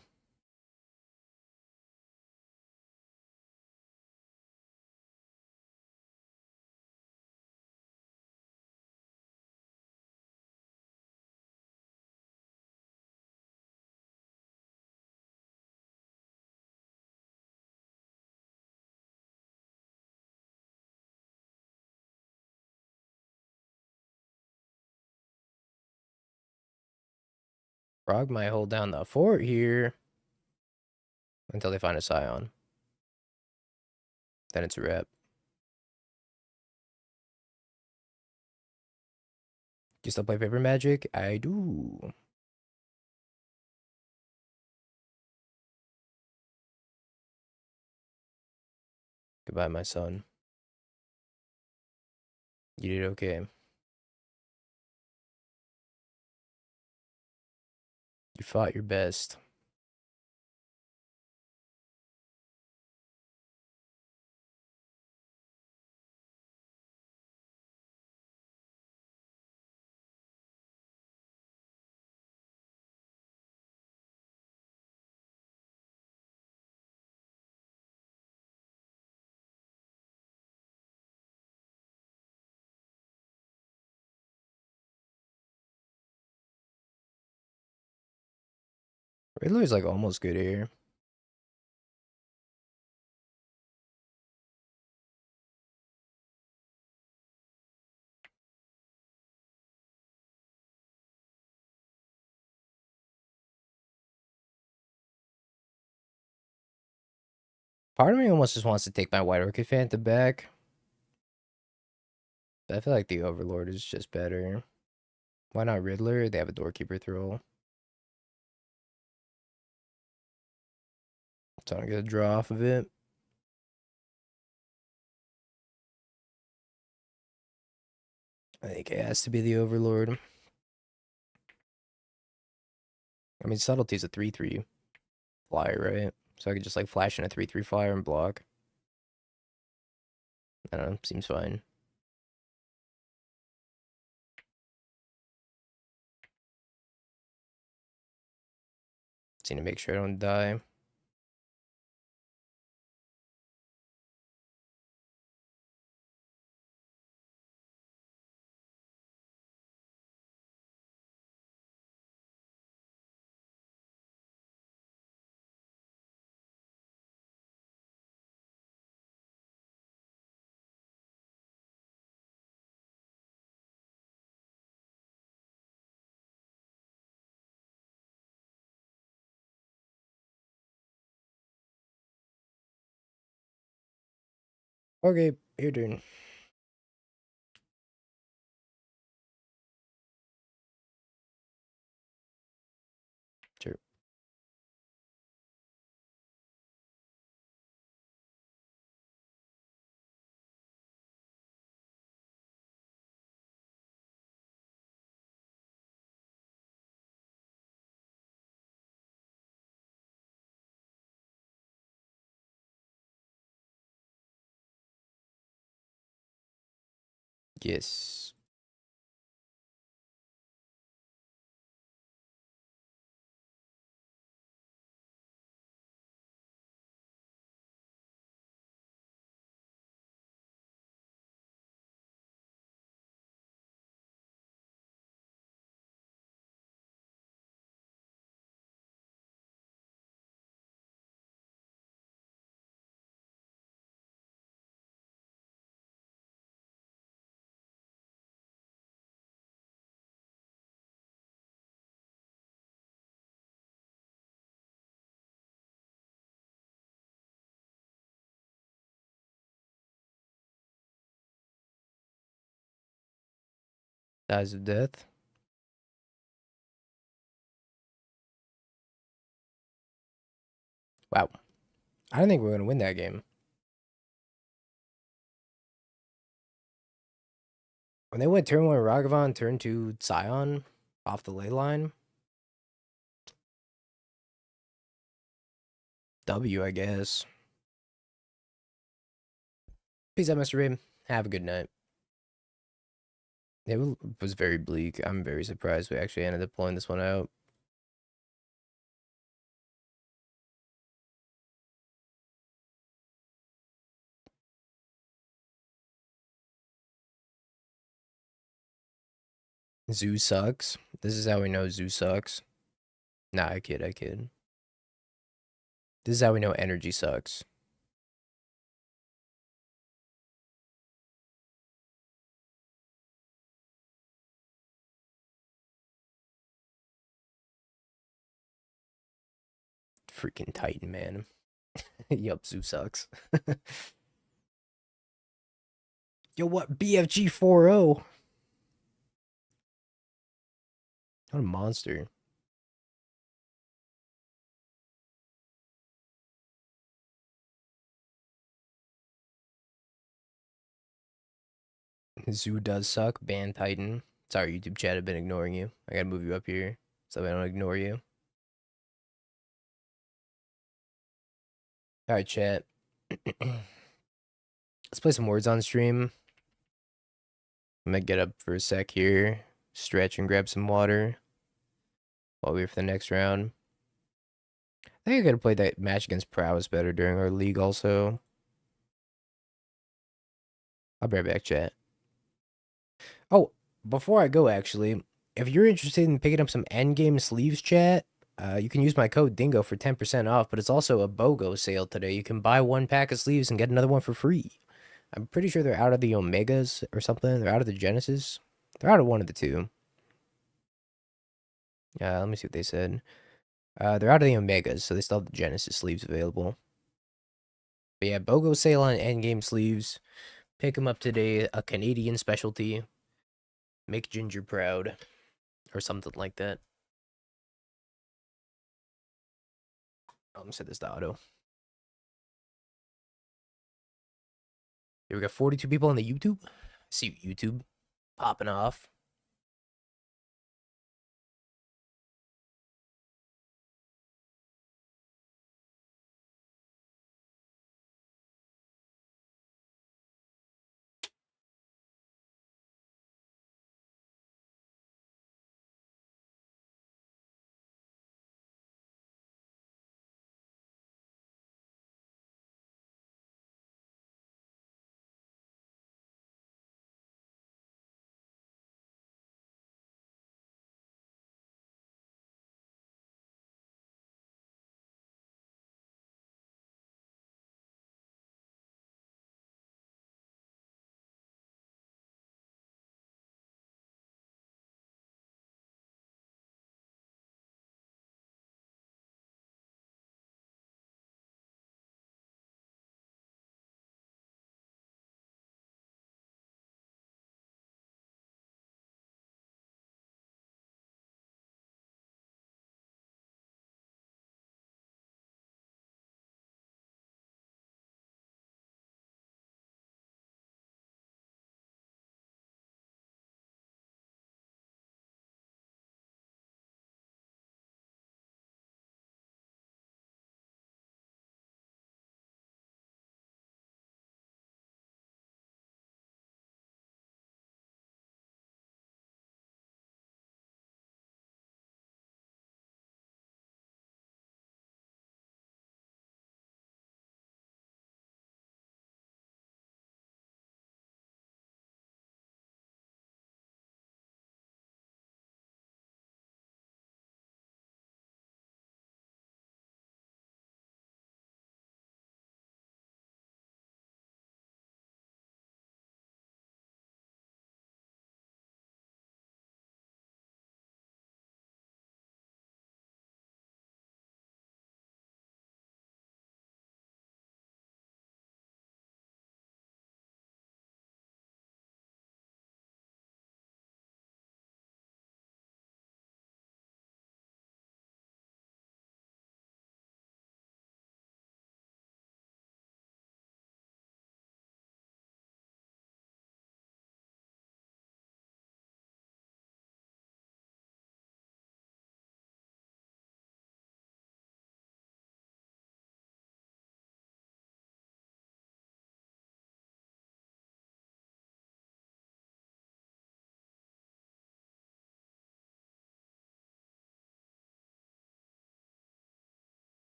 Frog might hold down the 4 here until they find a Scion. Then it's a wrap. Do you still play Paper Magic? I do. Goodbye, my son. You did okay. You fought your best. Riddler's like almost good here. Part of me almost just wants to take my White Orchid Phantom back. But I feel like the Overlord is just better. Why not Riddler? They have a Doorkeeper Throw. So I get a draw off of it. I think it has to be the Overlord. I mean, Subtlety's a 3/3 flyer, right? So I could just like flash in a 3/3 flyer and block. I don't know, seems fine. Just need to make sure I don't die. Okay, your turn. Sure. Yes. Dies of death. Wow. I don't think we're gonna win that game. When they went turn one Ragavan, turn two Scion off the ley line. W, I guess. Peace out, Mr. Raven. Have a good night. It was very bleak. I'm very surprised we actually ended up pulling this one out. Zoo sucks. This is how we know Zoo sucks. Nah, I kid, I kid. This is how we know energy sucks. Freaking Titan, man. Yup, Zoo sucks. Yo, what? BFG 4-0. What a monster. Zoo does suck. Ban Titan. Sorry, YouTube chat, I've been ignoring you. I gotta move you up here so I don't ignore you. Alright, chat. Let's play some words on stream. I'm gonna get up for a sec here, stretch and grab some water while we wait for the next round. I think I gotta play that match against Prowess better during our league also. I'll be right back, chat. Oh, before I go, actually, if you're interested in picking up some endgame sleeves, chat, you can use my code DINGO for 10% off, but it's also a BOGO sale today. You can buy one pack of sleeves and get another one for free. I'm pretty sure they're out of the Omegas or something. They're out of the Genesis. They're out of one of the two. Let me see what they said. They're out of the Omegas, so they still have the Genesis sleeves available. But yeah, BOGO sale on endgame sleeves. Pick them up today. A Canadian specialty. Make Ginger proud. Or something like that. I'm gonna set this to auto. Here we got 42 people on the YouTube. See YouTube popping off.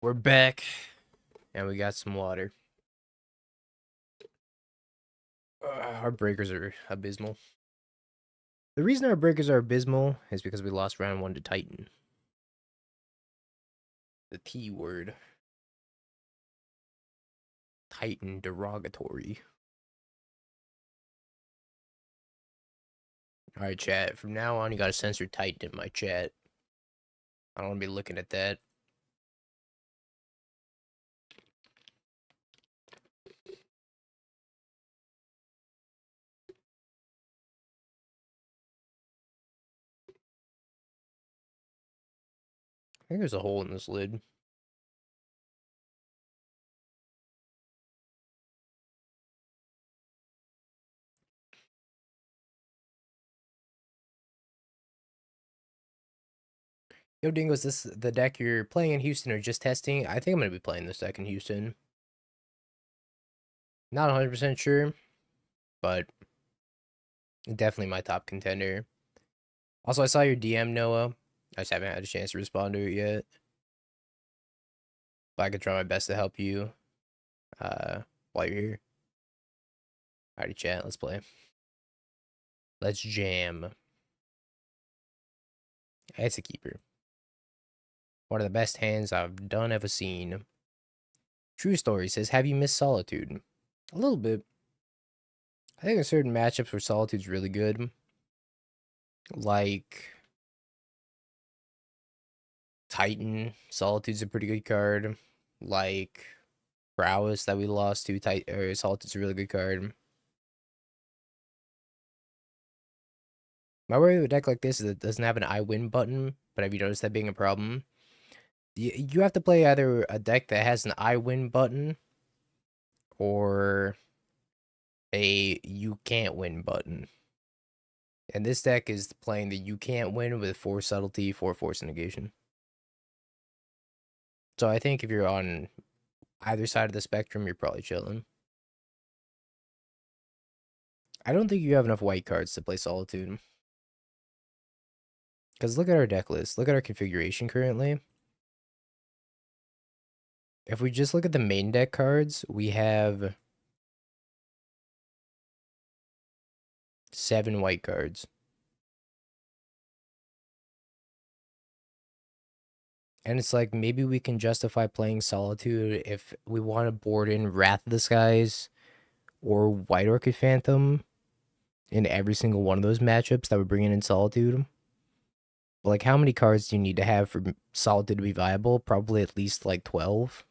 We're back, and we got some water. Our breakers are abysmal. The reason our breakers are abysmal is because we lost round 1 to Titan. The T word. Titan derogatory. Alright, chat. From now on, you gotta censor Titan in my chat. I don't wanna be looking at that. I think there's a hole in this lid. YungDingo, is this the deck you're playing in Houston or just testing? I think I'm gonna be playing this deck in Houston. Not 100% sure, but definitely my top contender. Also, I saw your DM, Noah. I just haven't had a chance to respond to it yet. But I could try my best to help you while you're here. Alrighty, chat. Let's play. Let's jam. It's a keeper. One of the best hands I've ever seen. True Story says, have you missed Solitude? A little bit. I think in certain matchups where Solitude's really good, like Titan, Solitude's a pretty good card. Like Prowess that we lost to, Solitude's a really good card. My worry with a deck like this is it doesn't have an I win button, but have you noticed that being a problem? You have to play either a deck that has an I win button or a you can't win button. And this deck is playing the you can't win with 4 subtlety, 4 force negation. So I think if you're on either side of the spectrum, you're probably chilling. I don't think you have enough white cards to play Solitude. Because look at our deck list. Look at our configuration currently. If we just look at the main deck cards, we have 7 white cards. And it's like, maybe we can justify playing Solitude if we want to board in Wrath of the Skies or White Orchid Phantom in every single one of those matchups that would bring in Solitude. But like, how many cards do you need to have for Solitude to be viable? Probably at least like 12.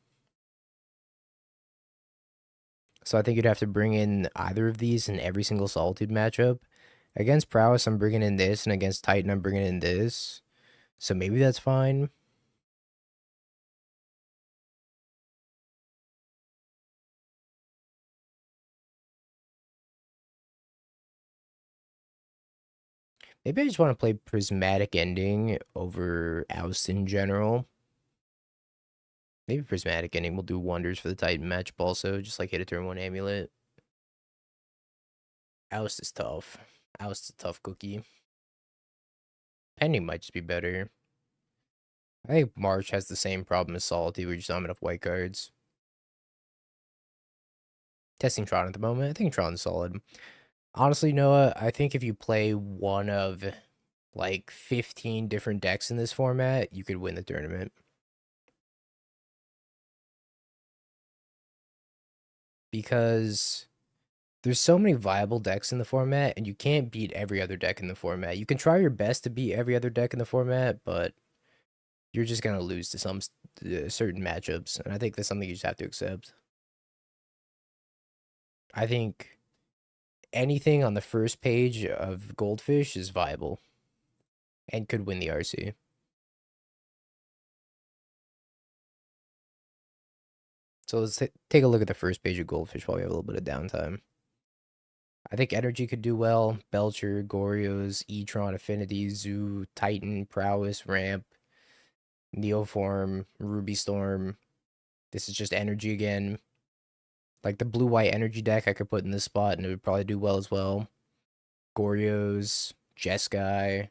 So I think you'd have to bring in either of these in every single Solitude matchup. Against Prowess, I'm bringing in this, and against Titan, I'm bringing in this. So maybe that's fine. Maybe I just want to play Prismatic Ending over Oust in general. Maybe Prismatic Ending will do wonders for the Titan matchup also, just like hit a turn 1 Amulet. Oust is tough. Oust is a tough cookie. Pending might just be better. I think March has the same problem as Solitude, we just don't have enough white cards. Testing Tron at the moment. I think Tron's solid. Honestly, Noah, I think if you play one of like 15 different decks in this format, you could win the tournament. Because there's so many viable decks in the format, and you can't beat every other deck in the format. You can try your best to beat every other deck in the format, but you're just going to lose to some certain matchups. And I think that's something you just have to accept. I think anything on the first page of Goldfish is viable and could win the RC. So let's take a look at the first page of Goldfish while we have a little bit of downtime. I think Energy could do well. Belcher, Goryo's, E-Tron, Affinity, Zoo, Titan, Prowess, Ramp, Neoform, Ruby Storm. This is just Energy again. Like the blue-white Energy deck I could put in this spot and it would probably do well as well. Goryo's, Jeskai.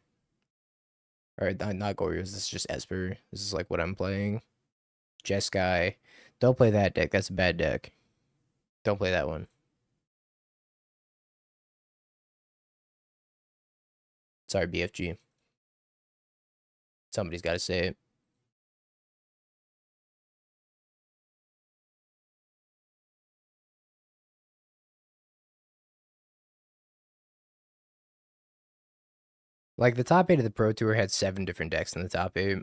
Or not Goryo's, this is just Esper. This is like what I'm playing. Jeskai. Don't play that deck. That's a bad deck. Don't play that one. Sorry, BFG. Somebody's got to say it. Like, the top 8 of the Pro Tour had 7 different decks in the top 8.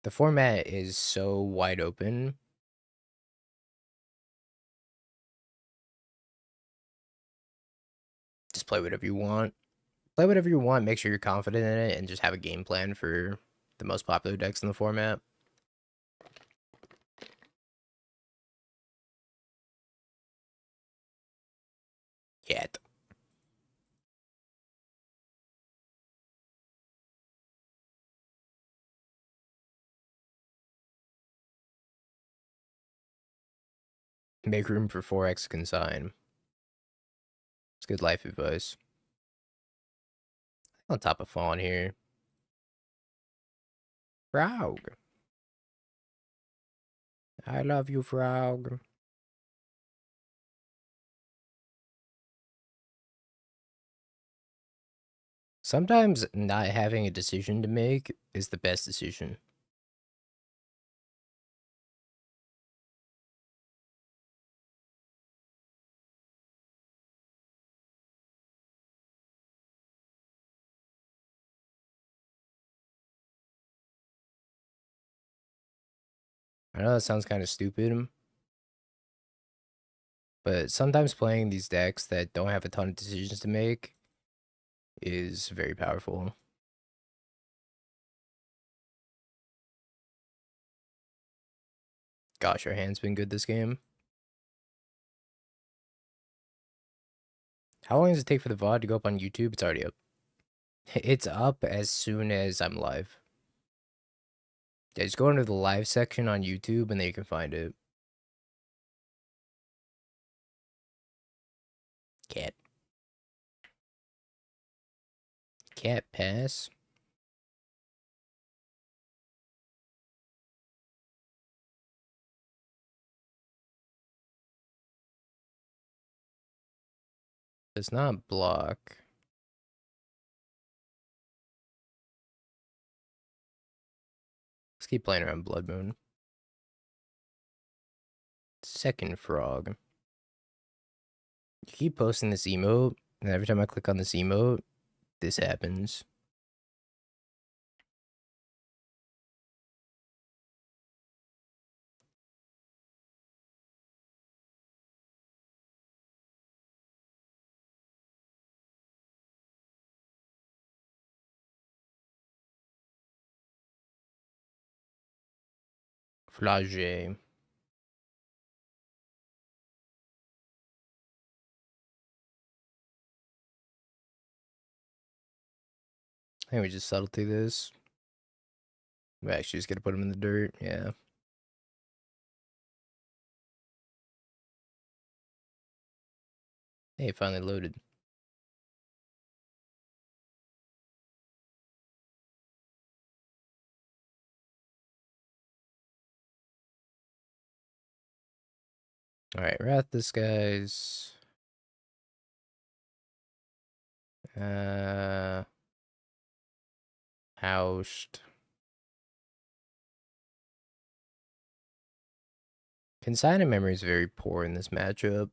The format is so wide open. Just play whatever you want. Play whatever you want, make sure you're confident in it, and just have a game plan for the most popular decks in the format. Cat. Make room for 4x consign. It's good life advice. On top of Fawn here. Frog. I love you, Frog. Sometimes not having a decision to make is the best decision. I know that sounds kind of stupid, but sometimes playing these decks that don't have a ton of decisions to make is very powerful. Gosh, our hand's been good this game. How long does it take for the VOD to go up on YouTube? It's already up. It's up as soon as I'm live. Yeah, just go into the live section on YouTube and then you can find it. Cat. Cat pass. Does not block. Let's keep playing around Blood Moon. Second frog. You keep posting this emote, and every time I click on this emote, this happens. Flage. I think we just subtlety this. We actually just gotta put him in the dirt, yeah. Hey, it finally loaded. Alright, Wrath Disguise. Ousted. Consignment Memory is very poor in this matchup.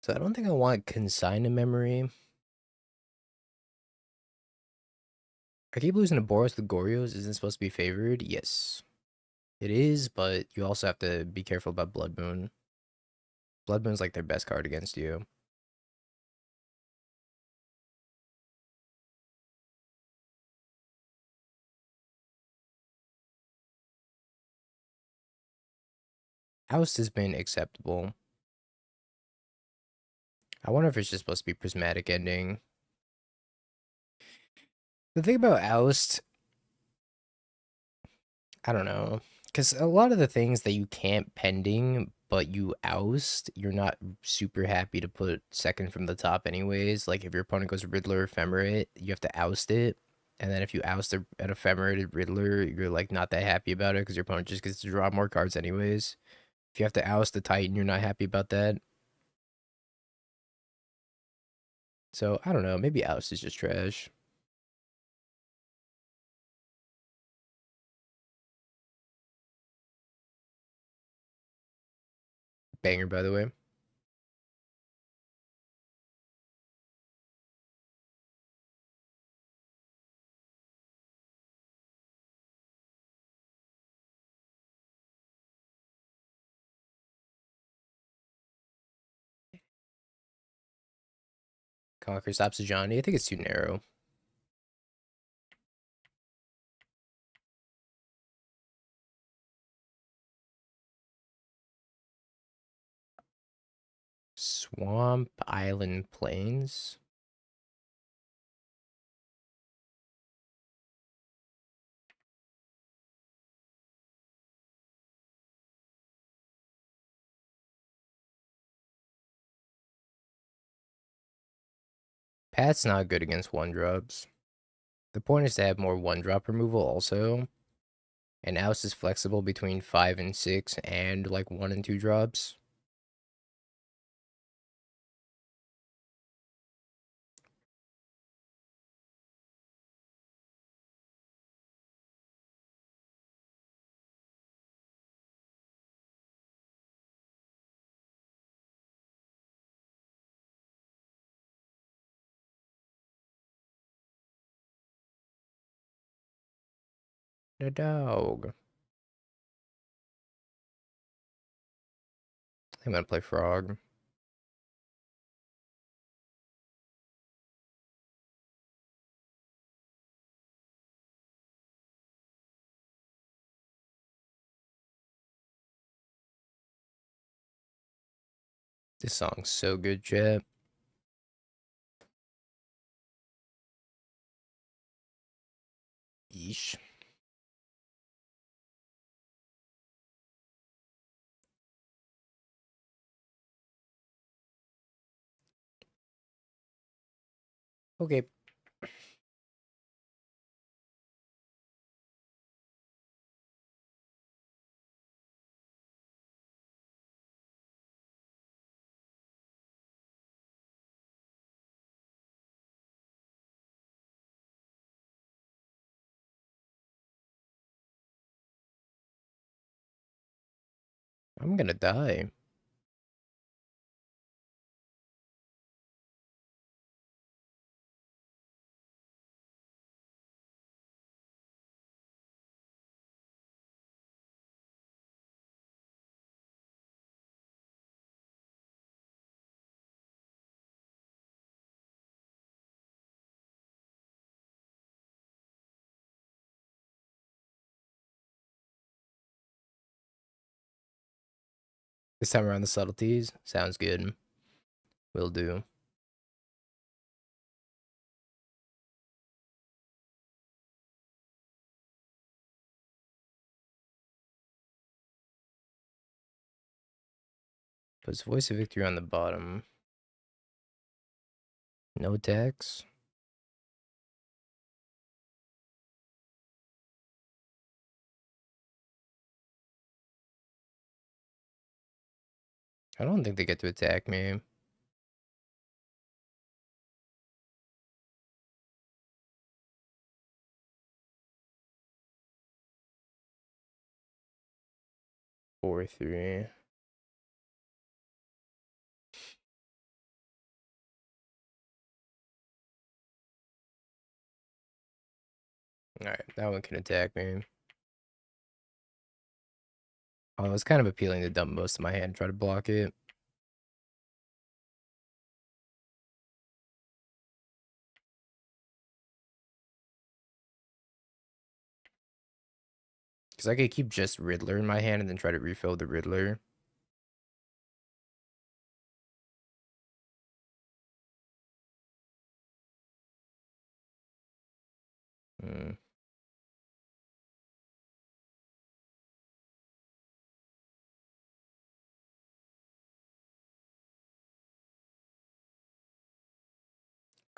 So I don't think I want Consignment Memory. I keep losing to Boros with Gorios. Isn't it supposed to be favored? Yes. It is, but you also have to be careful about Blood Moon. Blood Moon's like their best card against you. House has been acceptable. I wonder if it's just supposed to be Prismatic Ending. The thing about Oust, I don't know. Because a lot of the things that you can't pending, but you oust, you're not super happy to put second from the top anyways. Like if your opponent goes Riddler Ephemerate, you have to oust it. And then if you oust an ephemerid Riddler, you're like not that happy about it because your opponent just gets to draw more cards anyways. If you have to oust the Titan, you're not happy about that. So I don't know. Maybe oust is just trash. Banger, by the way. Conquer stops Johnny. I think it's too narrow. Swamp Island Plains. Pat's not good against one drops. The point is to have more one drop removal also. And oust is flexible between 5 and 6 and like 1 and 2 drops. The dog. I'm gonna play Frog. This song's so good, chat. Yeesh. Okay. I'm gonna die. This time around the subtleties. Sounds good. Will do. Puts Voice of Victory on the bottom. No attacks. I don't think they get to attack me. Four, three. Alright, that one can attack me. Oh, it's kind of appealing to dump most of my hand and try to block it. Because I could keep just Riddler in my hand and then try to refill the Riddler. Hmm. –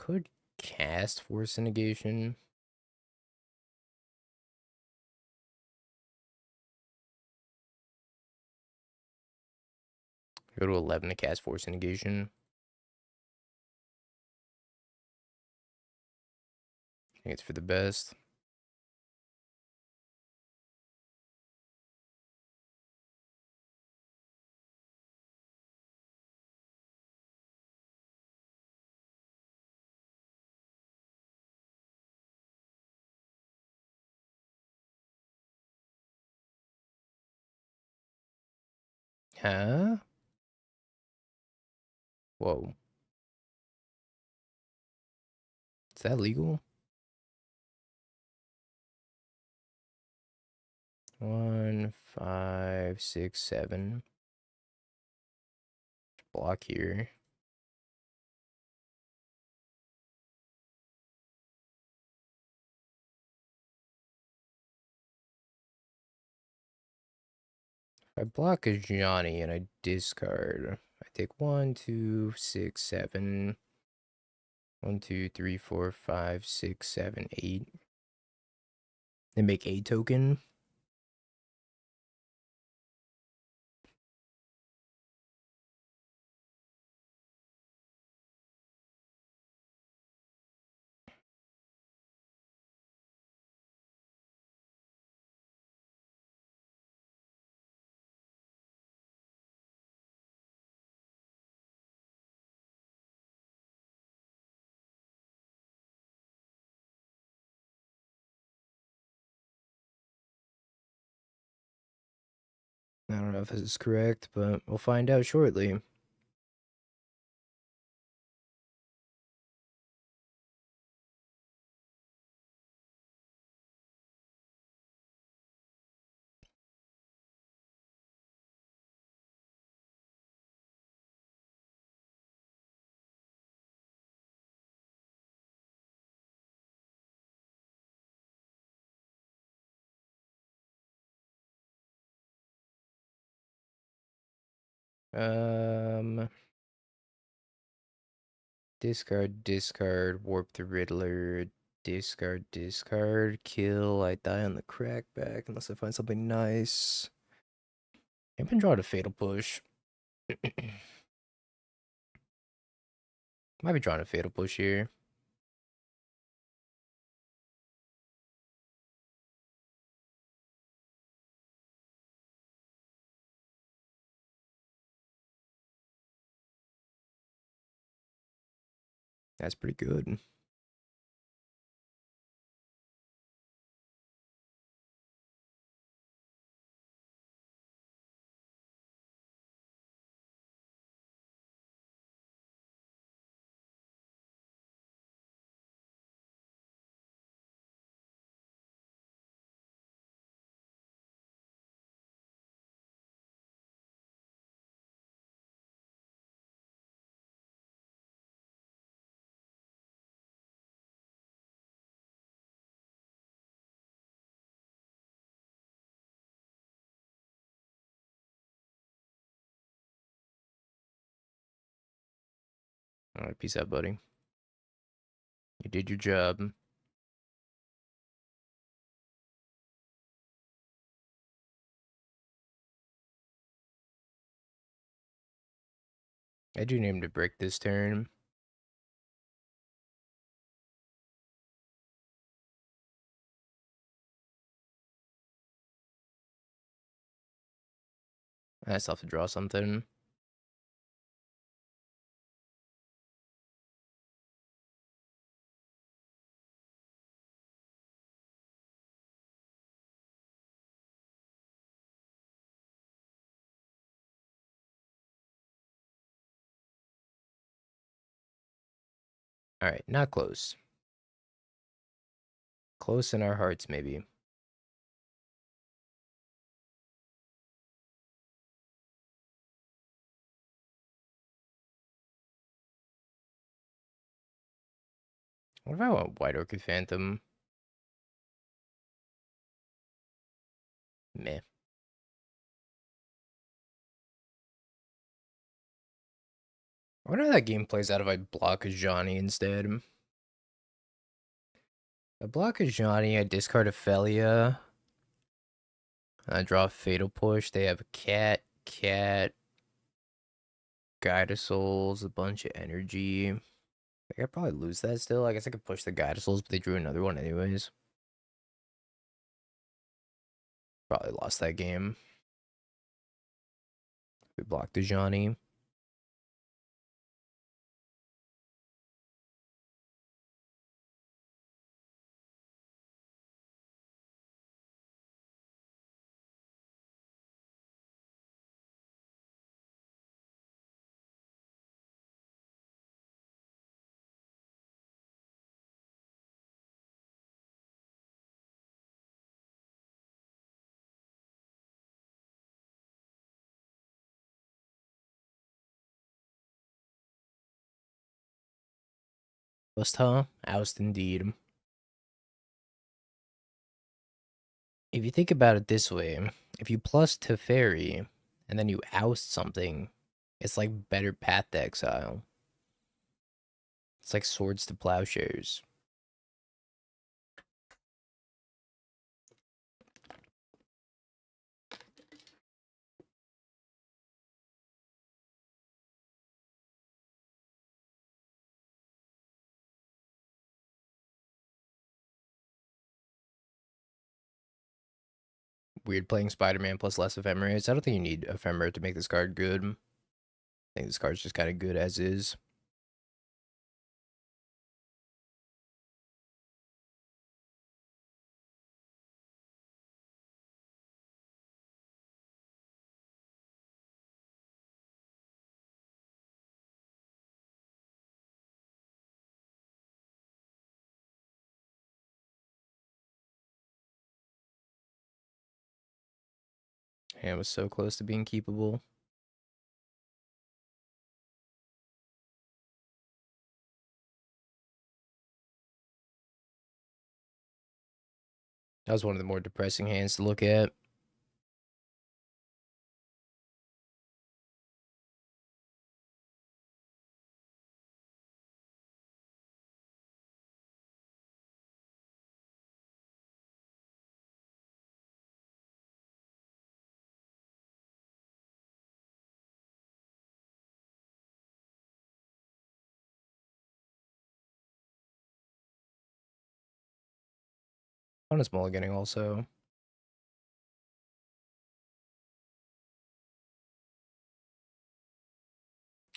Could cast Force Negation. Go to 11 to cast Force Negation. I think it's for the best. Huh? Whoa. Is that legal? 1, 5, 6, 7. Block here. If I block a Johnny and I discard, I take 1, 2, 6, 7. 1, 2, 3, 4, 5, 6, 7, 8. They make a token. I don't know if this is correct, but we'll find out shortly. Um, discard, warp the Riddler, discard, kill, I die on the crackback unless I find something nice. I've been drawing a Fatal Push. Might be drawing a Fatal Push here. That's pretty good. Alright, peace out, buddy. You did your job. I do need him to break this turn. I still have to draw something. Alright, not close. Close in our hearts, maybe. What if I want White Orchid Phantom? Meh. I wonder how that game plays out if I block a Johnny instead. I block a Johnny, I discard a Felia. I draw a Fatal Push. They have a cat, Guide Souls, a bunch of energy. I think I'd probably lose that still. I guess I could push the Guide Souls, but they drew another one anyways. Probably lost that game. We blocked the Johnny. Oust, huh? Oust indeed. If you think about it this way, if you plus Teferi and then you oust something, it's like better Path to Exile. It's like Swords to Plowshares. Weird playing Spider-Man plus less Ephemeris. I don't think you need Ephemera to make this card good. I think this card's just kind of good as is. Hand was so close to being keepable. That was one of the more depressing hands to look at. Bonus mulliganing also.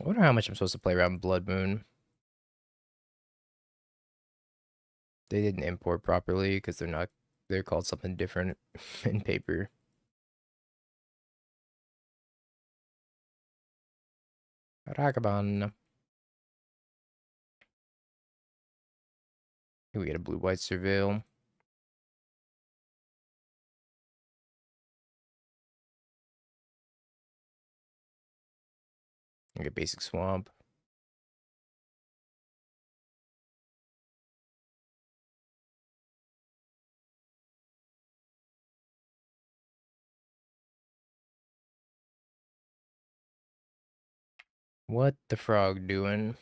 I wonder how much I'm supposed to play around Blood Moon. They didn't import properly because they're called something different in paper. Ragaban. We get a blue-white Surveil. We get basic Swamp. What the frog doing?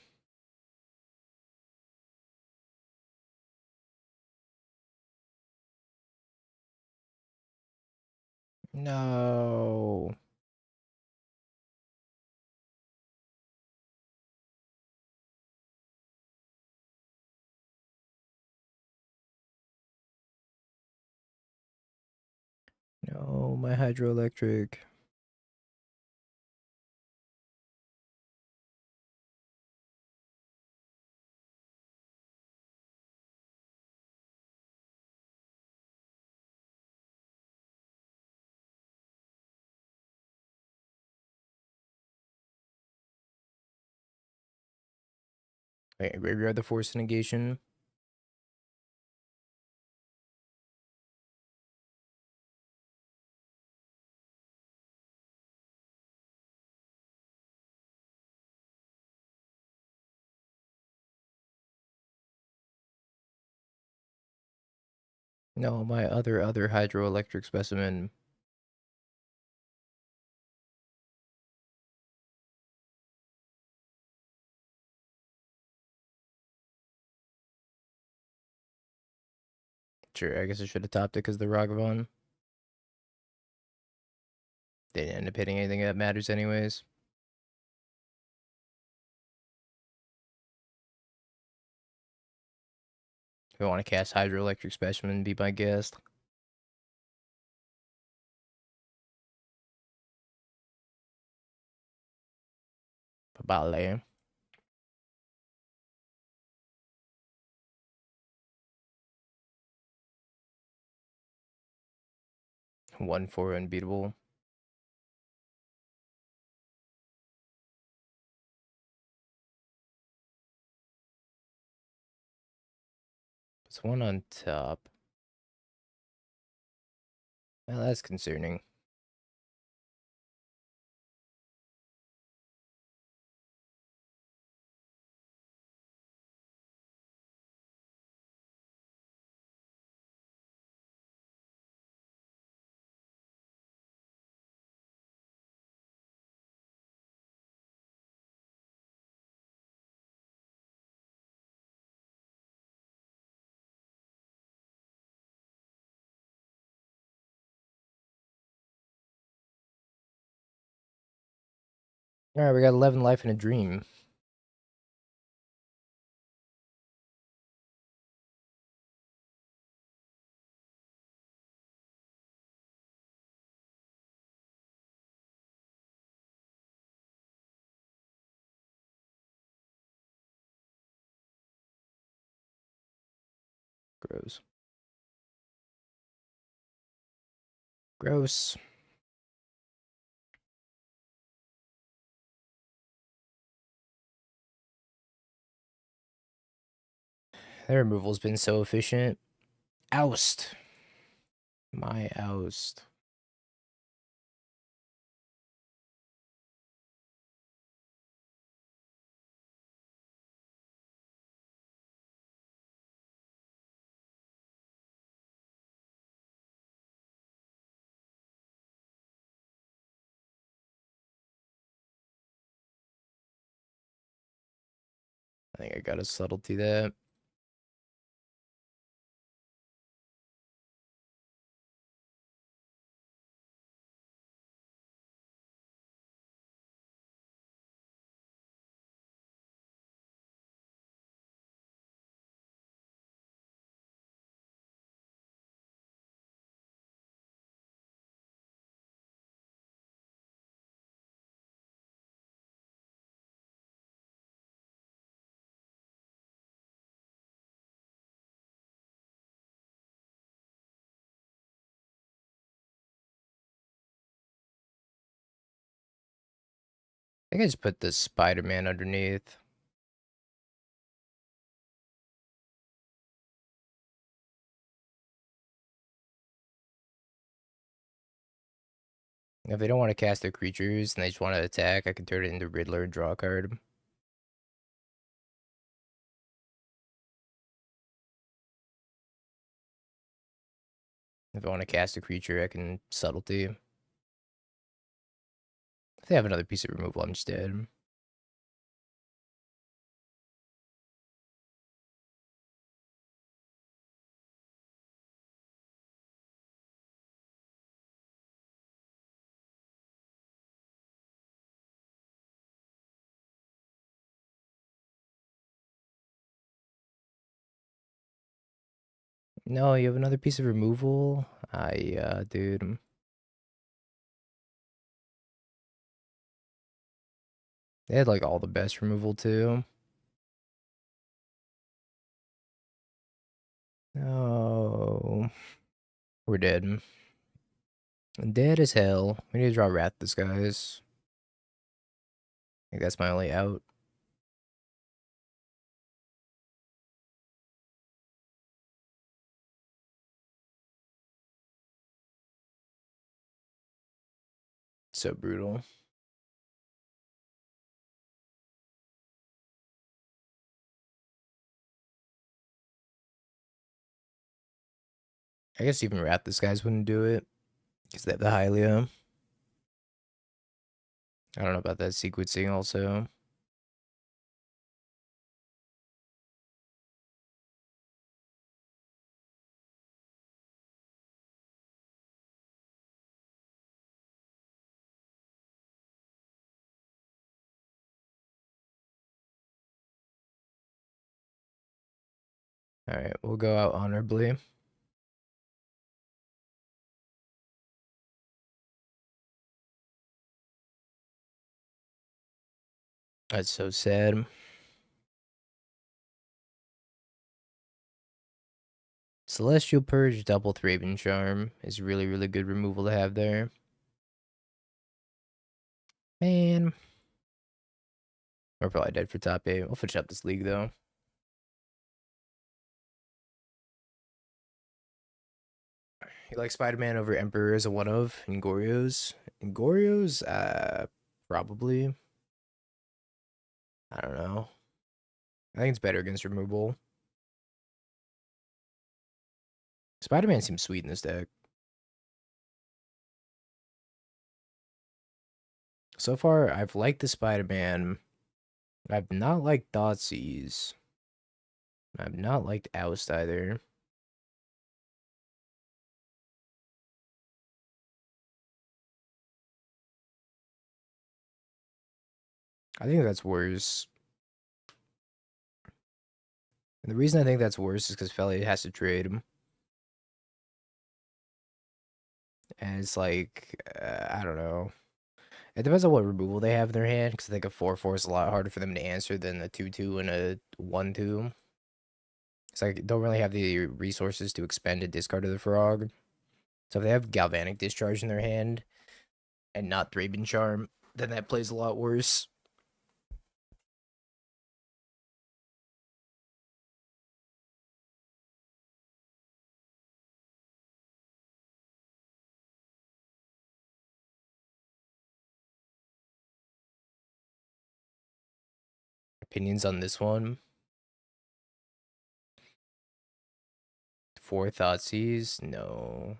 No. No, my hydroelectric. Wait, graveyard the force negation. No, my other hydroelectric specimen. Sure, I guess I should have topped it because the Ragavan. They didn't end up hitting anything that matters anyways. If you want to cast Hydroelectric Specimen, be my guest. Ballet. 1/4 unbeatable. It's one on top. Well, that's concerning. Alright, we got 11 life and a dream. Gross. Gross. Their removal's been so efficient. Oust. My oust. I think I got a subtlety that. I think I just put the Spider-Man underneath. If they don't want to cast their creatures and they just want to attack, I can turn it into Riddler and draw a card. If I want to cast a creature, I can subtlety. If they have another piece of removal, I'm just dead. No, you have another piece of removal? Dude. They had like all the best removal too. No. We're dead. Dead as hell. We need to draw Wrath Disguise. I think that's my only out. So brutal. I guess even Wrath Disguise wouldn't do it. Because they have the Hylia. I don't know about that sequencing also. Alright, we'll go out honorably. That's so sad. Celestial Purge, double Thraben Charm is really, really good removal to have there. Man. We're probably dead for top 8. We'll finish up this league, though. You like Spider-Man over Emperor as a one-of in Goryo's? In Goryo's, probably. I don't know. I think it's better against removal. Spider-Man seems sweet in this deck. So far, I've liked the Spider-Man. I've not liked Thoughtseize. I've not liked Oust either. I think that's worse. And the reason I think that's worse is because Felly has to trade him. And it's like, I don't know. It depends on what removal they have in their hand, because I think a 4/4 is a lot harder for them to answer than a 2/2 and a 1/2. It's like, don't really have the resources to expend a discard of the frog. So if they have Galvanic Discharge in their hand and not Thraben Charm, then that plays a lot worse. Opinions on this one? 4 Thoughtseize? No.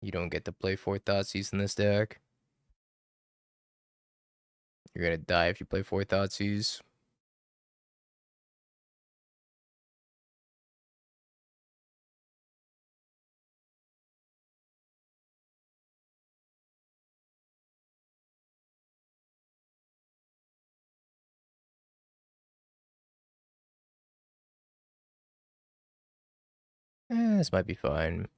You don't get to play 4 Thoughtseize in this deck. You're gonna die if you play 4 Thoughtseize. This might be fine.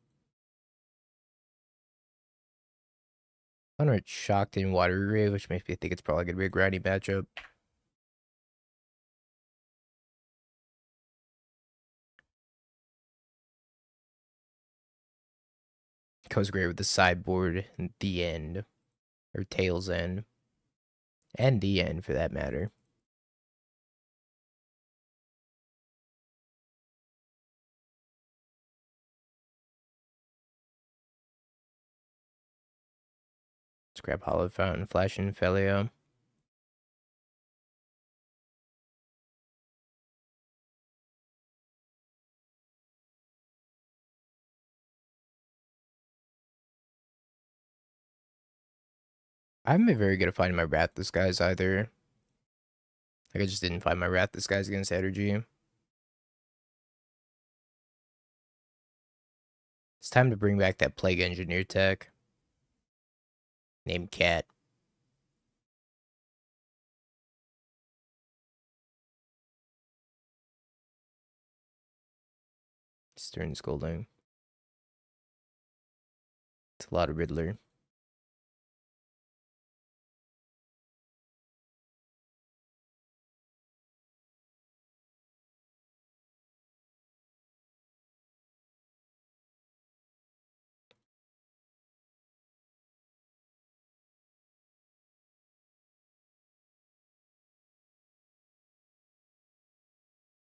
Unread Shocked in Watery Grave, which makes me think it's probably gonna be a grindy matchup. Goes great with the sideboard and the end. Or tail's end. And the end for that matter. Let's grab Hollow Fountain, Flash, and Felio. I haven't been very good at finding my Wrath Disguise either. Like, I just didn't find my Wrath Disguise against Energy. It's time to bring back that Plague Engineer tech. Named Cat. Stern Scolding. It's a lot of Riddler.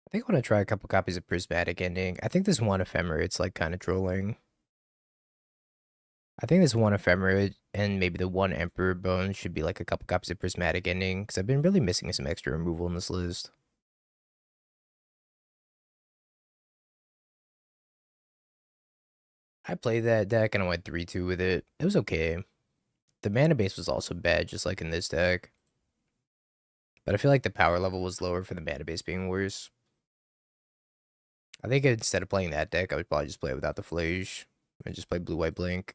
I think I want to try a couple copies of Prismatic Ending. I think this one Ephemera, it's like kind of trolling. I think this one Ephemera and maybe the one Emperor Bone should be like a couple copies of Prismatic Ending, because I've been really missing some extra removal in this list. I played that deck and I went 3-2 with it. It was okay. The mana base was also bad, just like in this deck. But I feel like the power level was lower for the mana base being worse. I think instead of playing that deck, I would probably just play it without the Flage. And just play blue-white blink.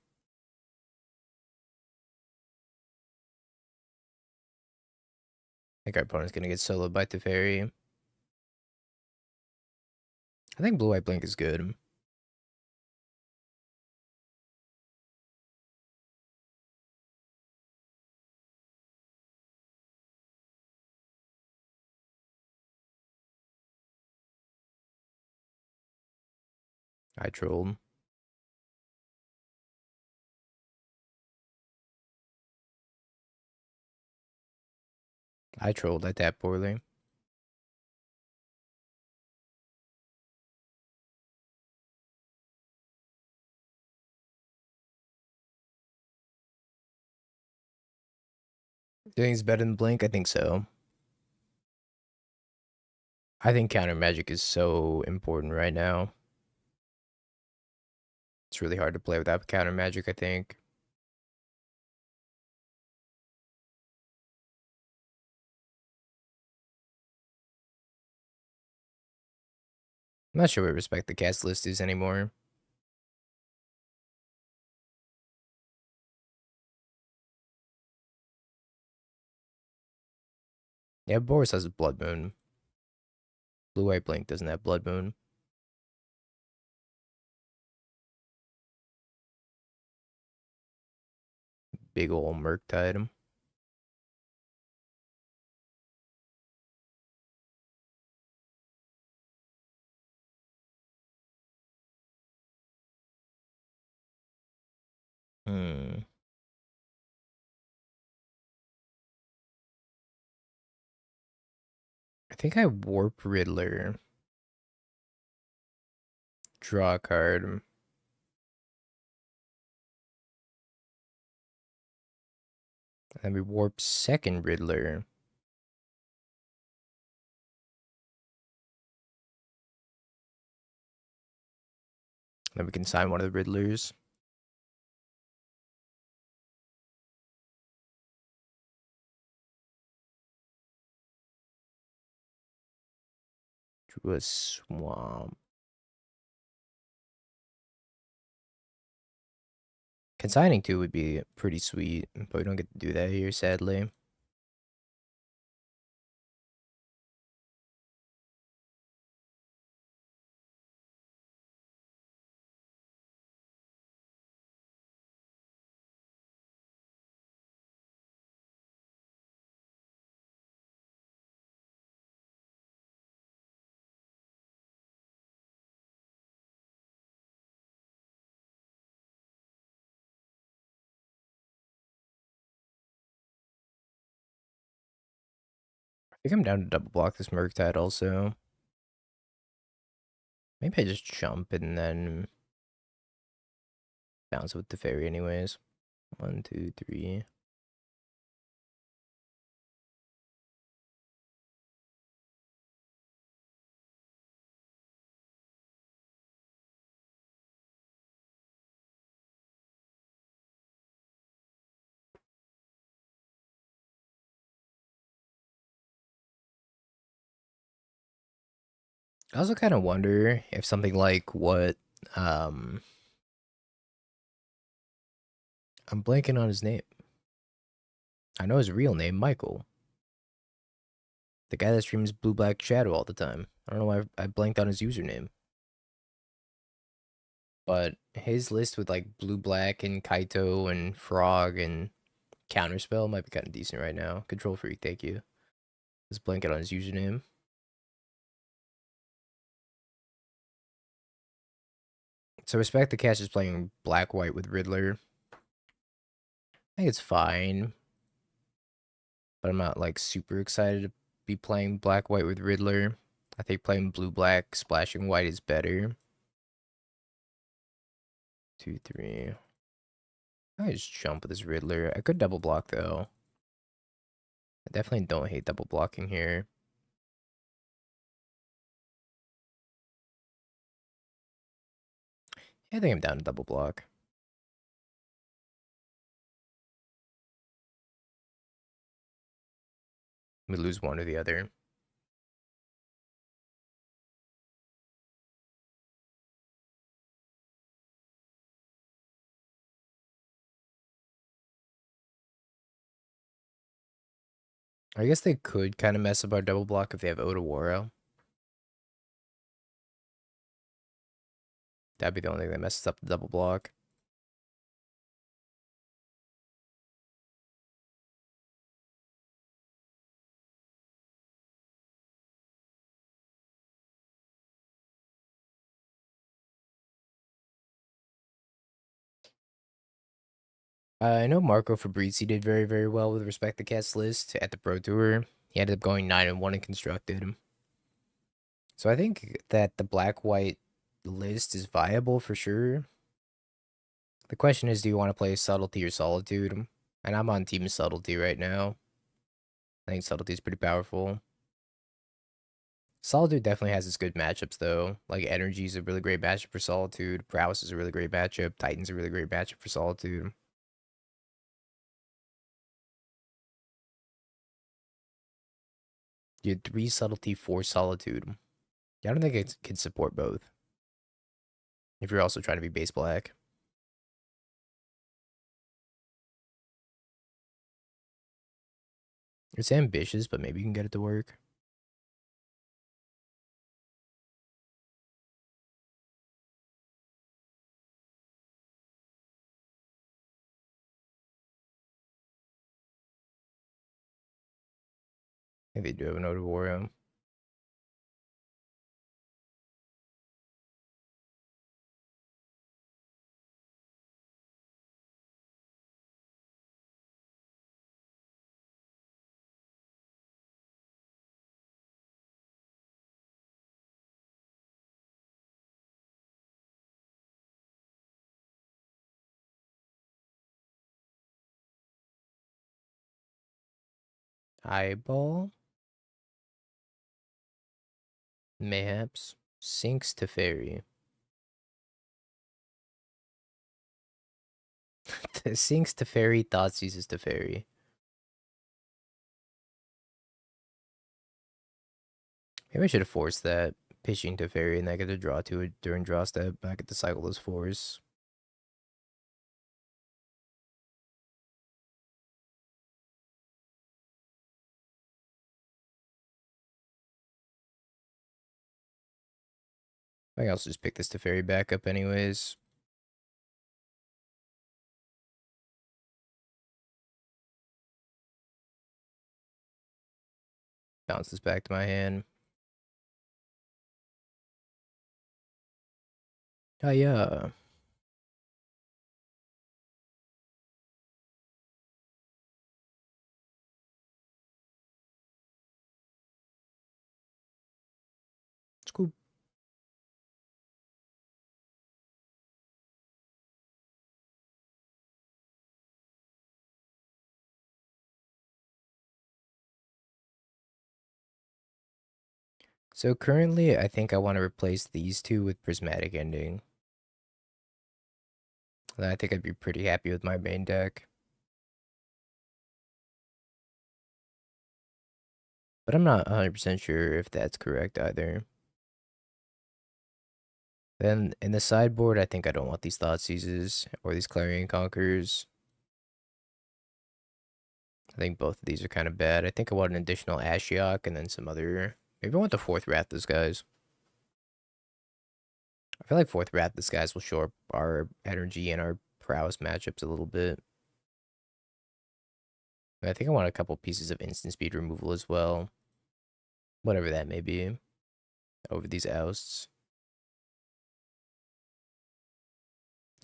I think our opponent's gonna get soloed by Teferi. I think blue-white blink is good. I trolled. I trolled. I tapped poorly. Do you think it's better than blink? I think so. I think counter magic is so important right now. It's really hard to play without counter magic, I think. I'm not sure what respect the cast list is anymore. Yeah, Boris has a blood moon. Blue-white blink doesn't have blood moon. Big ol' Murktide. Hmm. I think I warp Riddler. Draw a card. Then we warp second Riddler. Then we can sign one of the Riddlers. Drew a swamp. Consigning two would be pretty sweet, but we don't get to do that here, sadly. I think I'm down to double block this Murktide also. Maybe I just jump and then bounce with the fairy anyways. 1, 2, 3. I also kind of wonder if something like what um I'm blanking on his name. I know his real name, Michael. The guy that streams Blue Black Shadow all the time. I don't know why I blanked on his username. But his list with like Blue Black and Kaito and Frog and Counterspell might be kind of decent right now. Control Freak, thank you. Just blanket on his username. So Respect the Cash is playing Black White with Riddler. I think it's fine. But I'm not like super excited to be playing Black White with Riddler. I think playing Blue Black splashing white is better. 2, 3. I just jump with this Riddler. I could double block though. I definitely don't hate double blocking here. Yeah, I think I'm down to double block. We lose one or the other. I guess they could kind of mess up our double block if they have Otawara. That'd be the only thing that messes up the double block. I know Marco Fabrizi did very, very well with respect to Cat's list at the Pro Tour. He ended up going 9-1 in constructed. So I think that the black white list is viable for sure. The question is, do you want to play subtlety or solitude? And I'm on team subtlety right now. I think subtlety is pretty powerful. Solitude definitely has its good matchups though. Like energy is a really great matchup for solitude. Prowess is a really great matchup. Titan's a really great matchup for solitude. You had 3 subtlety, 4 solitude. Yeah, I don't think it can support both. If you're also trying to be base black. It's ambitious, but maybe you can get it to work. I think they do have an Odivorium. Eyeball? Mayhaps. Sinks to Fairy. Sinks to Fairy, Thoughtseize to Fairy. Maybe I should have forced that. Pitching to Fairy and I get to draw to it during draw step. I get to cycle those fours. I can also just pick this to Fairy back up anyways. Bounce this back to my hand. Oh yeah. It's cool. So currently, I think I want to replace these two with Prismatic Ending. And I think I'd be pretty happy with my main deck. But I'm not 100% sure if that's correct either. Then in the sideboard, I think I don't want these Thoughtseizes or these Clarion Conquerors. I think both of these are kind of bad. I think I want an additional Ashiok and then some other... Maybe I want the 4th Wrath Disguise. I feel like 4th Wrath Disguise will show up our energy and our prowess matchups a little bit. But I think I want a couple pieces of instant speed removal as well. Whatever that may be. Over these ousts.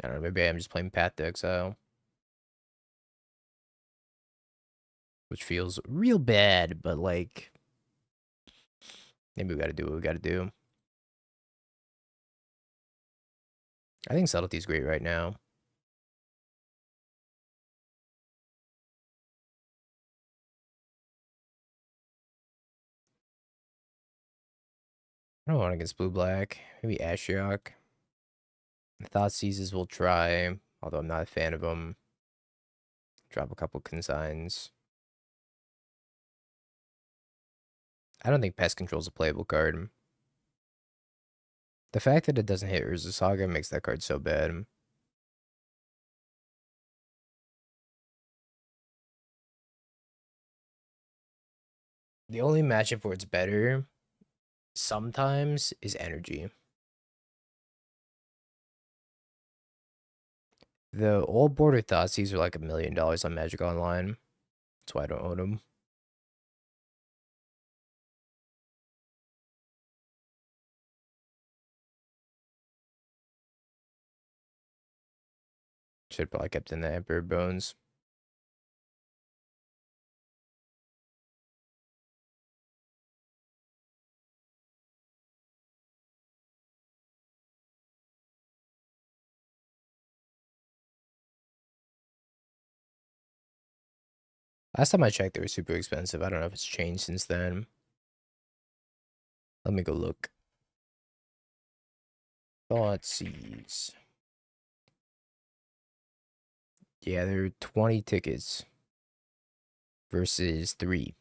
I don't know, maybe I'm just playing Path to Exile. Which feels real bad, but like... Maybe we gotta do what we gotta do. I think Subtlety's great right now. I don't want against blue-black. Maybe Ashiok. Thoughtseizes will try, although I'm not a fan of them. Drop a couple consigns. I don't think Pest Control's a playable card. The fact that it doesn't hit Urza Saga makes that card so bad. The only matchup where it's better sometimes is energy. The old border Thoughtseize are like $1 million on Magic Online. That's why I don't own them. Should probably kept in the Emperor Bones. Last time I checked, they were super expensive. I don't know if it's changed since then. Let me go look. Thoughtseize. Yeah, there are 20 tickets versus 3.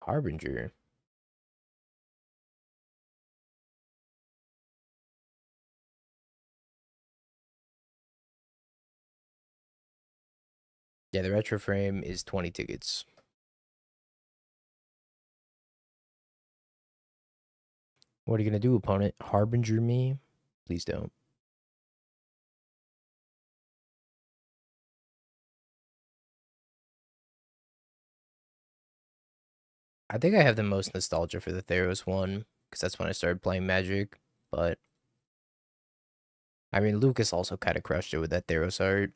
Harbinger. Yeah, the retro frame is 20 tickets. What are you gonna do, opponent? Harbinger me? Please don't. I think I have the most nostalgia for the Theros one, because that's when I started playing Magic. But I mean, Lucas also kind of crushed it with that Theros art.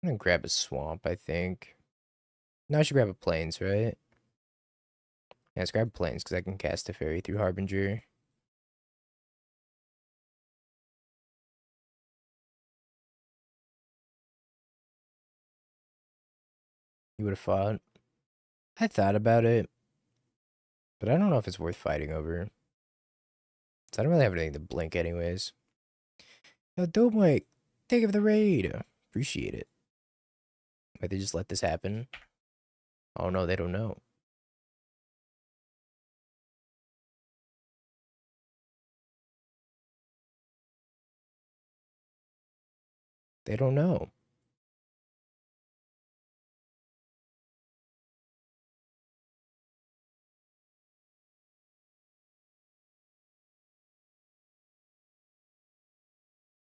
I'm gonna grab a swamp, I think. No, I should grab a plains, right? Yeah, let's grab plains, because I can cast a fairy through Harbinger. You would have fought. I thought about it, but I don't know if it's worth fighting over. So I don't really have anything to blink anyways. Yo, Domike, thank you for the raid. Appreciate it. Wait, they just let this happen? Oh no, they don't know. They don't know.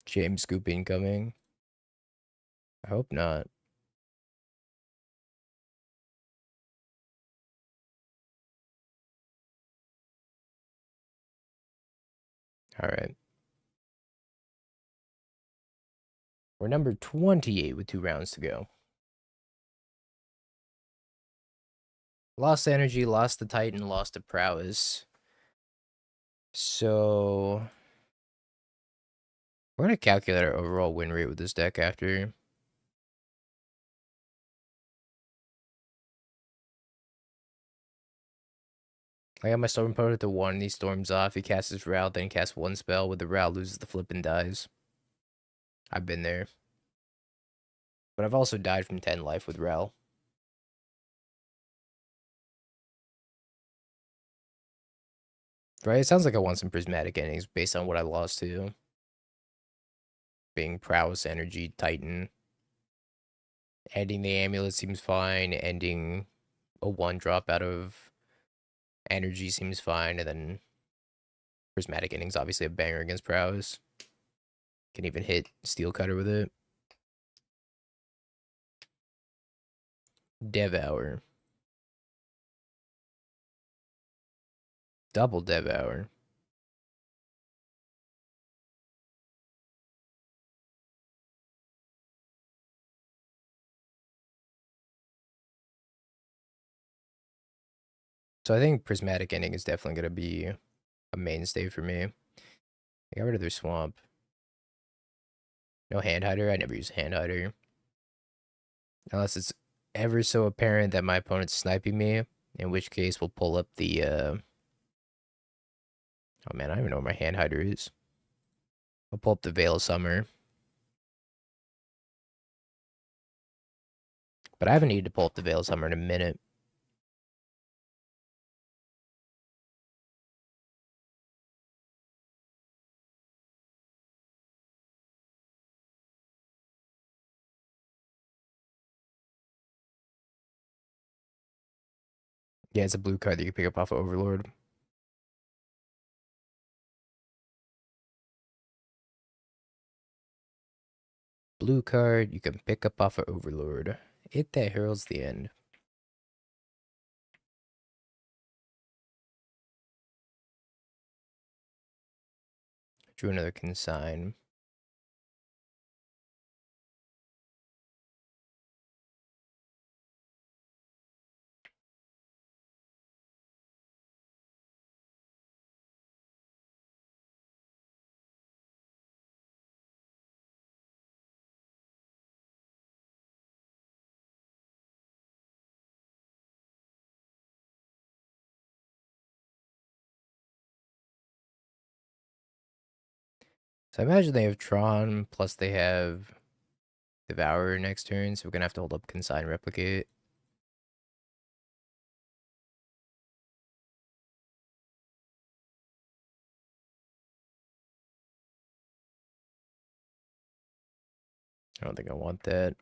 James Scoop incoming. I hope not. Alright. We're number 28 with 2 rounds to go. Lost energy, lost the Titan, lost the prowess. So we're gonna calculate our overall win rate with this deck after. I got my Storm opponent to 1, he storms off, he casts his Ral, then he casts 1 spell, with the Ral loses the flip and dies. I've been there. But I've also died from 10 life with Ral. Right? It sounds like I want some prismatic endings based on what I lost to. Being prowess, energy, Titan. Ending the amulet seems fine. Ending a 1-drop out of energy seems fine. And then prismatic ending's obviously a banger against prowess. Can even hit steel cutter with it. Devour. Double Devour. So I think prismatic ending is definitely going to be a mainstay for me. I got rid of their swamp. No hand hider. I never use hand hider. Unless it's ever so apparent that my opponent's sniping me, in which case we'll pull up the, oh man, I don't even know where my hand hider is. I'll pull up the Veil of Summer. But I haven't needed to pull up the Veil of Summer in a minute. Yeah, it's a blue card that you can pick up off of Overlord. Blue card you can pick up off of Overlord. It that heralds the end. Drew another consign. So I imagine they have Tron, plus they have Devourer next turn, so we're gonna have to hold up Consign Replicate. I don't think I want that.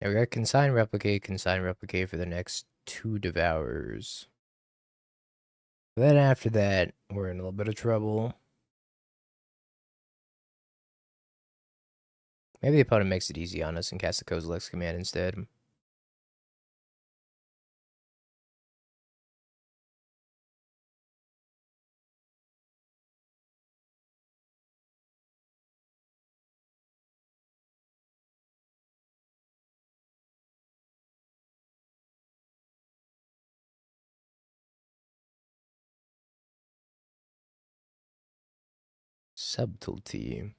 Yeah, we got Consign Replicate for the next 2 Devourers. Then after that, we're in a little bit of trouble. Maybe the opponent makes it easy on us and casts the Kozilek's command instead. Subtlety.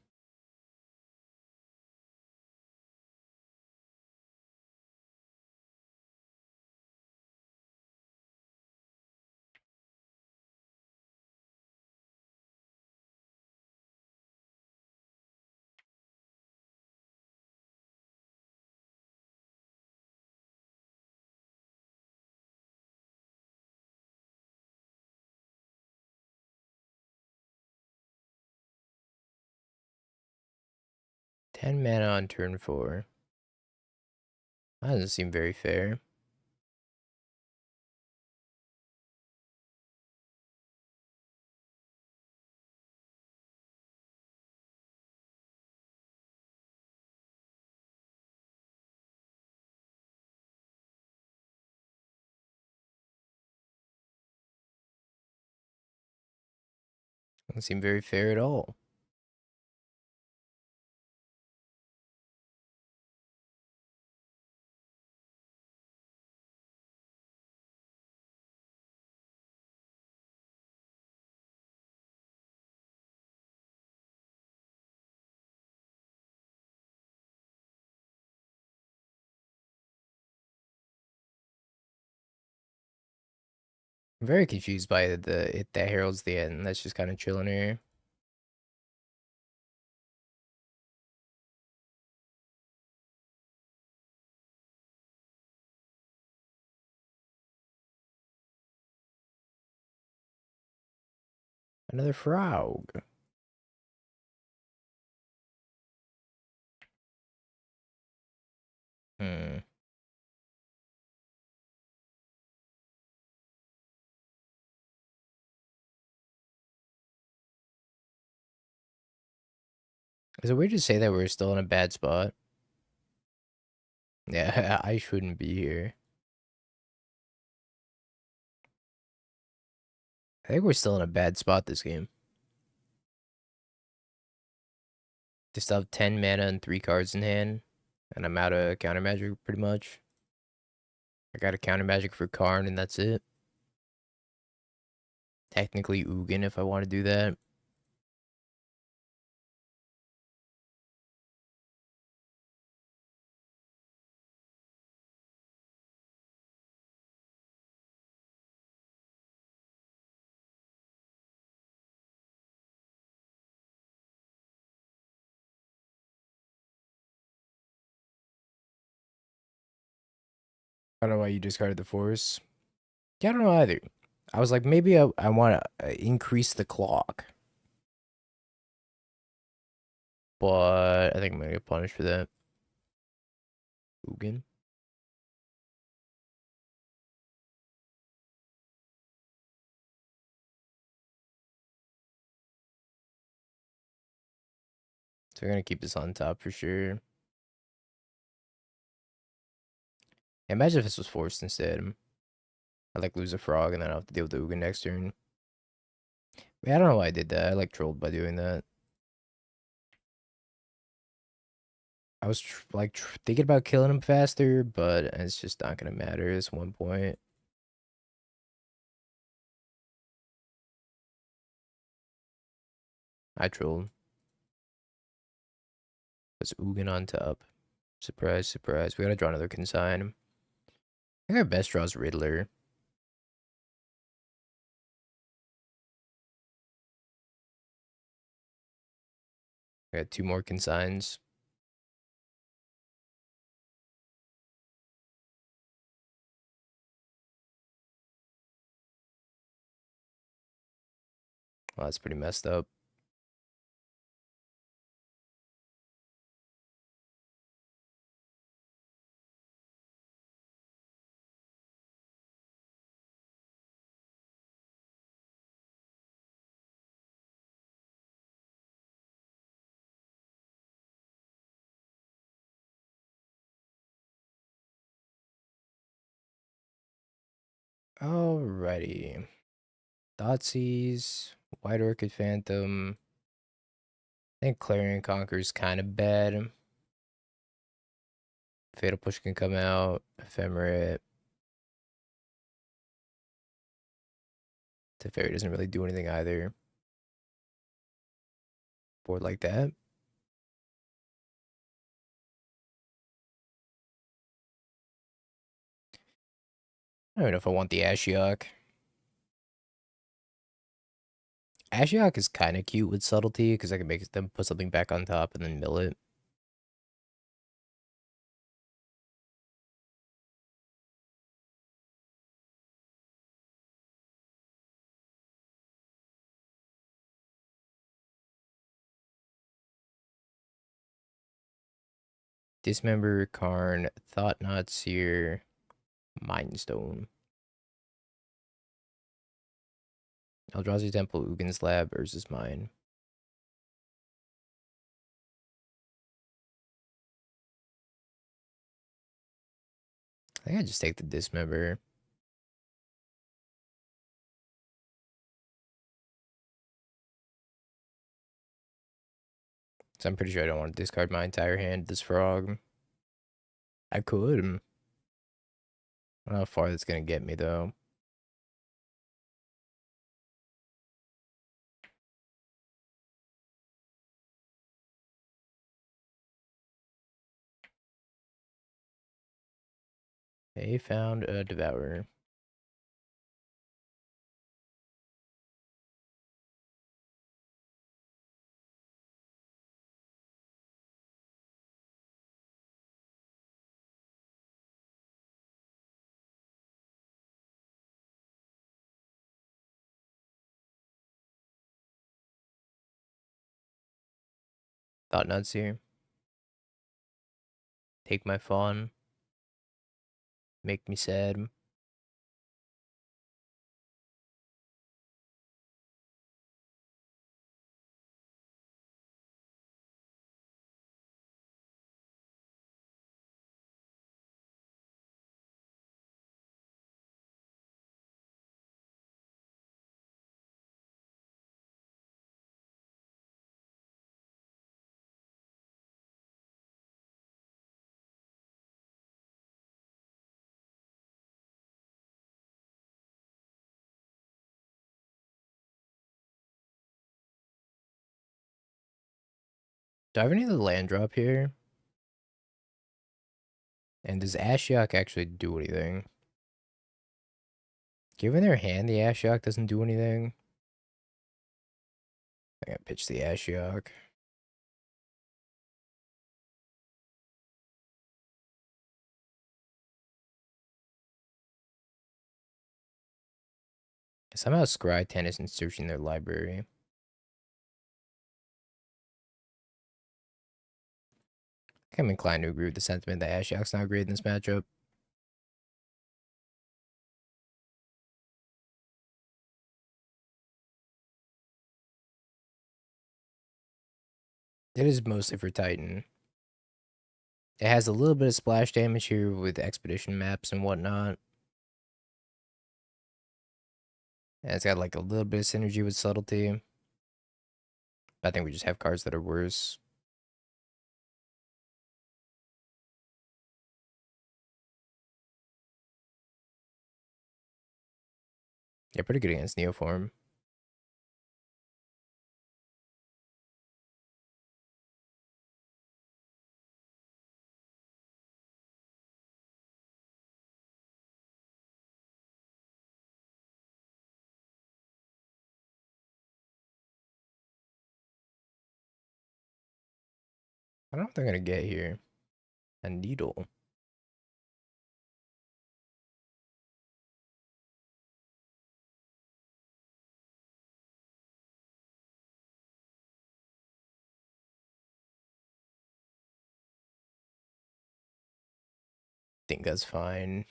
Ten mana on turn 4. That doesn't seem very fair. Doesn't seem very fair at all. I'm very confused by the It that heralds the end. That's just kind of chilling here. Another frog. Hmm. Is it weird to say that we're still in a bad spot? Yeah, I shouldn't be here. I think we're still in a bad spot this game. Just have 10 mana and 3 cards in hand. And I'm out of counter magic pretty much. I got a counter magic for Karn and that's it. technically Ugin if I want to do that. I don't know why you discarded the force. Yeah, I don't know either. I was like, maybe I want to increase the clock, but I think I'm gonna get punished for that. Ugin. So we're gonna keep this on top for sure. Imagine if this was forced instead. I like lose a frog and then I have to deal with the Ugin next turn. Yeah, I don't know why I did that. I like trolled by doing that. I was thinking about killing him faster, but it's just not gonna matter. It's 1 point. I trolled. It's Ugin on top. Surprise, surprise. We gotta draw another consign. I think our best draw is Riddler. I got 2 more consigns. Well, that's pretty messed up. Alrighty. Thoughtseize, White Orchid Phantom. I think Clarion Conqueror's kind of bad. Fatal Push can come out. Ephemerate. Teferi doesn't really do anything either. Board like that. I don't know if I want the Ashiok. Ashiok is kind of cute with subtlety because I can make them put something back on top and then mill it. Dismember, Karn, Thought Knot Seer, Mind Stone. Eldrazi Temple, Ugin's Lab, Urza's Mine. I think I just take the Dismember. So I'm pretty sure I don't want to discard my entire hand this frog. I could. I don't know how far that's going to get me, though. They found a Devourer. Thought Knot Seer. Take my fawn. Make me sad. Do I have any of the land drop here? And does Ashiok actually do anything? Given their hand, the Ashiok doesn't do anything. I gotta pitch the Ashiok. Somehow Scry 10 isn't searching their library. I'm inclined to agree with the sentiment that Ashiok's not great in this matchup. It is mostly for Titan. It has a little bit of splash damage here with expedition maps and whatnot. And it's got like a little bit of synergy with subtlety. I think we just have cards that are worse. Yeah, pretty good against Neoform. I don't know what they're gonna get here. A needle. Think that's fine.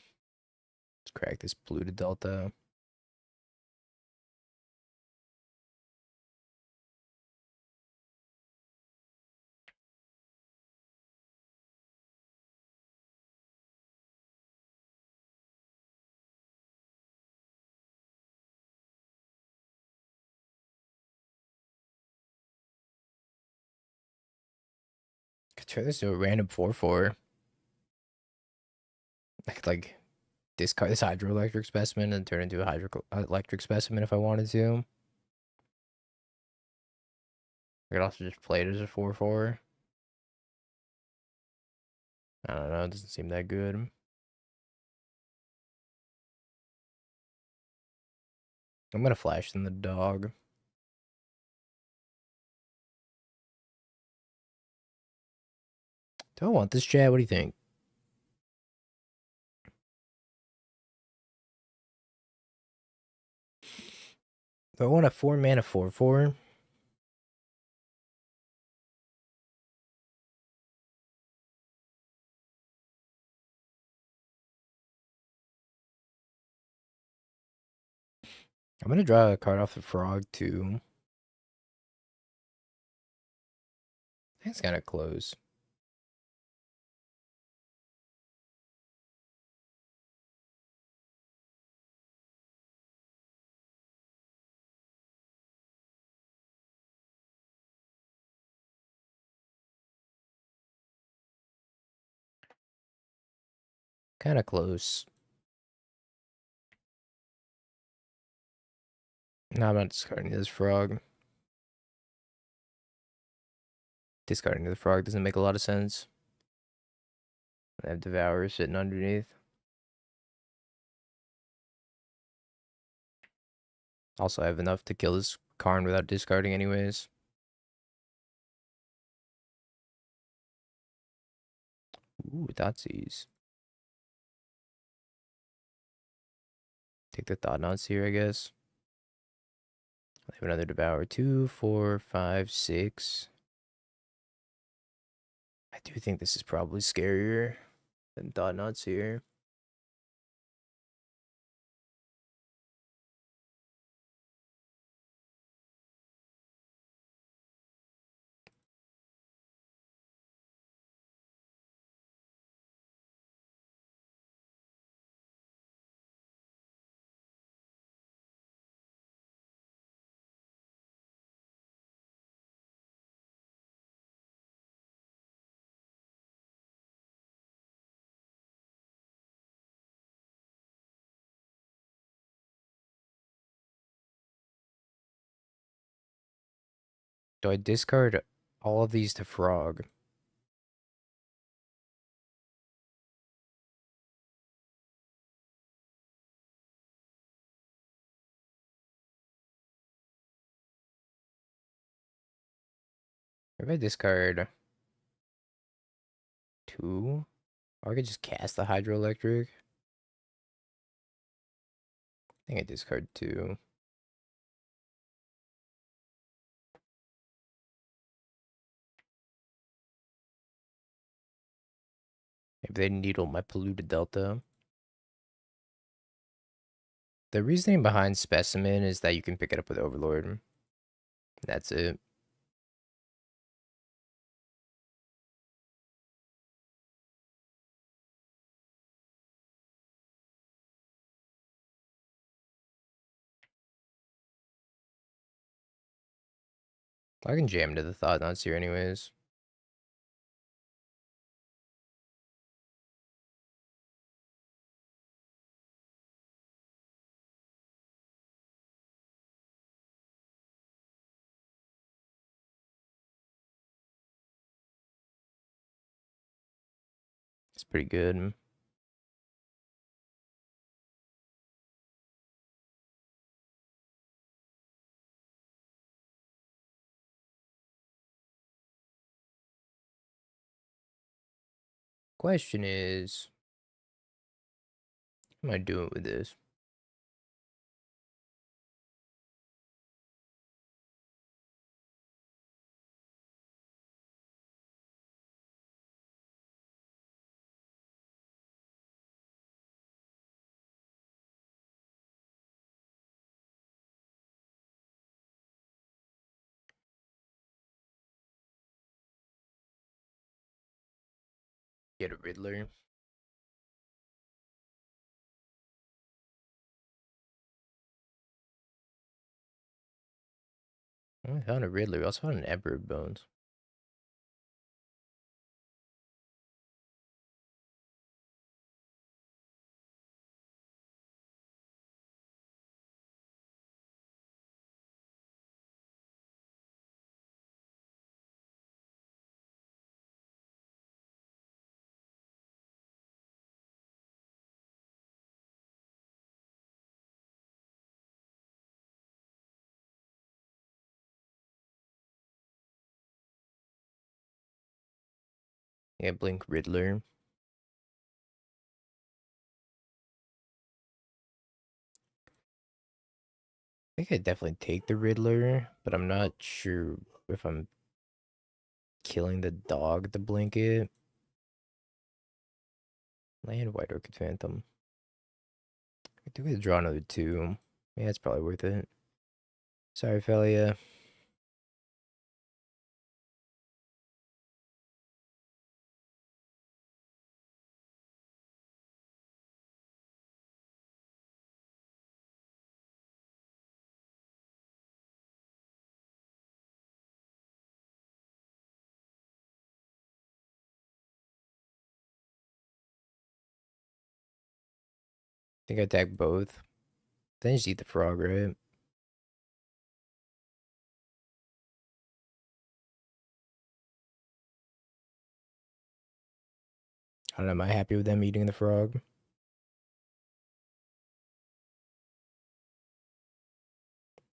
Let's crack this blue to Delta. Could turn this to a random 4/4. I could like discard this hydroelectric specimen and turn it into a hydroelectric specimen if I wanted to. I could also just play it as a 4/4. I don't know, it doesn't seem that good. I'm gonna flash in the dog. Do I want this, chat? What do you think? Do I want a 4-mana 4/4? I'm gonna draw a card off the frog too. That's kind of close. Kind of close. No, I'm not discarding this frog. Discarding the frog doesn't make a lot of sense. I have Devourer sitting underneath. Also, I have enough to kill this Karn without discarding anyways. Ooh, Thoughtseize. Take the Thought-Knots here, I guess. I have another Devourer. 2, 4, 5, 6. I do think this is probably scarier than Thought-Knots here. Do I discard All of these to frog. If I discard 2, or I could just cast the hydroelectric. I think I discard 2. Maybe they needle my polluted delta. The reasoning behind specimen is that you can pick it up with overlord. That's it. I can jam to the thought knots here anyways. It's pretty good. Question is, what am I doing with this? Get a Riddler. I found a Riddler. We also found an Emperor Bones. Yeah, Blink Riddler. I think I definitely take the Riddler, but I'm not sure if I'm killing the dog to blink it. Land White Orchid Phantom. I think we draw another 2. Yeah, it's probably worth it. Sorry, Felia. I think I attack both. Then you just eat the frog, right? I don't know. Am I happy with them eating the frog?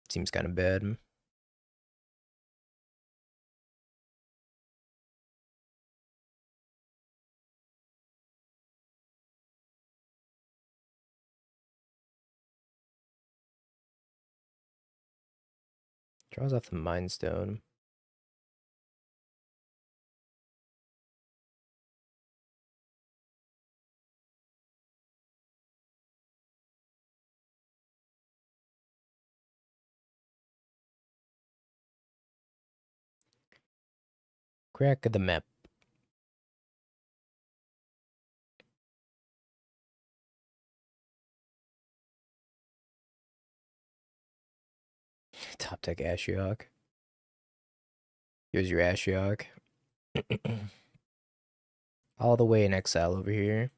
Seems kind of bad. Draws off the Mind Stone. Crack of the map. Top deck Ashiok. Here's your Ashiok. All the way in exile over here.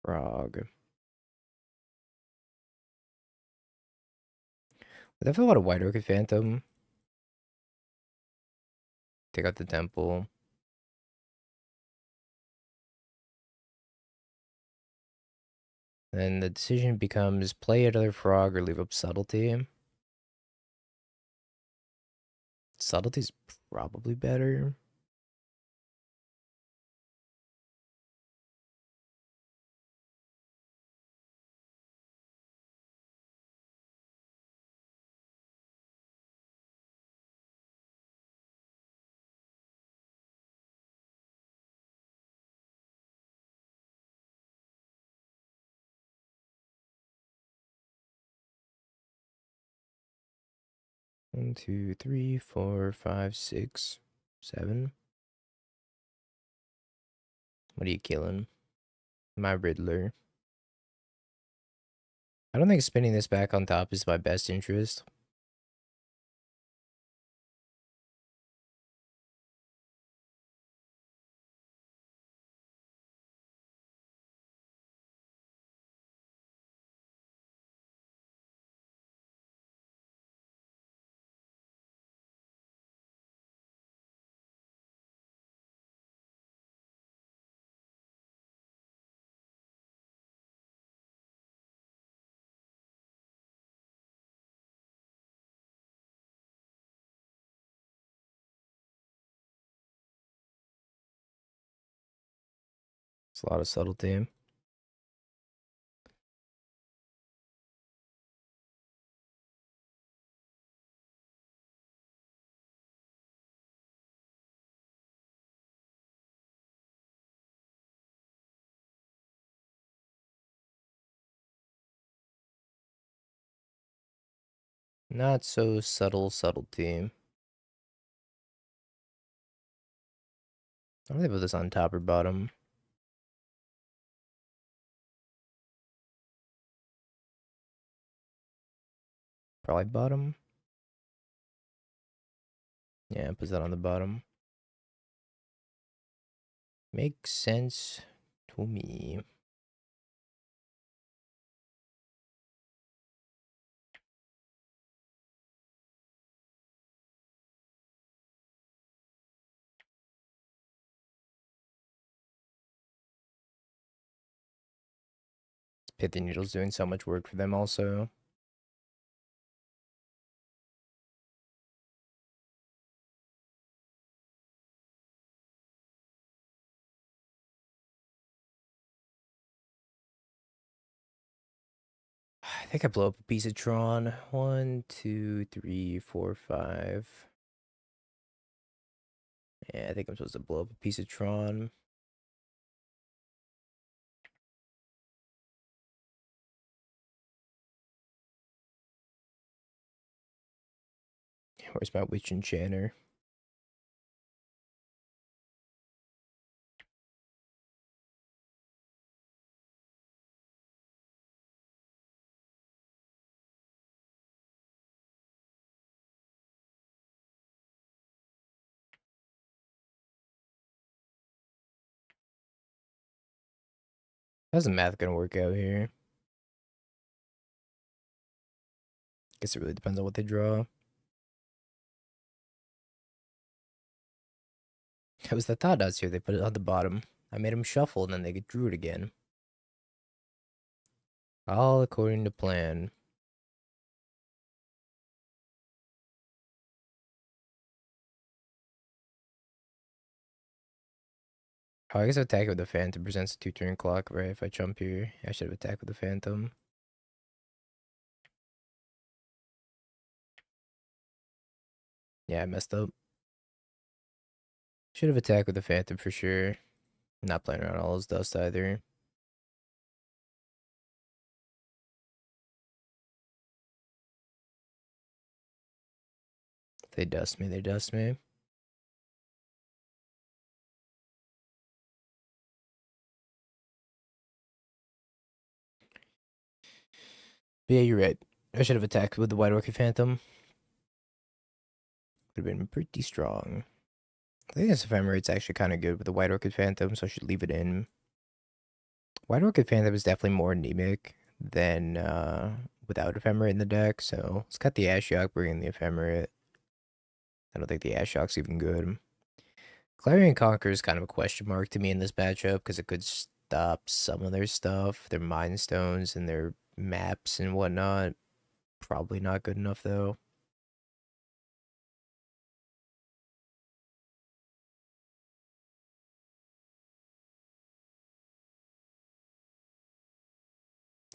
Frog. Definitely a lot of White Orchid Phantom. Take out the temple. Then the decision becomes play another frog or leave up subtlety. Subtlety's probably better. One, two, three, four, five, six, seven. What are you killing? My Riddler. I don't think spinning this back on top is my best interest. It's a lot of subtlety. Not so subtle subtlety. I'm gonna put this on top or bottom. Probably bottom. Yeah, put that on the bottom. Makes sense to me. Pithy Needle's doing so much work for them also. I think I blow up a piece of Tron. One, two, three, four, five. Yeah, I think I'm supposed to blow up a piece of Tron. Where's my Witch Enchanter? How's the math gonna work out here? Guess it really depends on what they draw. It was the Thought Dots here. They put it on the bottom. I made them shuffle and then they drew it again. All according to plan. Oh, I guess attack with the Phantom presents a 2-turn clock, right? If I jump here, I should have attacked with the Phantom. Yeah, I messed up. Should have attacked with the Phantom for sure. Not playing around all his dust either. If they dust me, they dust me. But yeah, you're right. I should have attacked with the White Orchid Phantom. Would have been pretty strong. I think this Ephemerate's actually kind of good with the White Orchid Phantom, so I should leave it in. White Orchid Phantom is definitely more anemic than without Ephemerate in the deck, so let's cut the Ashiok, bring in the Ephemerate. I don't think the Ashiok's even good. Clarion Conqueror is kind of a question mark to me in this matchup because it could stop some of their stuff, their Mind Stones and their maps and whatnot. Probably not good enough though.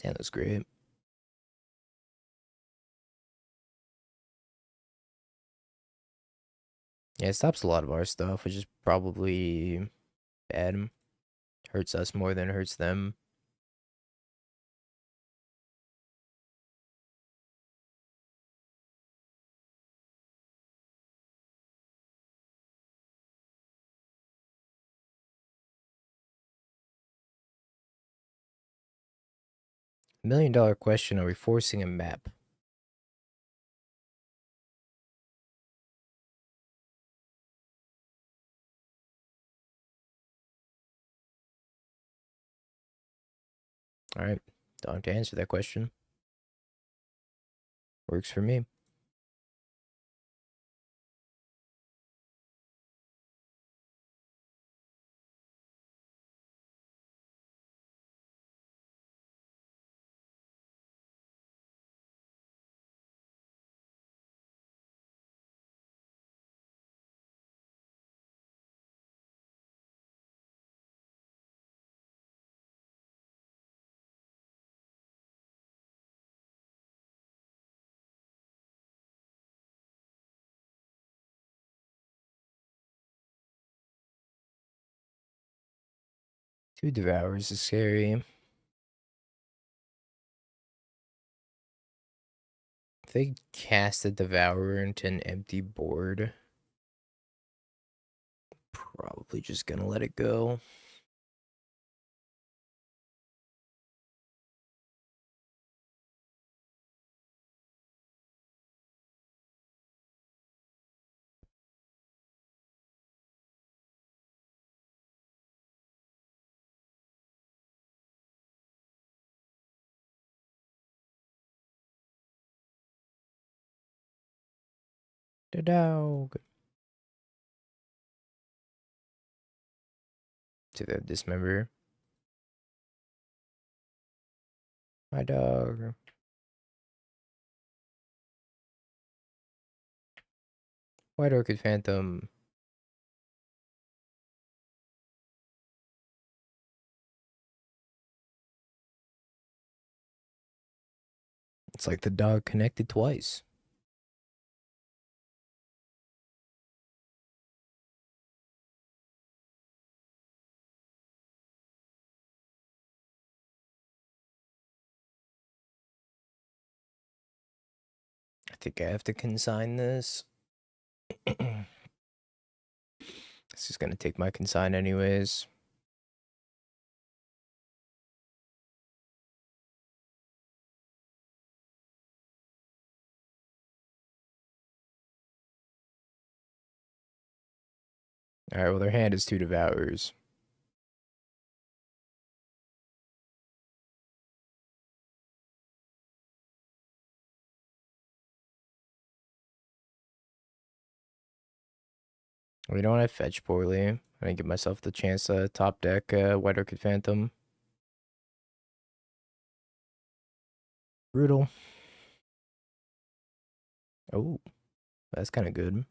Yeah, that's great. Yeah, it stops a lot of our stuff, which is probably bad. Hurts us more than it hurts them. $1 million question, are we forcing a map? Alright, don't have to answer that question. Works for me. Two Devours is scary. If they cast a Devourer into an empty board, probably just gonna let it go. The dog. To the Dismember. My dog. White Orchid Phantom. It's like the dog connected twice. I think I have to consign this. This is gonna take my consign anyways. Alright, well, their hand is two Devours. We don't have fetch poorly. I didn't give myself the chance to top deck White Orchid Phantom. Brutal. Oh, that's kind of good.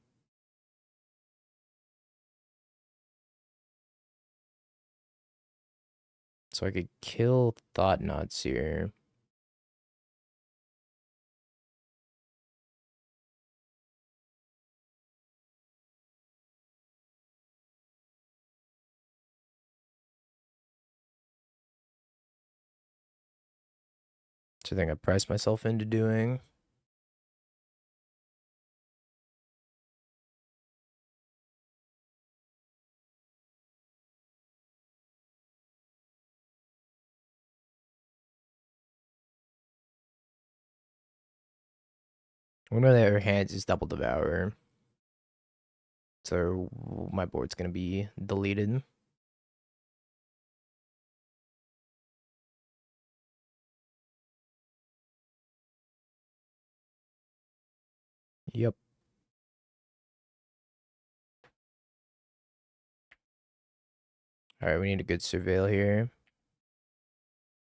So I could kill Thought Knots here. So I think I priced myself into doing. One of their hands is Double Devour. So my board's gonna be deleted. Yep. Alright, we need a good surveil here.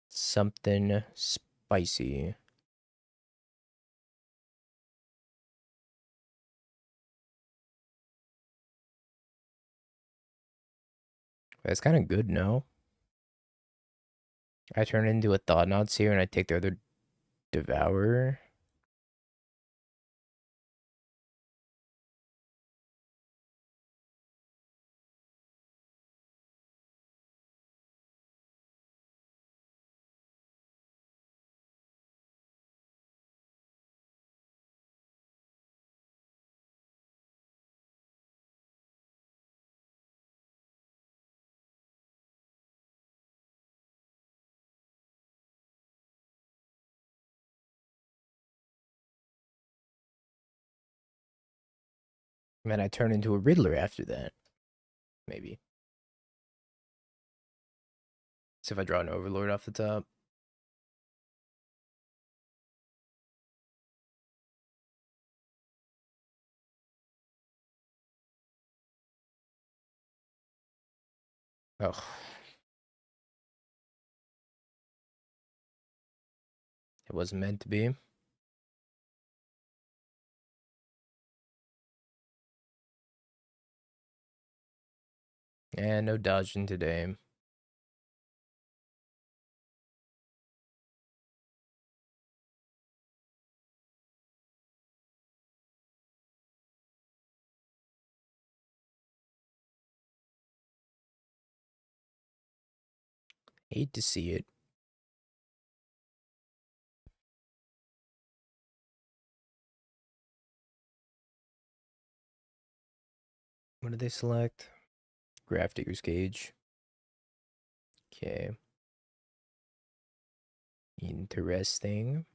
Something spicy. That's kind of good, no? I turn into a Thought-Knot here and I take the other Devourer. And then I turn into a Riddler after that. Maybe. So if I draw an Overlord off the top. Oh. It wasn't meant to be. And no dodging today. Hate to see it. What did they select? Grafdigger's Cage. Okay. Interesting.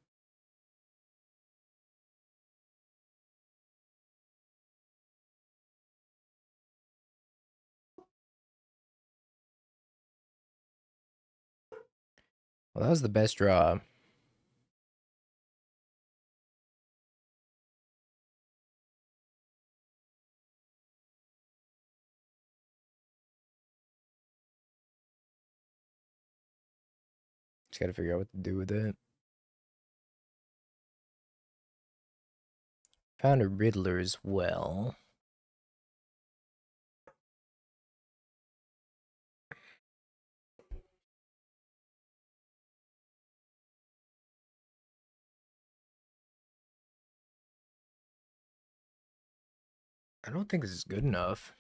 Well, that was the best draw. Just gotta figure out what to do with it. Found a Riddler as well. I don't think this is good enough.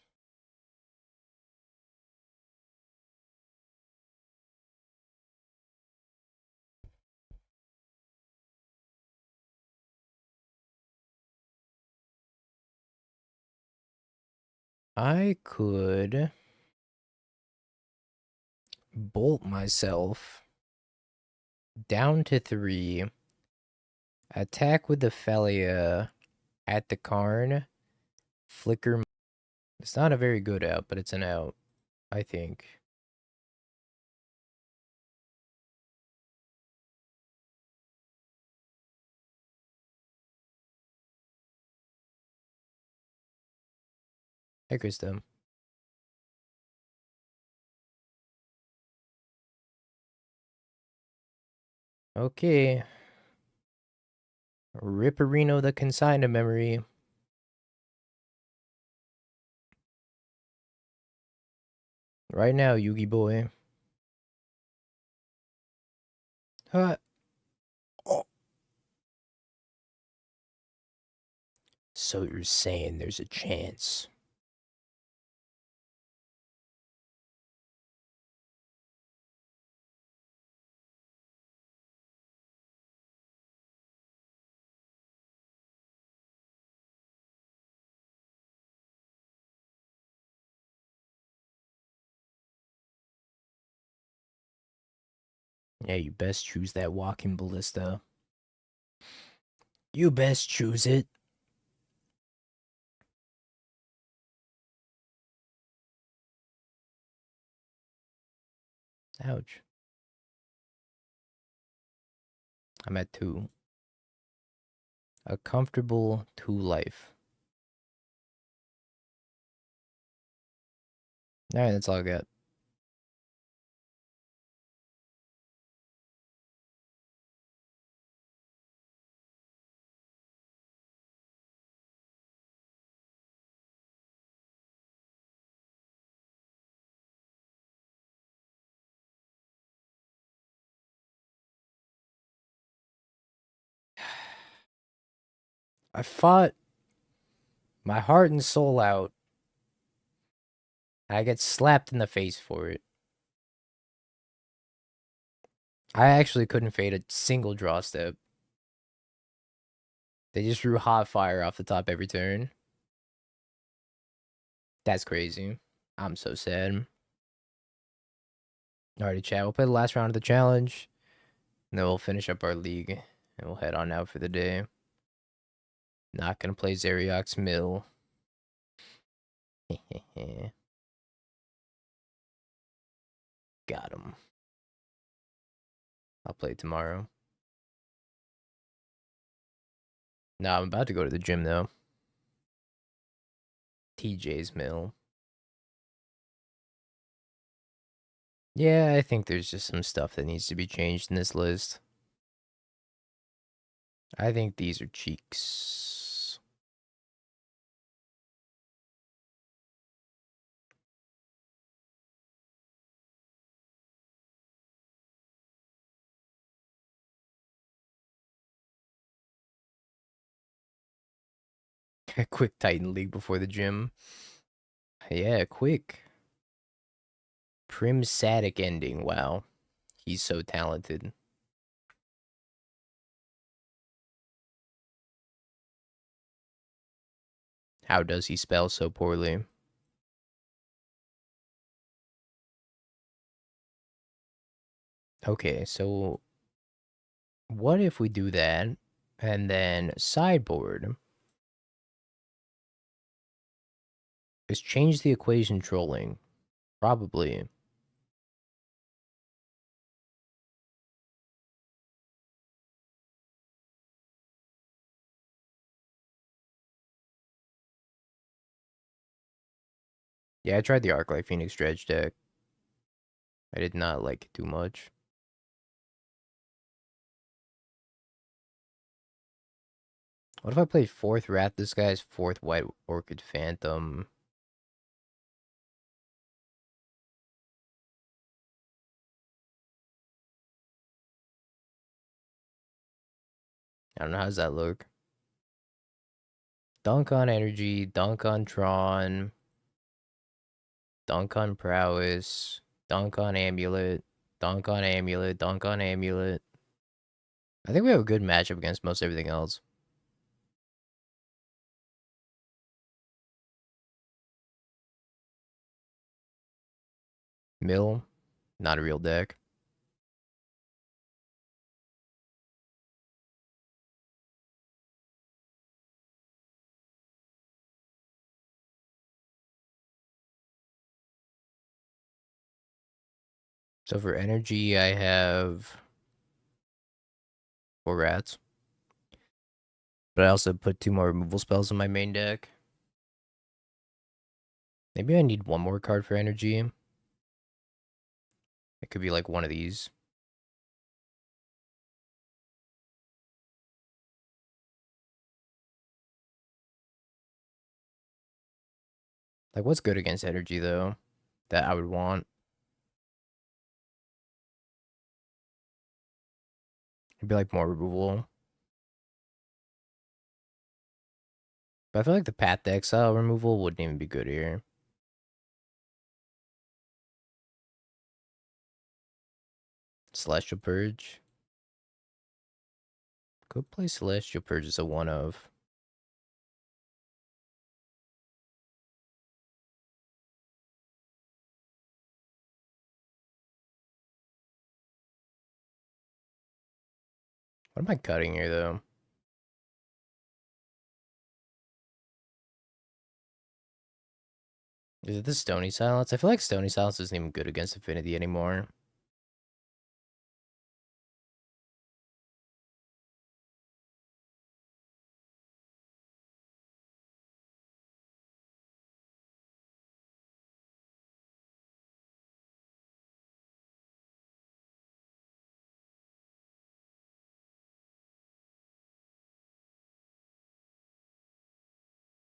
I could bolt myself down to 3, attack with the Felia at the Karn, flicker. It's not a very good out, but it's an out, I think. Hey, Krista. Okay. Ripperino the Consigna memory. Right now, Yugi boy. Oh. So you're saying there's a chance? Yeah, you best choose that walking ballista. You best choose it. Ouch. I'm at 2. A comfortable to life. Alright, that's all I got. I fought my heart and soul out. I get slapped in the face for it. I actually couldn't fade a single draw step. They just threw hot fire off the top every turn. That's crazy. I'm so sad. Alrighty, chat. We'll play the last round of the challenge. And then we'll finish up our league. And we'll head on out for the day. Not gonna play Zeriak's Mill. Got him. I'll play tomorrow. Nah, I'm about to go to the gym though. TJ's Mill. Yeah, I think there's just some stuff that needs to be changed in this list. I think these are cheeks. Quick Titan League before the gym. Yeah, quick. Primsatic ending. Wow. He's so talented. How does he spell so poorly? Okay, so what if we do that and then sideboard is change the equation trolling? Probably. Yeah, I tried the Arclight Phoenix Dredge deck. I did not like it too much. What if I play 4th Wrath this guy's 4th White Orchid Phantom? I don't know, how does that look? Dunk on Energy, Dunk on Tron, Dunk on Prowess, Dunk on Amulet, Dunk on Amulet, Dunk on Amulet. I think we have a good matchup against most everything else. Mill, not a real deck. So for energy, I have 4 rats. But I also put 2 more removal spells in my main deck. Maybe I need 1 more card for energy. It could be like one of these. Like, what's good against energy, though, that I would want? It'd be like more removal. But I feel like the Path to Exile removal wouldn't even be good here. Celestial Purge. Could play Celestial Purge as a 1-of. What am I cutting here, though? Is it the Stony Silence? I feel like Stony Silence isn't even good against Affinity anymore.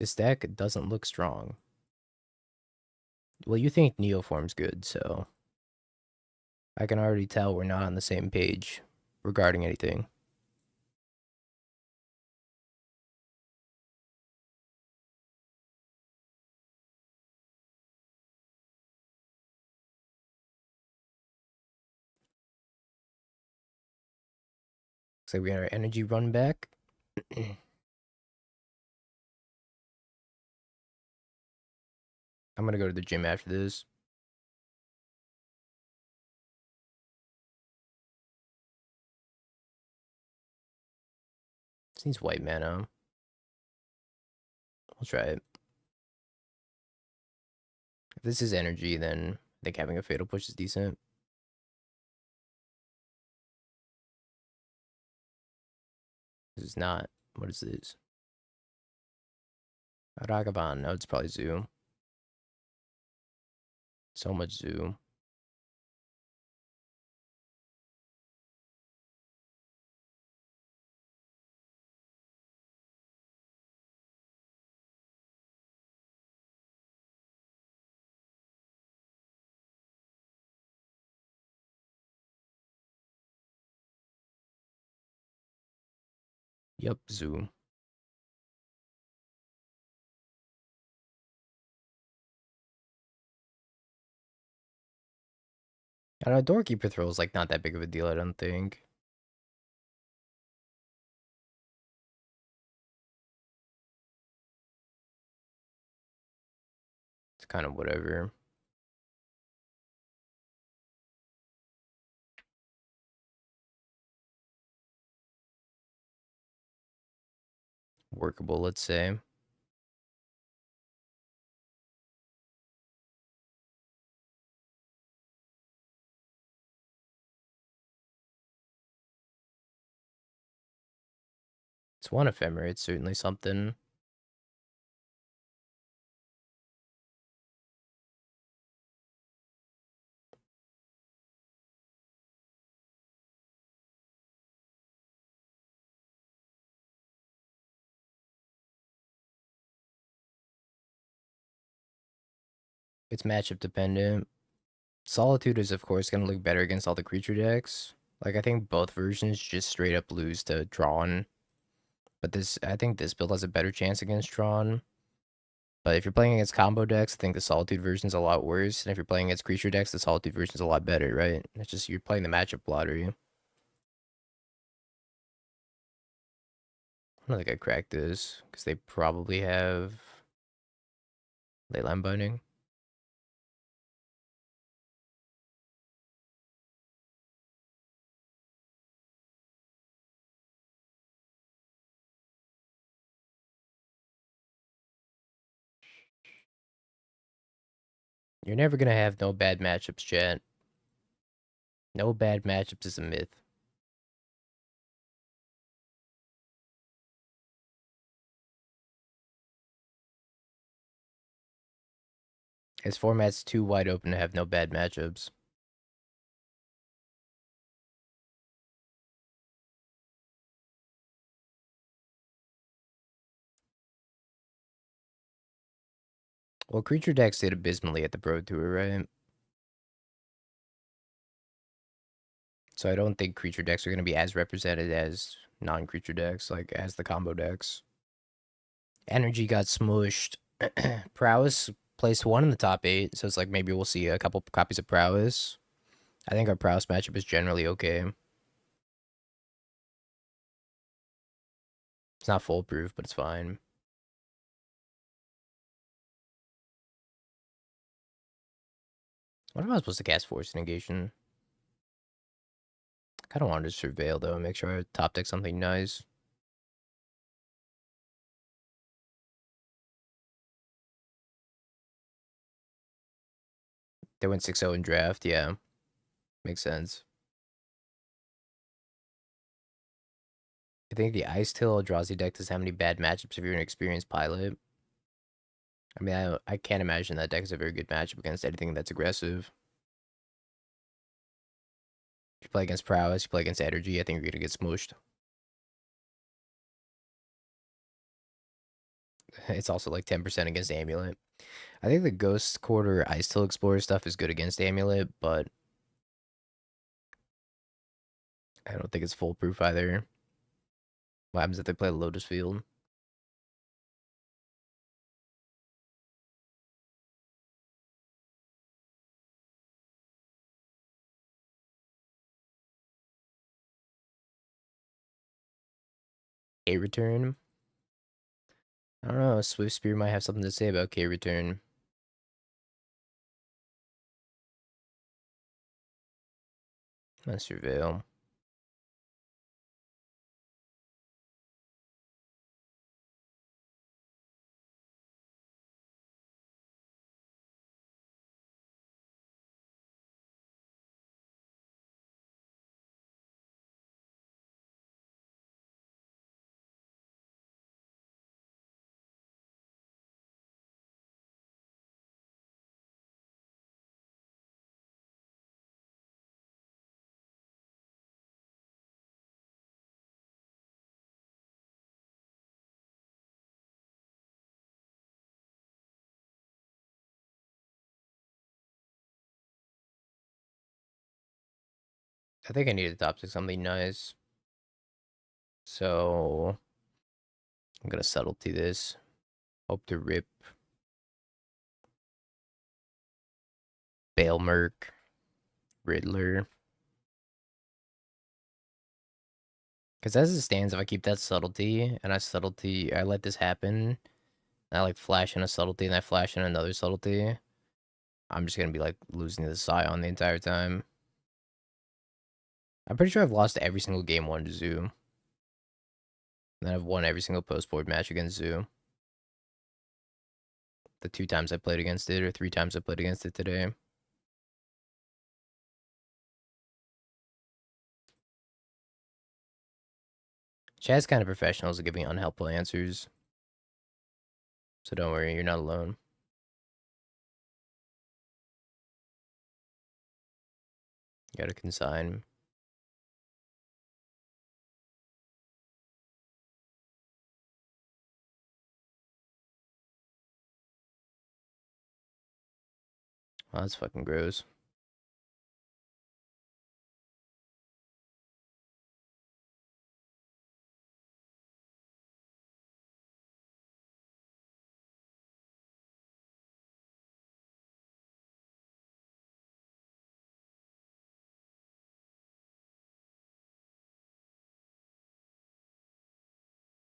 This deck doesn't look strong. Well, you think Neoform's good, so I can already tell we're not on the same page regarding anything. Looks like we got our energy run back. I'm gonna go to the gym after this. This needs white mana. I'll try it. If this is energy, then I think having a fatal push is decent. This is not. What is this? Ragavan. No, it's probably Zoo. So much Zoo. Yep, Zoo. I don't know, Doorkeeper throw is like not that big of a deal, I don't think. It's kind of whatever. Workable, let's say. It's one ephemera, it's certainly something. It's matchup dependent. Solitude is, of course, going to look better against all the creature decks. Like, I think both versions just straight up lose to Drawn. But I think this build has a better chance against Drawn. But if you're playing against combo decks, I think the Solitude version's a lot worse. And if you're playing against creature decks, the Solitude version's a lot better, right? It's just you're playing the matchup lottery. I don't think I cracked this, because they probably have Leyline Binding. You're never gonna have no bad matchups, chat. No bad matchups is a myth. His format's too wide open to have no bad matchups. Well, creature decks did abysmally at the Pro Tour, right? So I don't think creature decks are going to be as represented as non-creature decks, like as the combo decks. Energy got smushed. Prowess placed one in the top 8, so it's like maybe we'll see a couple copies of Prowess. I think our Prowess matchup is generally okay. It's not foolproof, but it's fine. What am I supposed to cast Force Negation? I kind of wanted to Surveil, though, and make sure I top deck something nice. They went 6-0 in draft, yeah. Makes sense. I think the Ice Tail Eldrazi deck doesn't have any bad matchups if you're an experienced pilot. I mean, I can't imagine that deck is a very good matchup against anything that's aggressive. If you play against Prowess, you play against Energy, I think you're going to get smooshed. It's also like 10% against Amulet. I think the Ghost Quarter Ice Till Explorer stuff is good against Amulet, but I don't think it's foolproof either. What happens if they play Lotus Field? K-Return? I don't know. Swift Spear might have something to say about K-Return. Let's surveil. I think I need to top six something nice. So I'm gonna subtlety this. Hope to rip Bailmerk, Riddler. Because as it stands, if I keep that subtlety and I let this happen, and I like flash in a subtlety and I flash in another subtlety, I'm just gonna be like losing to the Scion the entire time. I'm pretty sure I've lost every single game one to Zoo. And then I've won every single post board match against Zoo. The 2 times I played against it, or 3 times I played against it today. Chad's kind of professionals at giving unhelpful answers. So don't worry, you're not alone. You gotta consign. Oh, that's fucking gross.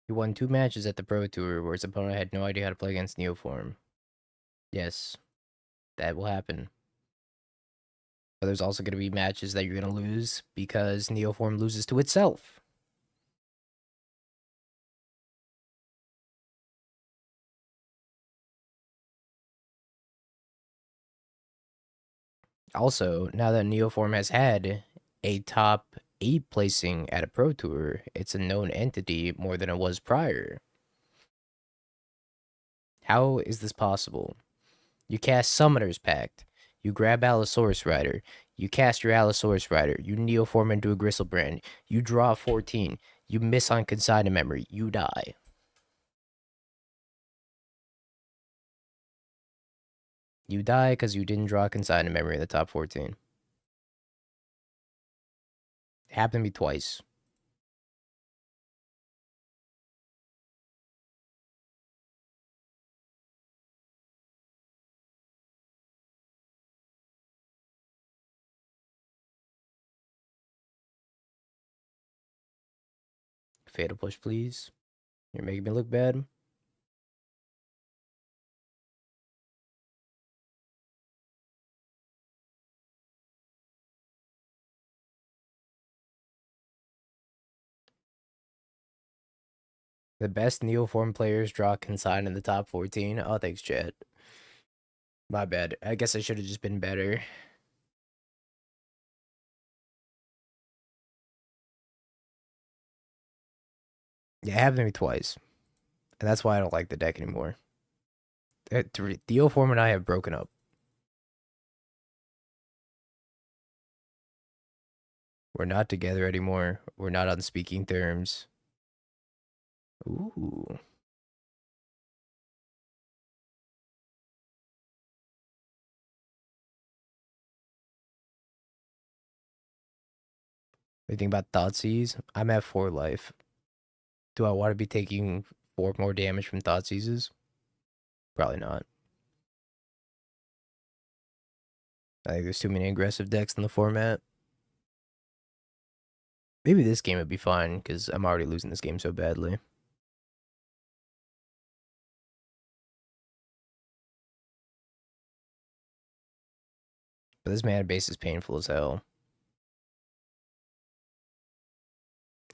He won 2 matches at the Pro Tour where his opponent had no idea how to play against Neoform. Yes, that will happen. But there's also going to be matches that you're going to lose because Neoform loses to itself. Also, now that Neoform has had a top 8 placing at a Pro Tour, it's a known entity more than it was prior. How is this possible? You cast Summoner's Pact. You grab Allosaurus Rider. You cast your Allosaurus Rider. You Neoform into a Gristlebrand. You draw 14. You miss on Consigned Memory. You die. You die because you didn't draw Consigned Memory in the top 14. It happened to me twice. Fatal Push, please. You're making me look bad. The best Neoform players draw Consign in the top 14. Oh, thanks, chat. My bad. I guess I should have just been better. Yeah, it happened to me twice. And that's why I don't like the deck anymore. Neoform and I have broken up. We're not together anymore. We're not on speaking terms. Ooh. you think about Thoughtseize? I'm at 4 life. Do I want to be taking 4 more damage from Thoughtseizes? Probably not. I think there's too many aggressive decks in the format. Maybe this game would be fine, because I'm already losing this game so badly. But this mana base is painful as hell.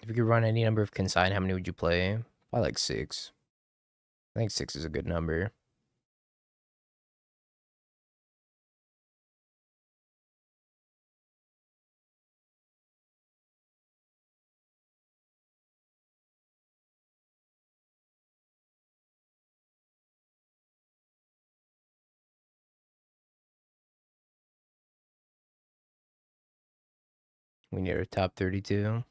If you could run any number of consign, how many would you play? Probably like 6. I think 6 is a good number. We need our top 32.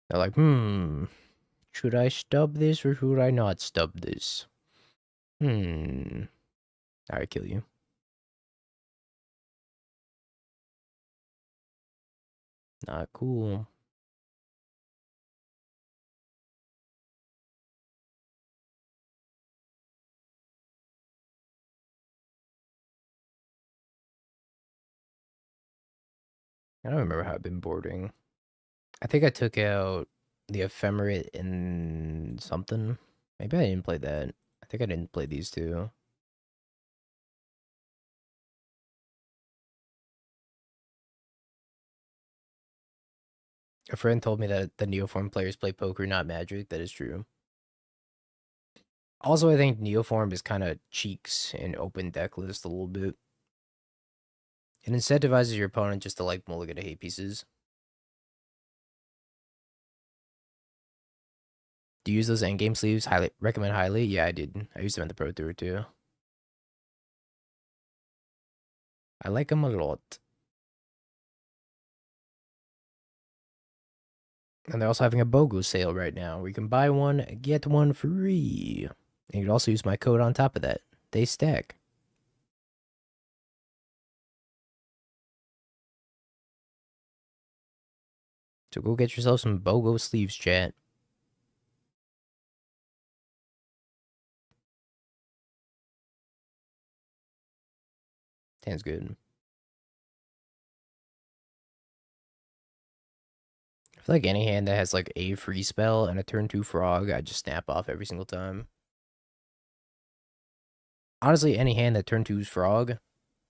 They're like, should I stub this or should I not stub this? Alright, kill you. Not cool. I don't remember how I've been boarding. I think I took out the Ephemerate and something. Maybe I didn't play that. I think I didn't play these two. A friend told me that the Neoform players play poker, not Magic. That is true. Also, I think Neoform is kind of cheeks and open deck list a little bit. It incentivizes your opponent just to like mulligan to hate pieces. Do you use those endgame sleeves? Highly recommend highly. Yeah, I did. I used them in the Pro Tour too. I like them a lot. And they're also having a BOGO sale right now where you can buy one, get one free. And you can also use my code on top of that. They stack. So go get yourself some BOGO sleeves, chat. Sounds good. I feel like any hand that has like a free spell and a turn 2 frog, I just snap off every single time. Honestly, any hand that turn 2's frog,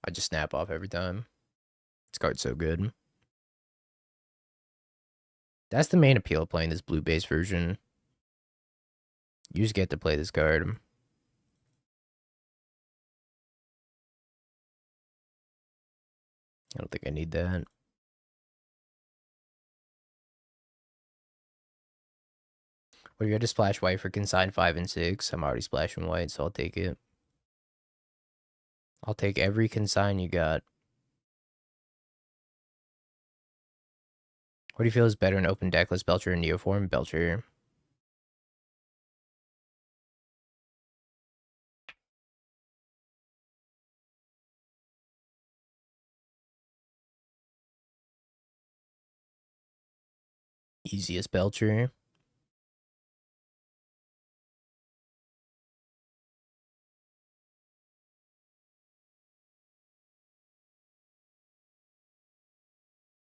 I just snap off every time. This card's so good. That's the main appeal of playing this blue base version. You just get to play this card. I don't think I need that. What if you had to splash white for consign 5 and 6? I'm already splashing white, so I'll take it. I'll take every consign you got. What do you feel is better in open deckless, Belcher and Neoform? Belcher. Easiest Belcher.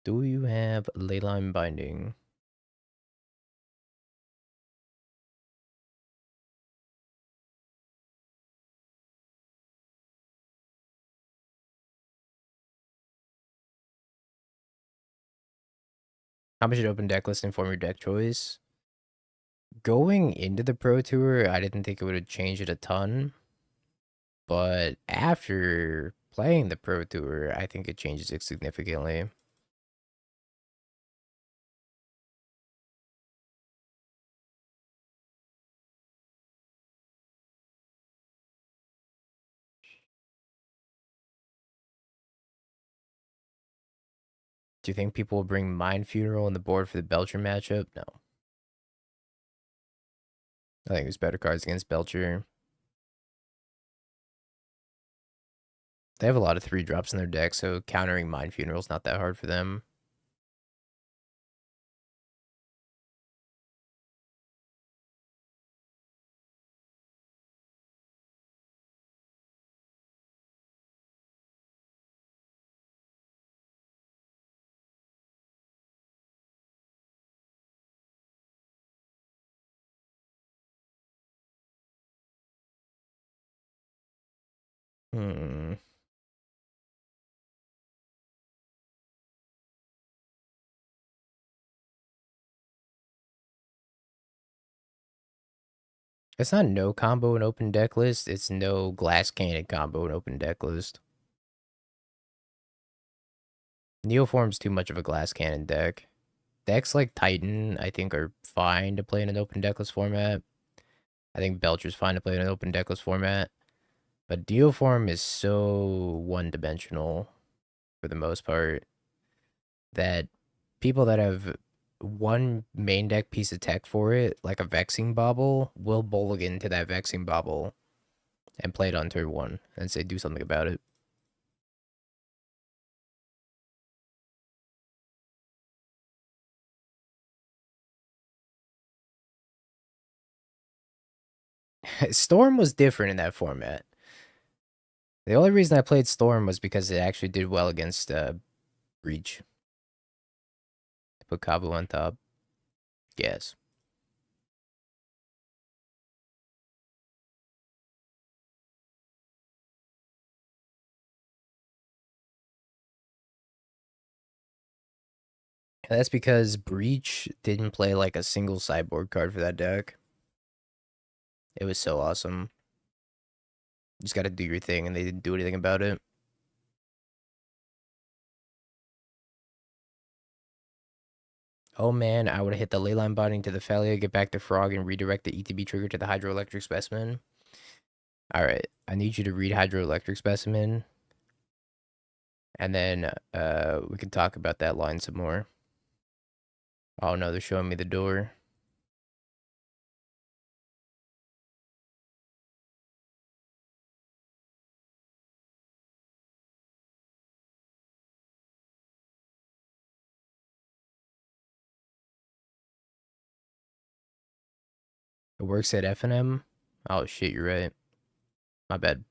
Do you have Leyline Binding? How much should open decklist inform your deck choice? Going into the Pro Tour, I didn't think it would have changed it a ton. But after playing the Pro Tour, I think it changes it significantly. Do you think people will bring Mind Funeral on the board for the Belcher matchup? No. I think there's better cards against Belcher. They have a lot of 3-drops in their deck, so countering Mind Funeral is not that hard for them. Hmm. It's not no combo in open deck list. It's no glass cannon combo in open deck list. Neoform's too much of a glass cannon deck. Decks like Titan, I think, are fine to play in an open deckless format. I think Belcher's fine to play in an open deckless format. But Neoform is so one-dimensional for the most part that people that have one main deck piece of tech for it, like a Vexing Bauble, will mulligan to that Vexing Bauble and play it on turn 1 and say do something about it. Storm was different in that format. The only reason I played Storm was because it actually did well against Breach. Put Kabu on top. Yes. And that's because Breach didn't play like a single sideboard card for that deck. It was so awesome. You just gotta do your thing, and they didn't do anything about it. Oh man, I would have hit the leyline binding to the Thalia, get back to Frog, and redirect the ETB trigger to the Hydroelectric Specimen. Alright, I need you to read Hydroelectric Specimen. And then we can talk about that line some more. Oh no, they're showing me the door. It works at F&M? Oh shit, you're right. My bad.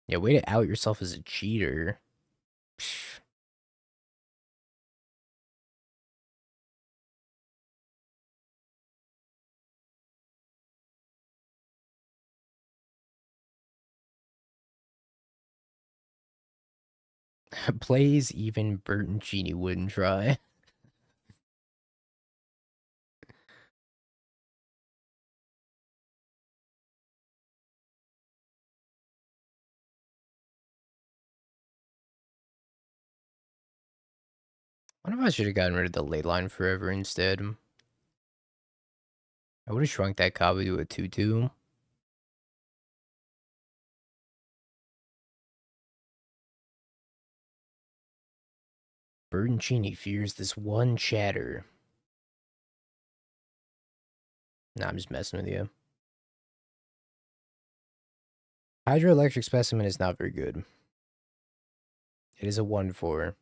Yeah, way to out yourself as a cheater. Psh. Plays even Bertoncini wouldn't try. What if I should have gotten rid of the ley line forever instead? I would have shrunk that Kabu to a 2-2. Bertoncini fears this one chatter. Nah, I'm just messing with you. Hydroelectric Specimen is not very good. It is a 1-4.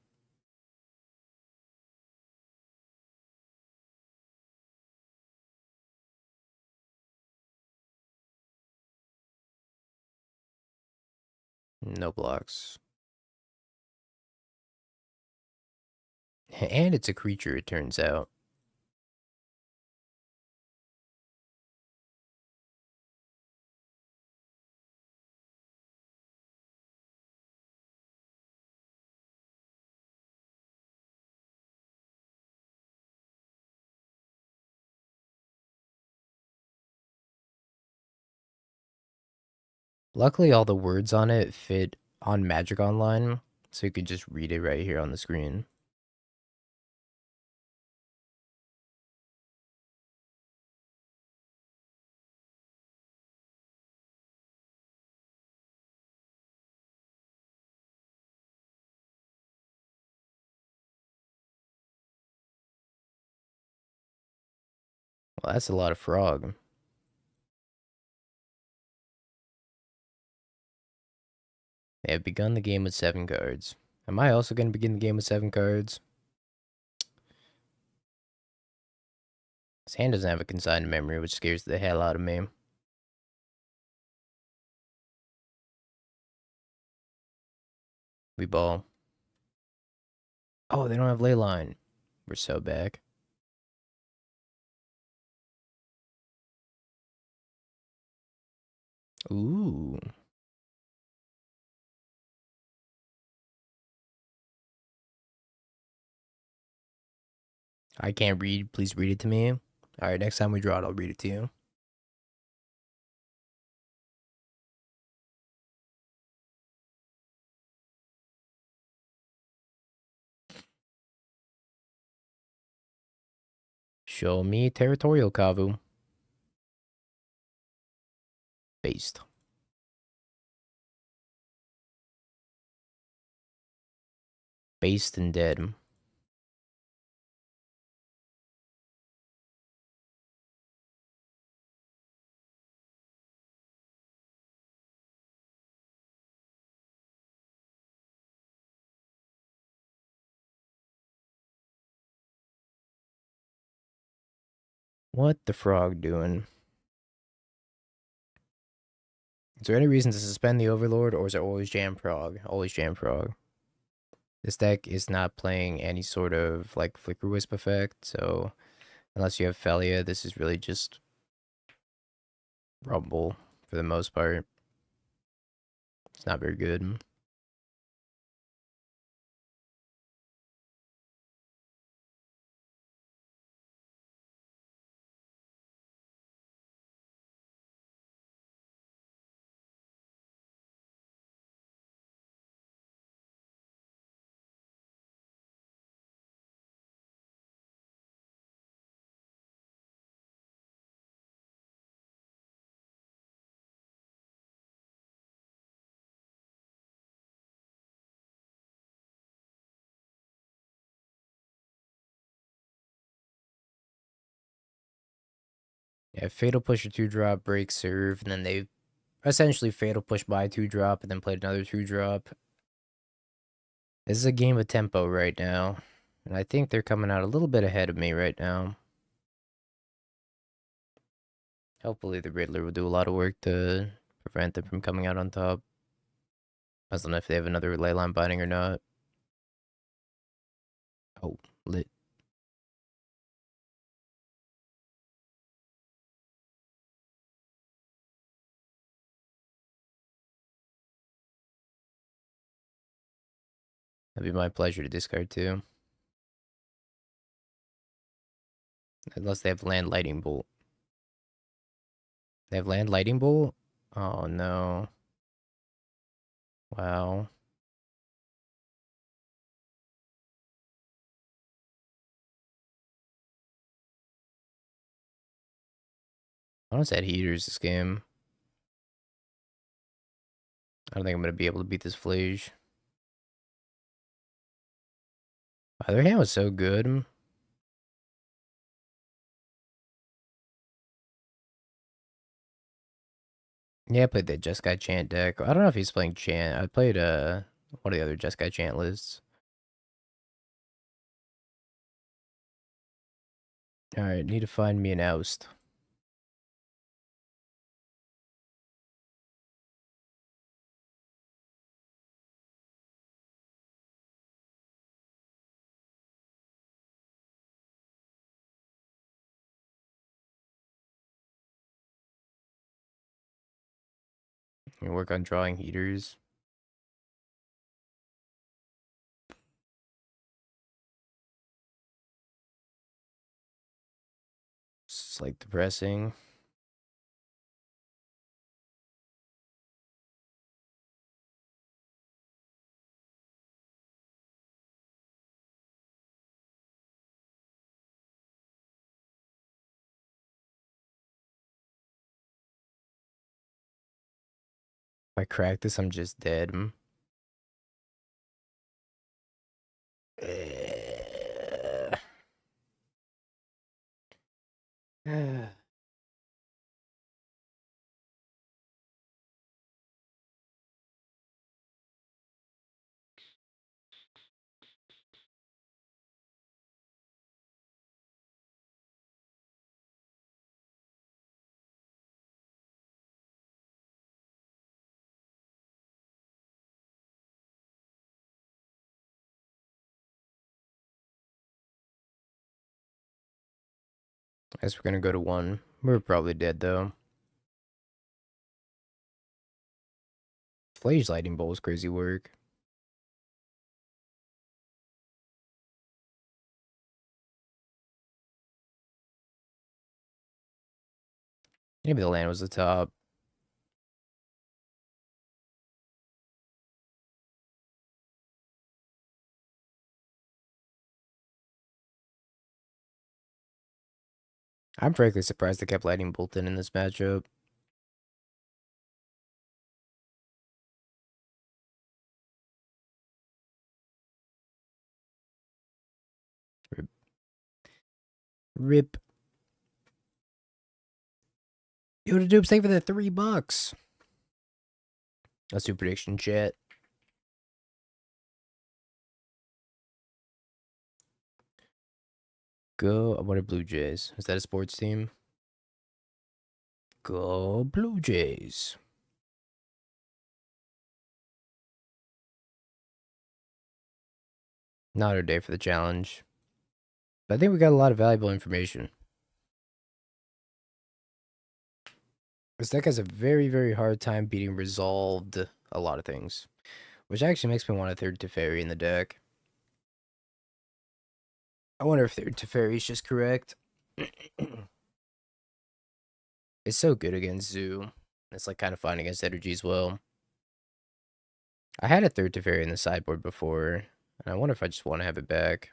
No blocks. And it's a creature, it turns out. Luckily, all the words on it fit on Magic Online, so you could just read it right here on the screen. Well, that's a lot of frog. They have begun the game with 7 cards. Am I also going to begin the game with 7 cards? His hand doesn't have a consigned memory, which scares the hell out of me. We ball. Oh, they don't have ley line. We're so back. Ooh. I can't read. Please read it to me. All right, next time we draw it, I'll read it to you. Show me territorial Kavu. Based. Based and dead. What the frog doing? Is there any reason to suspend the Overlord, or is it always Jam Frog? Always Jam Frog. This deck is not playing any sort of like Flicker Wisp effect, so unless you have Felia, this is really just Rumble for the most part. It's not very good. Yeah, Fatal Push a 2-drop, break serve, and then they essentially Fatal Push by 2-drop, and then played another 2-drop. This is a game of tempo right now, and I think they're coming out a little bit ahead of me right now. Hopefully the Riddler will do a lot of work to prevent them from coming out on top. I don't know if they have another Leyline Binding or not. Oh, lit. That'd be my pleasure to discard too. Unless they have Land Lightning Bolt. They have Land Lightning Bolt? Oh no. Wow. I almost had heaters this game. I don't think I'm gonna be able to beat this Flage. Wow, their hand was so good. Yeah, I played that Jeskai Chant deck. I don't know if he's playing Chant. I played one of the other Jeskai Chant lists. Alright, need to find me an oust. Work on drawing heaters. It's like depressing. If I crack this, I'm just dead. I guess we're gonna go to 1. We're probably dead though. Flage Lightning Bolt is crazy work. Maybe the land was the top. I'm frankly surprised they kept Lightning Bolt in this matchup. Rip. Rip. Yo, the dude, thank for the $3. Let's do prediction chat. Go. What are Blue Jays? Is that a sports team? Go Blue Jays. Not our day for the challenge. But I think we got a lot of valuable information. This deck has a very, very hard time beating resolved a lot of things. Which actually makes me want a third Teferi in the deck. I wonder if third Teferi is just correct. It's so good against Zoo. It's like kind of fine against Energy as well. I had a third Teferi in the sideboard before. And I wonder if I just want to have it back.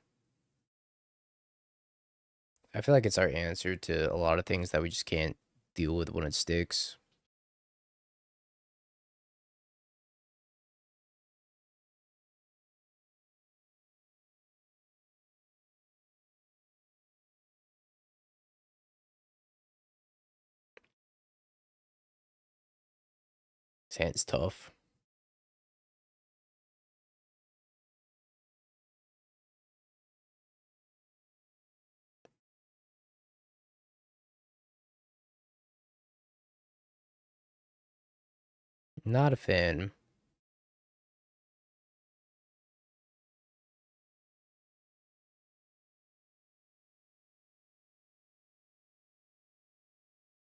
I feel like it's our answer to a lot of things that we just can't deal with when it sticks. This hand's tough. Not a fan.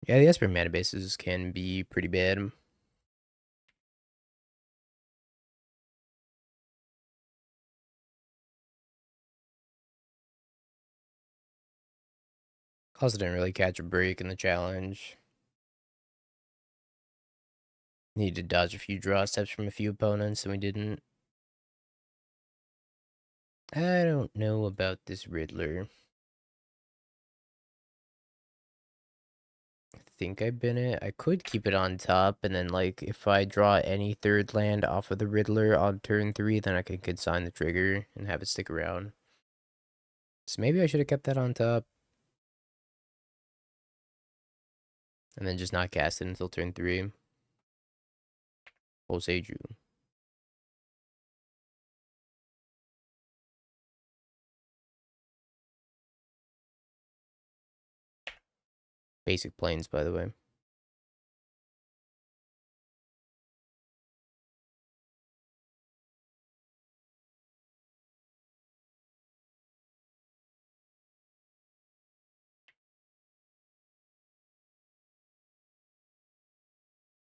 Yeah, the Esper mana bases can be pretty bad. Also didn't really catch a break in the challenge. Needed to dodge a few draw steps from a few opponents, and we didn't. I don't know about this Riddler. I think I bin it. I could keep it on top, and then, like, if I draw any third land off of the Riddler on turn 3, then I can consign the trigger and have it stick around. So maybe I should have kept that on top. And then just not cast it until turn 3. Oseju. Basic planes, by the way.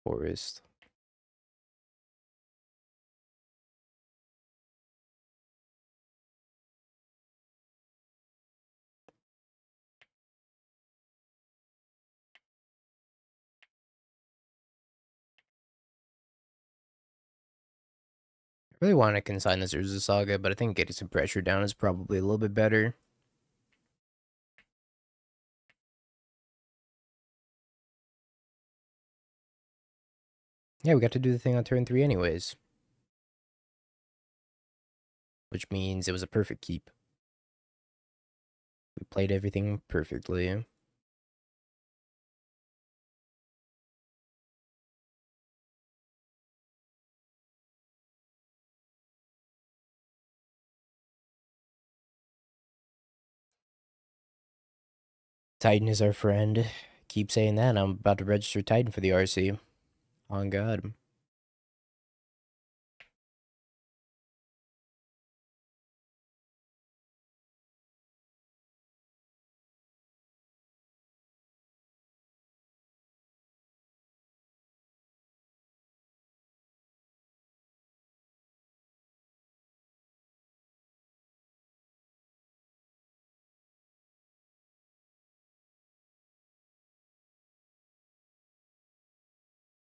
Forest. I really want to consign this Urza Saga, but I think getting some pressure down is probably a little bit better. Yeah, we got to do the thing on turn 3 anyways. Which means it was a perfect keep. We played everything perfectly. Titan is our friend. Keep saying that. I'm about to register Titan for the RC. On God.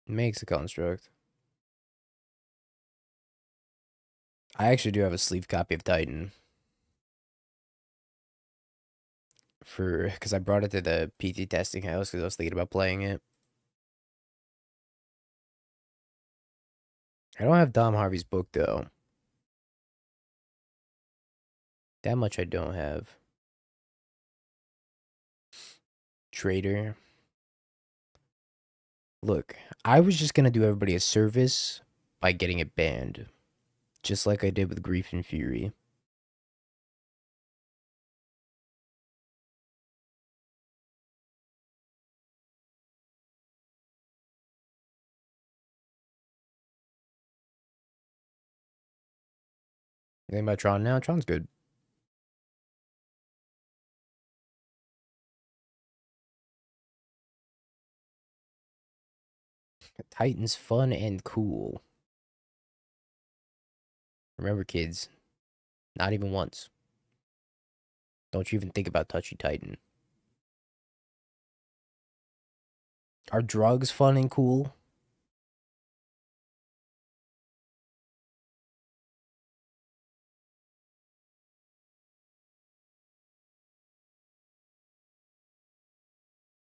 Makes a construct. I actually do have a sleeve copy of Titan. Because I brought it to the PT testing house because I was thinking about playing it. I don't have Dom Harvey's book though. That much I don't have. Trader. Look, I was just gonna do everybody a service by getting it banned. Just like I did with Grief and Fury. You think about Tron now? Tron's good. Titan's fun and cool. Remember, kids, not even once. Don't you even think about touchy Titan. Are drugs fun and cool?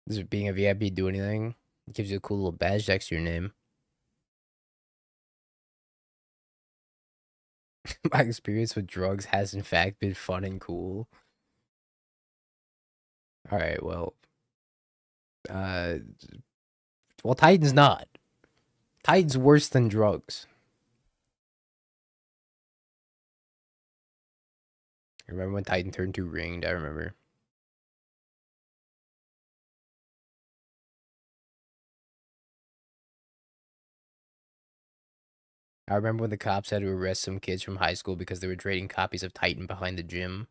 Does being a VIP do anything? It gives you a cool little badge next to your name. My experience with drugs has in fact been fun and cool. All right, uh, well, Titan's not. Titan's worse than drugs. Remember when Titan turned to ringed? I remember. I remember when the cops had to arrest some kids from high school because they were trading copies of Titan behind the gym.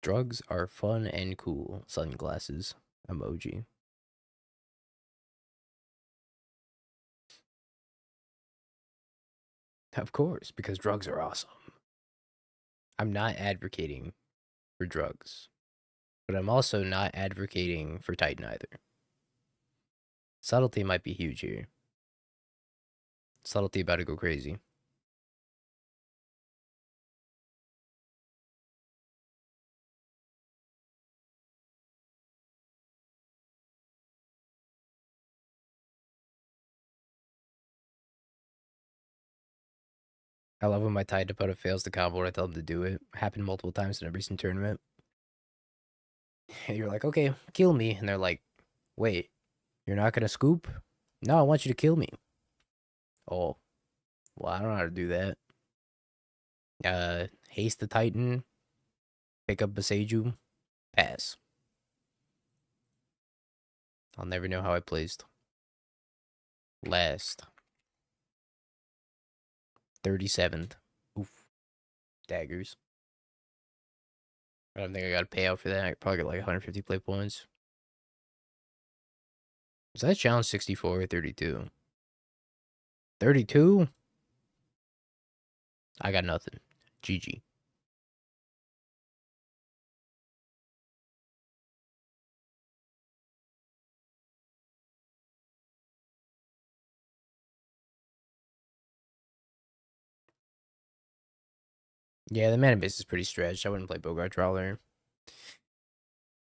Drugs are fun and cool. Sunglasses. Emoji. Of course, because drugs are awesome. I'm not advocating for drugs, but I'm also not advocating for Titan either. Subtlety might be huge here. Subtlety about to go crazy. I love when my Titan opponent fails to combo when I tell them to do it. Happened multiple times in a recent tournament. And you're like, okay, kill me. And they're like, wait, you're not gonna scoop? No, I want you to kill me. Oh, well, I don't know how to do that. Haste the Titan, pick up Beseiju, pass. I'll never know how I placed. Last. 37th. Oof. Daggers. I don't think I got to pay out for that. I probably got like 150 play points. Was that challenge 64 or 32? 32? I got nothing. GG. Yeah, the mana base is pretty stretched. I wouldn't play Bogart Trawler.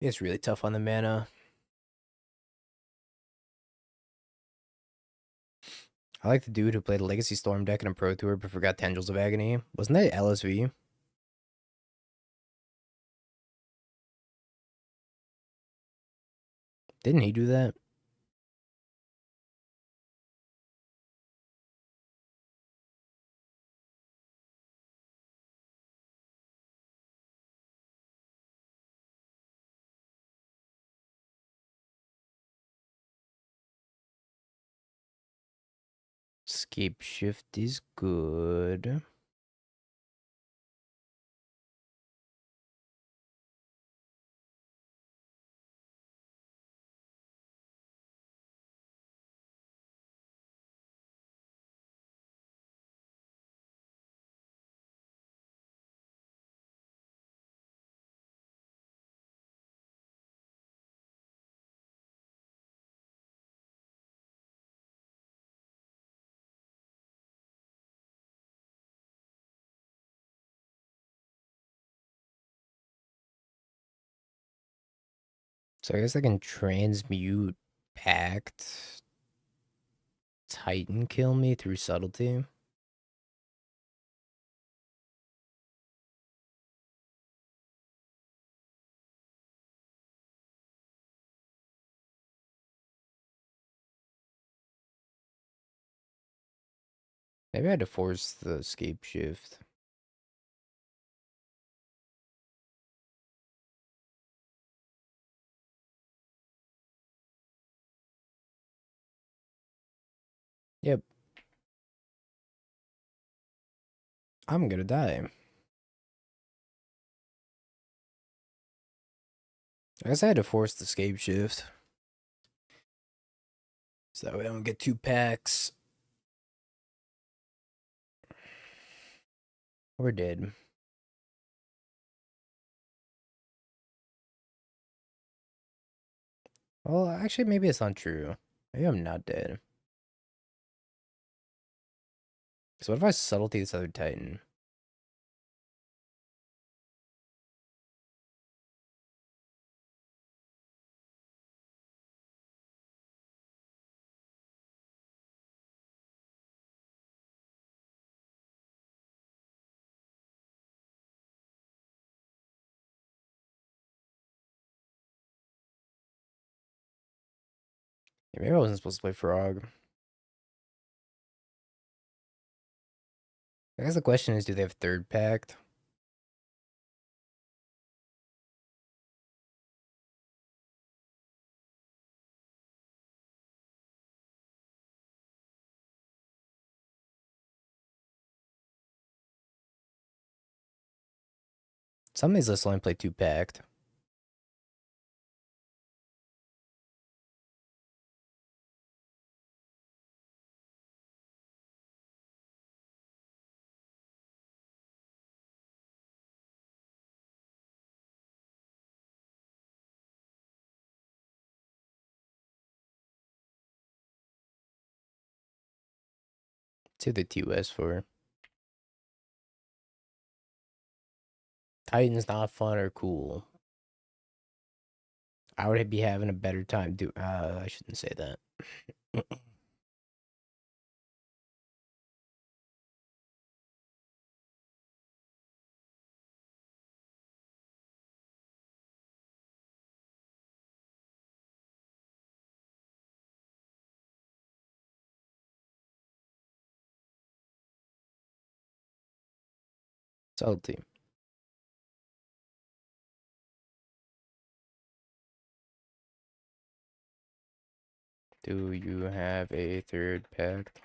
It's really tough on the mana. I like the dude who played a Legacy Storm deck in a Pro Tour but forgot Tendrils of Agony. Wasn't that LSV? Didn't he do that? Escape shift is good. So I guess I can transmute Pact Titan kill me through subtlety. Maybe I had to force the escape shift. Yep. I'm gonna die. I guess I had to force the escape shift. So that way I don't get 2 packs. We're dead. Well, actually, maybe it's not true. Maybe I'm not dead. So what if I subtlety this other Titan? Yeah, maybe I wasn't supposed to play Frog. I guess the question is, do they have third pact? Some of these lists only play 2 pact. To the TOS for Titan's not fun or cool. I would be having a better time do. I shouldn't say that. Salty. Do you have a third pact?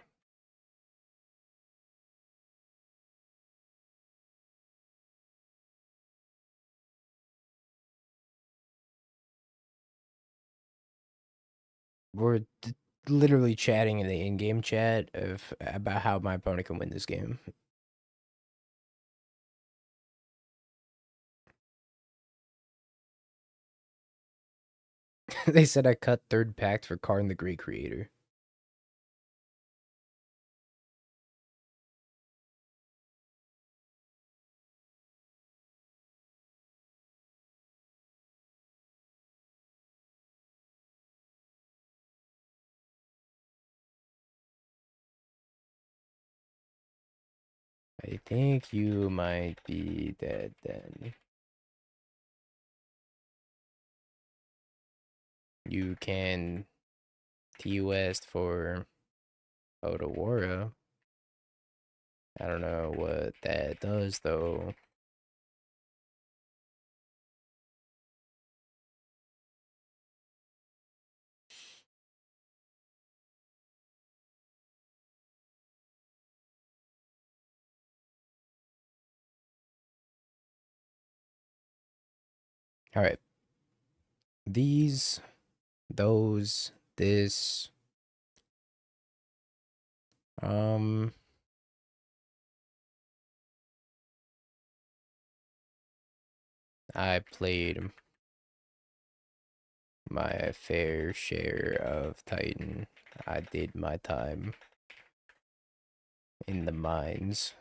We're literally chatting in the in-game chat of about how my opponent can win this game. They said I cut third pact for Karn the Great Creator. I think you might be dead then. You can TOS for Otawara. I don't know what that does though. All right. These, those, this. Um, I played my fair share of Titan. I did my time in the mines.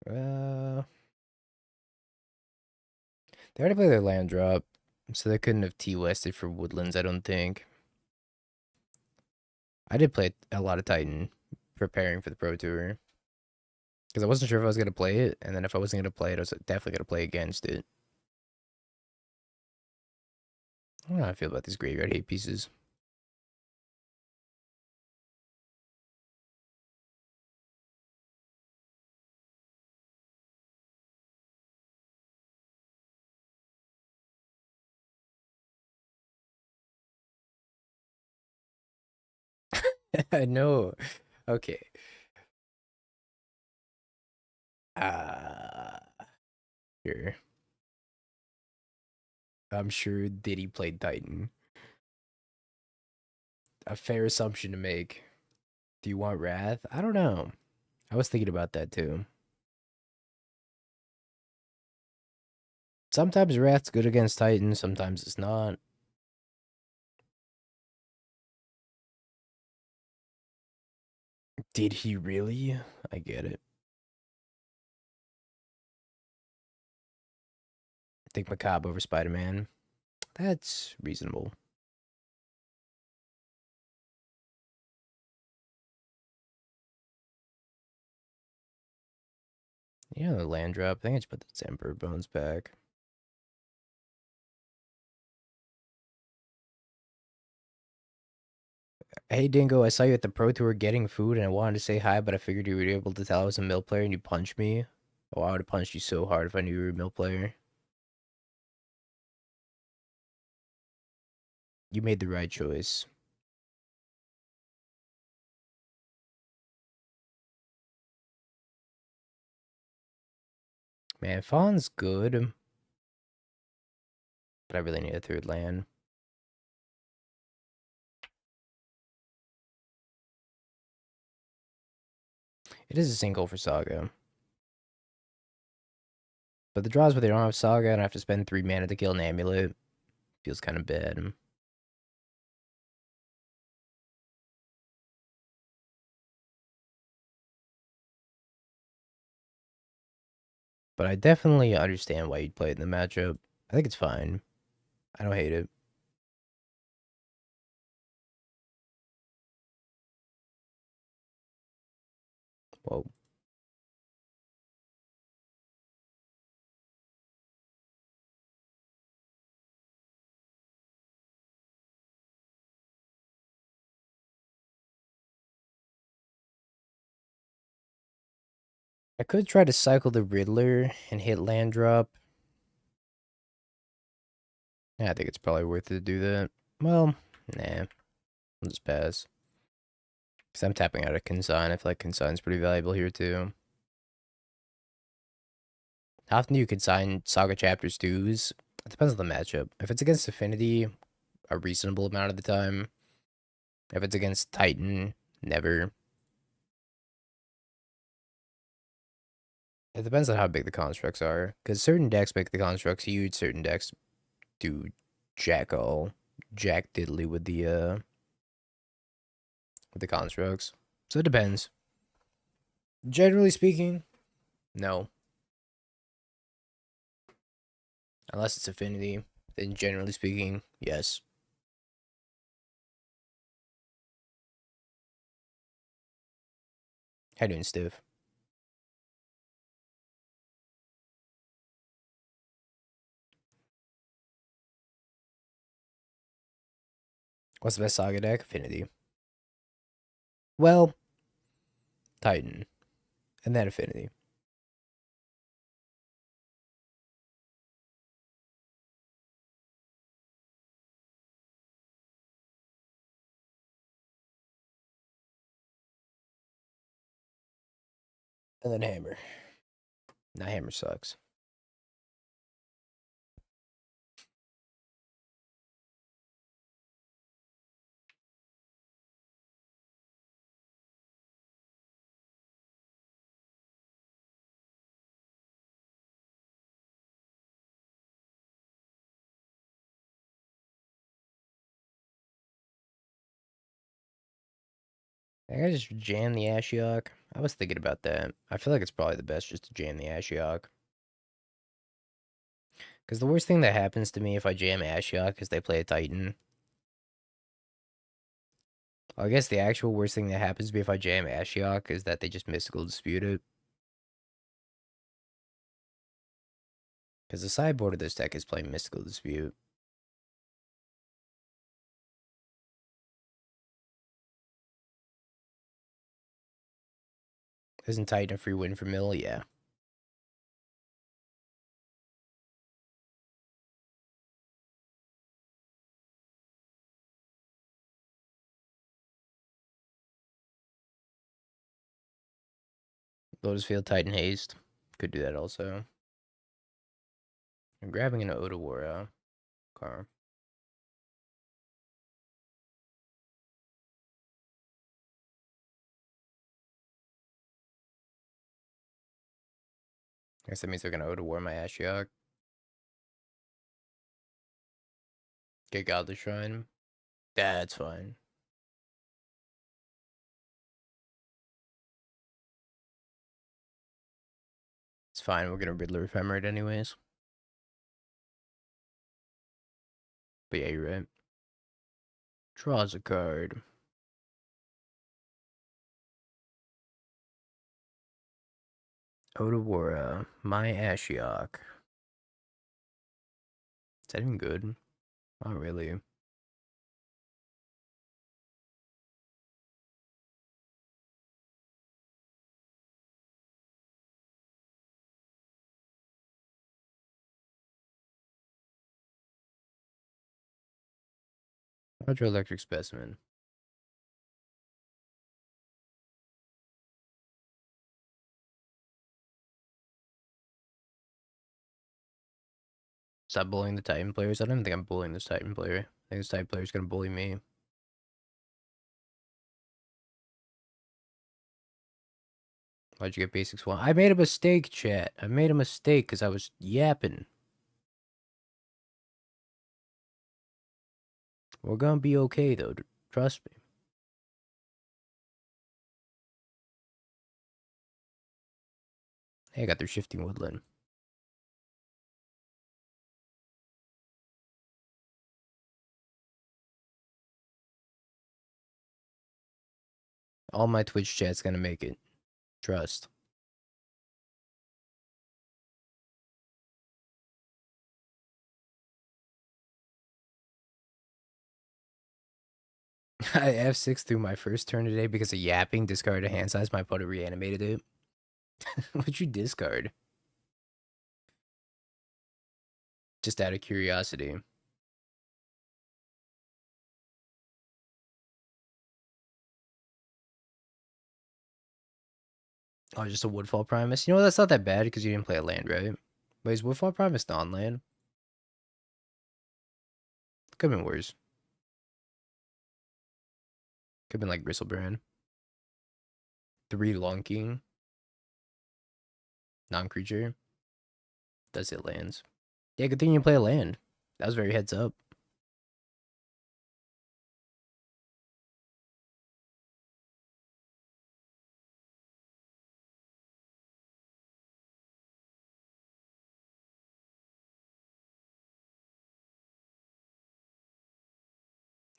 Uh, they already played their land drop, so they couldn't have T-Wested for Woodlands, I don't think. I did play a lot of Titan preparing for the Pro Tour because I wasn't sure if I was going to play it, and then if I wasn't going to play it, I was definitely going to play against it. I don't know how I feel about these graveyard hate pieces. I know. Okay. Uh, Here. I'm sure Diddy played Titan. A fair assumption to make. Do you want Wrath? I don't know. I was thinking about that too. Sometimes Wrath's good against Titan, sometimes it's not. Did he really? I get it. Think Macabre over Spider-Man. That's reasonable. Yeah, the land drop. I think I just put the Emperor Bones back. Hey Dingo, I saw you at the Pro Tour getting food and I wanted to say hi, but I figured you were able to tell I was a mill player and you punched me. Oh, I would have punched you so hard if I knew you were a mill player. You made the right choice. Man, Fawn's good, but I really need a third land. It is a single for Saga. But the draws where they don't have Saga and I have to spend 3 mana to kill an amulet feels kind of bad. But I definitely understand why you'd play it in the matchup. I think it's fine. I don't hate it. Whoa. I could try to cycle the Riddler and hit land drop. Yeah, I think it's probably worth it to do that. Well, nah. I'll just pass. Because I'm tapping out a Consign. I feel like Consign's pretty valuable here too. How often do you consign Saga Chapters 2s? It depends on the matchup. If it's against Affinity, a reasonable amount of the time. If it's against Titan, never. It depends on how big the constructs are. Because certain decks make the constructs huge, certain decks do jack all, jack diddly with the constructs. So it depends. Generally speaking, no. Unless it's Affinity, then generally speaking, yes. How you doing, Steve? What's the best Saga deck? Affinity. Well, Titan. And then Affinity. And then hammer. Nah, hammer sucks. I think I just jam the Ashiok. I was thinking about that. I feel like it's probably the best just to jam the Ashiok. Because the worst thing that happens to me if I jam Ashiok is they play a Titan. Well, I guess the actual worst thing that happens to me if I jam Ashiok is that they just mystical dispute it. Because the sideboard of this deck is playing mystical dispute. Isn't Titan a free win for Mill? Yeah. Lotus Field, Titan Haste. Could do that also. I'm grabbing an Odawara car. I guess that means they're going to Odawara my Ashiok. Get Godly Shrine. That's fine. It's fine. We're going to Riddler Ephemerate anyways. But yeah, you're right. Draws a card. Odawara, my Ashiok. Is that even good? Not really. Hydroelectric Specimen. Stop bullying the Titan players. I don't even think I'm bullying this Titan player. I think this Titan player is going to bully me. Why'd you get basics one? I made a mistake, chat. I made a mistake because I was yapping. We're gonna be okay though. Trust me. Hey, I got their Shifting Woodland. All my Twitch chat's gonna make it. Trust. I F6 through my first turn today because of yapping. Discarded a hand size. My opponent reanimated it. What'd you discard? Just out of curiosity. Oh, just a Woodfall Primus. You know, that's not that bad because you didn't play a land, right? But is Woodfall Primus non-land? Could've been worse. Could've been like Bristlebrand. 3 Lunking. Non-creature. That's it, lands. Yeah, good thing you play a land. That was very heads up.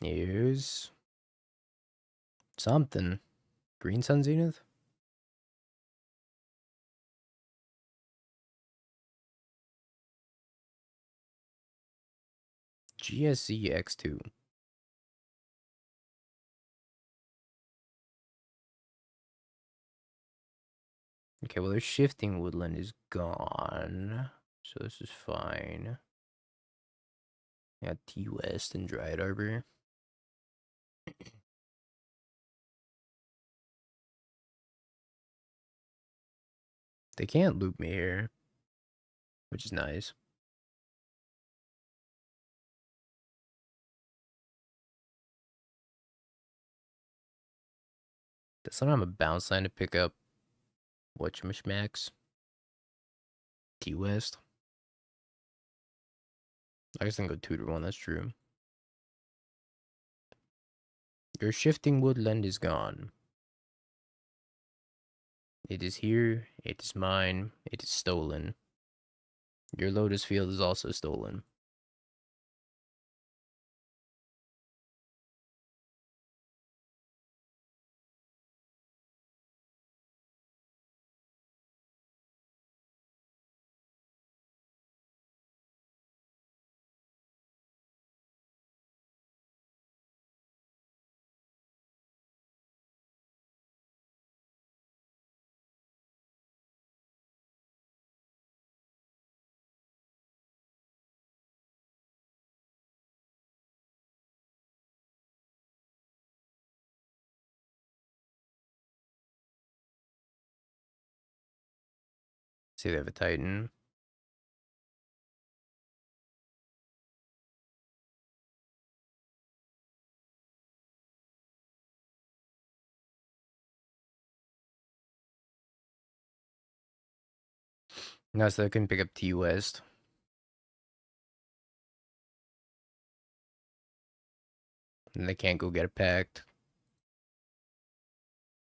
Here's something. Green Sun Zenith? GSC X2. Okay, well, their Shifting Woodland is gone. So this is fine. Yeah, T-West and Dryad Arbor. They can't loop me here, which is nice. Does someone have a bounce line to pick up whatchamashmacks? T West? I guess I can go 2-1, that's true. Your shifting woodland is gone. It is here, it is mine, it is stolen. Your lotus field is also stolen. See, they have a Titan. No, so they couldn't pick up T West. And they can't go get it packed.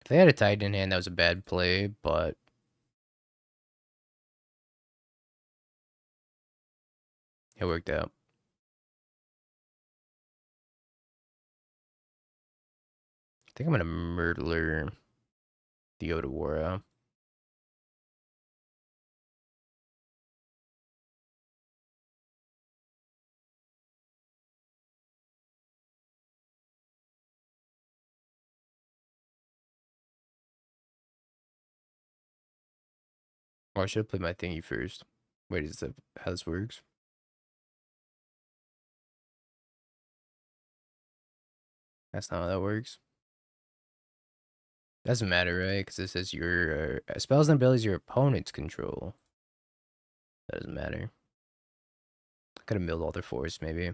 If they had a Titan in hand, that was a bad play, but it worked out. I think I'm gonna murder the Otawara. Or I should have played my thingy first. Wait, is that how this works? That's not how that works. Doesn't matter, right? Because it says your spells and abilities your opponents control. That doesn't matter. I could have milled all their force, maybe.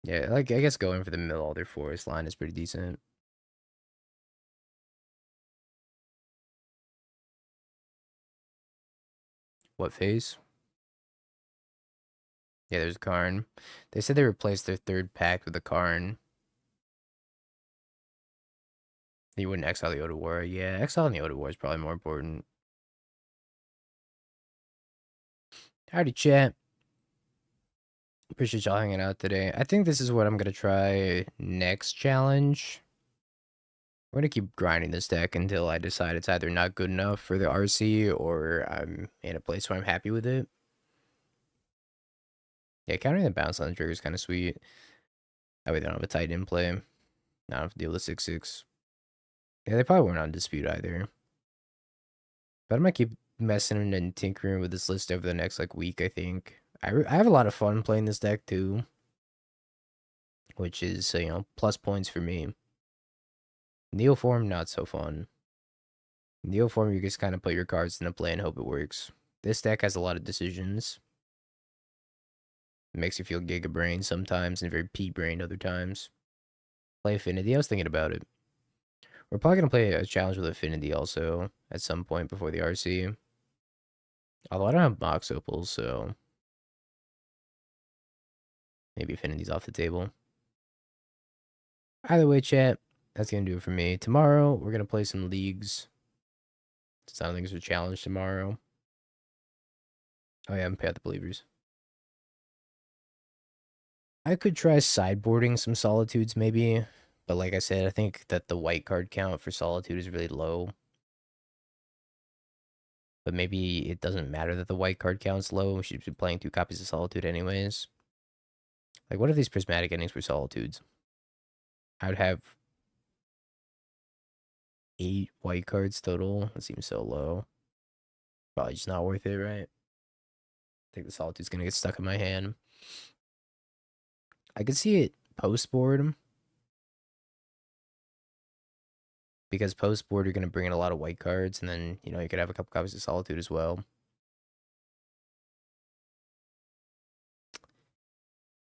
Yeah, like I guess going for the mill all their forest line is pretty decent. What phase? Yeah, there's a Karn. They said they replaced their third pack with a Karn. You wouldn't exile the Otawara. Yeah, exiling the Otawara is probably more important. Howdy, chat. Appreciate y'all hanging out today. I think this is what I'm gonna try next challenge. We're gonna keep grinding this deck until I decide it's either not good enough for the RC or I'm in a place where I'm happy with it. Yeah, countering the bounce on the trigger is kind of sweet. That way they don't have a tight in play. I don't have to deal with 6/6. Yeah, they probably weren't on dispute either. But I'm gonna keep messing and tinkering with this list over the next like week, I think. I have a lot of fun playing this deck too, which is, plus points for me. Neoform, not so fun. Neoform, you just kind of put your cards into play and hope it works. This deck has a lot of decisions. It makes you feel Giga Brain sometimes and very P Brain other times. Play Affinity, I was thinking about it. We're probably going to play a challenge with Affinity also at some point before the RC. Although I don't have Mox Opals, so maybe Affinity's off the table. Either way, chat, that's going to do it for me. Tomorrow, we're going to play some leagues. Since I don't think there's a challenge tomorrow. Oh yeah, I'm Path of Believers. I could try sideboarding some Solitudes maybe. But like I said, I think that the white card count for Solitude is really low. But maybe it doesn't matter that the white card count's low. We should be playing 2 copies of Solitude anyways. Like, what if these prismatic endings were Solitudes? I would have 8 white cards total. That seems so low. Probably just not worth it, right? I think the Solitude's gonna get stuck in my hand. I could see it post board. Because post board, you're going to bring in a lot of white cards, and then, you know, you could have a couple copies of Solitude as well.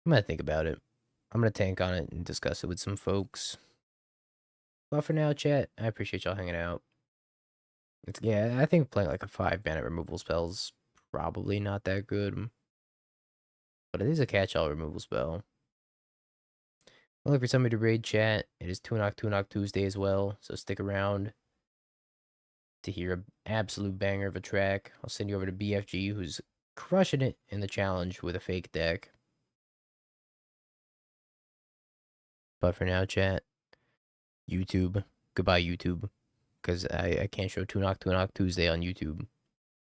I'm going to think about it. I'm going to tank on it and discuss it with some folks. But for now, chat, I appreciate y'all hanging out. Yeah, I think playing like a 5-mana removal spell is probably not that good. But it is a catch-all removal spell. I'm looking for somebody to raid chat. It is Tunok Tuesday as well, so stick around to hear an absolute banger of a track. I'll send you over to BFG, who's crushing it in the challenge with a fake deck. But for now, chat, YouTube, goodbye YouTube, because I can't show Tunok Tuesday on YouTube.